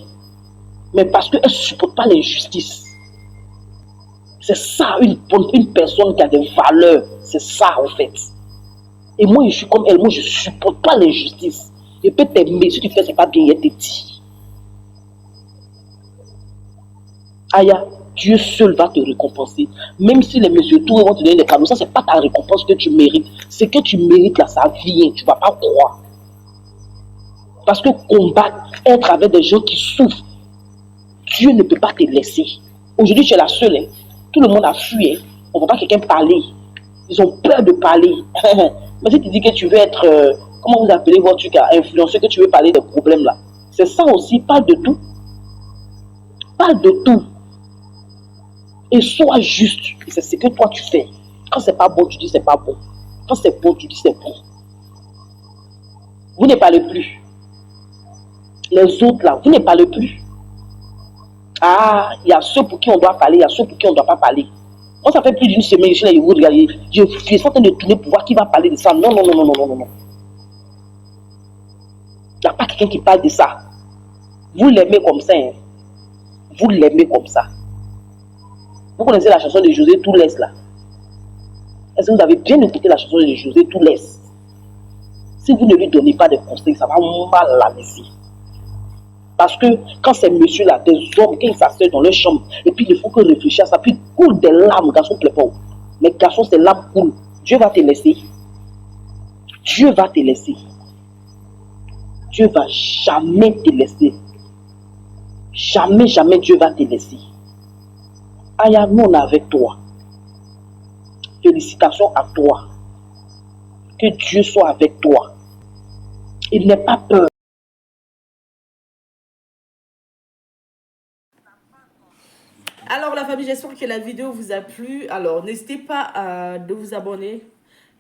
Mais parce qu'elle ne supporte pas l'injustice. C'est ça, une personne qui a des valeurs. C'est ça, en fait. Et moi, je suis comme elle. Moi, je ne supporte pas l'injustice. Je peux t'aimer. Si tu fais, c'est pas bien, il te dit. Aya, Dieu seul va te récompenser. Même si les messieurs Touré vont te donner des cadeaux, ça, c'est pas ta récompense que tu mérites. Ce que tu mérites là, ça vient. Tu ne vas pas croire. Parce que combattre, être avec des gens qui souffrent, Dieu ne peut pas te laisser. Aujourd'hui, tu es la seule. Hein. Tout le monde a fui. Hein. On ne voit pas quelqu'un parler. Ils ont peur de parler. Mais si tu dis que tu veux être, comment vous appelez votre truc, influenceur, que tu veux parler des problèmes là. C'est ça aussi, parle de tout. Parle de tout. Et sois juste. C'est ce que toi tu fais. Quand c'est pas bon, tu dis c'est pas bon. Quand c'est bon, tu dis c'est bon. Vous ne parlez plus. Les autres là, vous ne parlez plus. Ah, il y a ceux pour qui on doit parler, il y a ceux pour qui on ne doit pas parler. Moi, ça fait plus d'une semaine, je suis là, je suis en train de tourner pour voir qui va parler de ça. Non, non, non, non, non, non, non. Il n'y a pas quelqu'un qui parle de ça. Vous l'aimez comme ça. Hein. Vous l'aimez comme ça. Vous connaissez la chanson de José Toulès là? Est-ce que vous avez bien écouté la chanson de José Toulès? Si vous ne lui donnez pas de conseils, ça va mal la laisser. Parce que quand ces messieurs-là, des hommes, quand ils s'asseyent dans leur chambre, et puis il faut que réfléchir à ça, puis coule des larmes, garçon plaît pas. Mais garçon, ces larmes coulent. Dieu va te laisser. Dieu va te laisser. Dieu va jamais te laisser. Jamais, jamais Dieu va te laisser. Aya, nous on est avec toi. Félicitations à toi. Que Dieu soit avec toi. Il n'est pas peur. Alors la famille, j'espère que la vidéo vous a plu. Alors n'hésitez pas de vous abonner.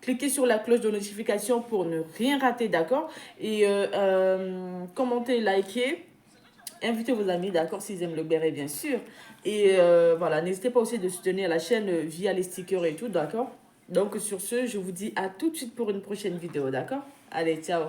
Cliquez sur la cloche de notification pour ne rien rater, d'accord? Et commentez, likez. Invitez vos amis, d'accord, s'ils aiment le béret, bien sûr. Et voilà, n'hésitez pas aussi de soutenir la chaîne via les stickers et tout, d'accord? Donc sur ce, je vous dis à tout de suite pour une prochaine vidéo, d'accord? Allez, ciao!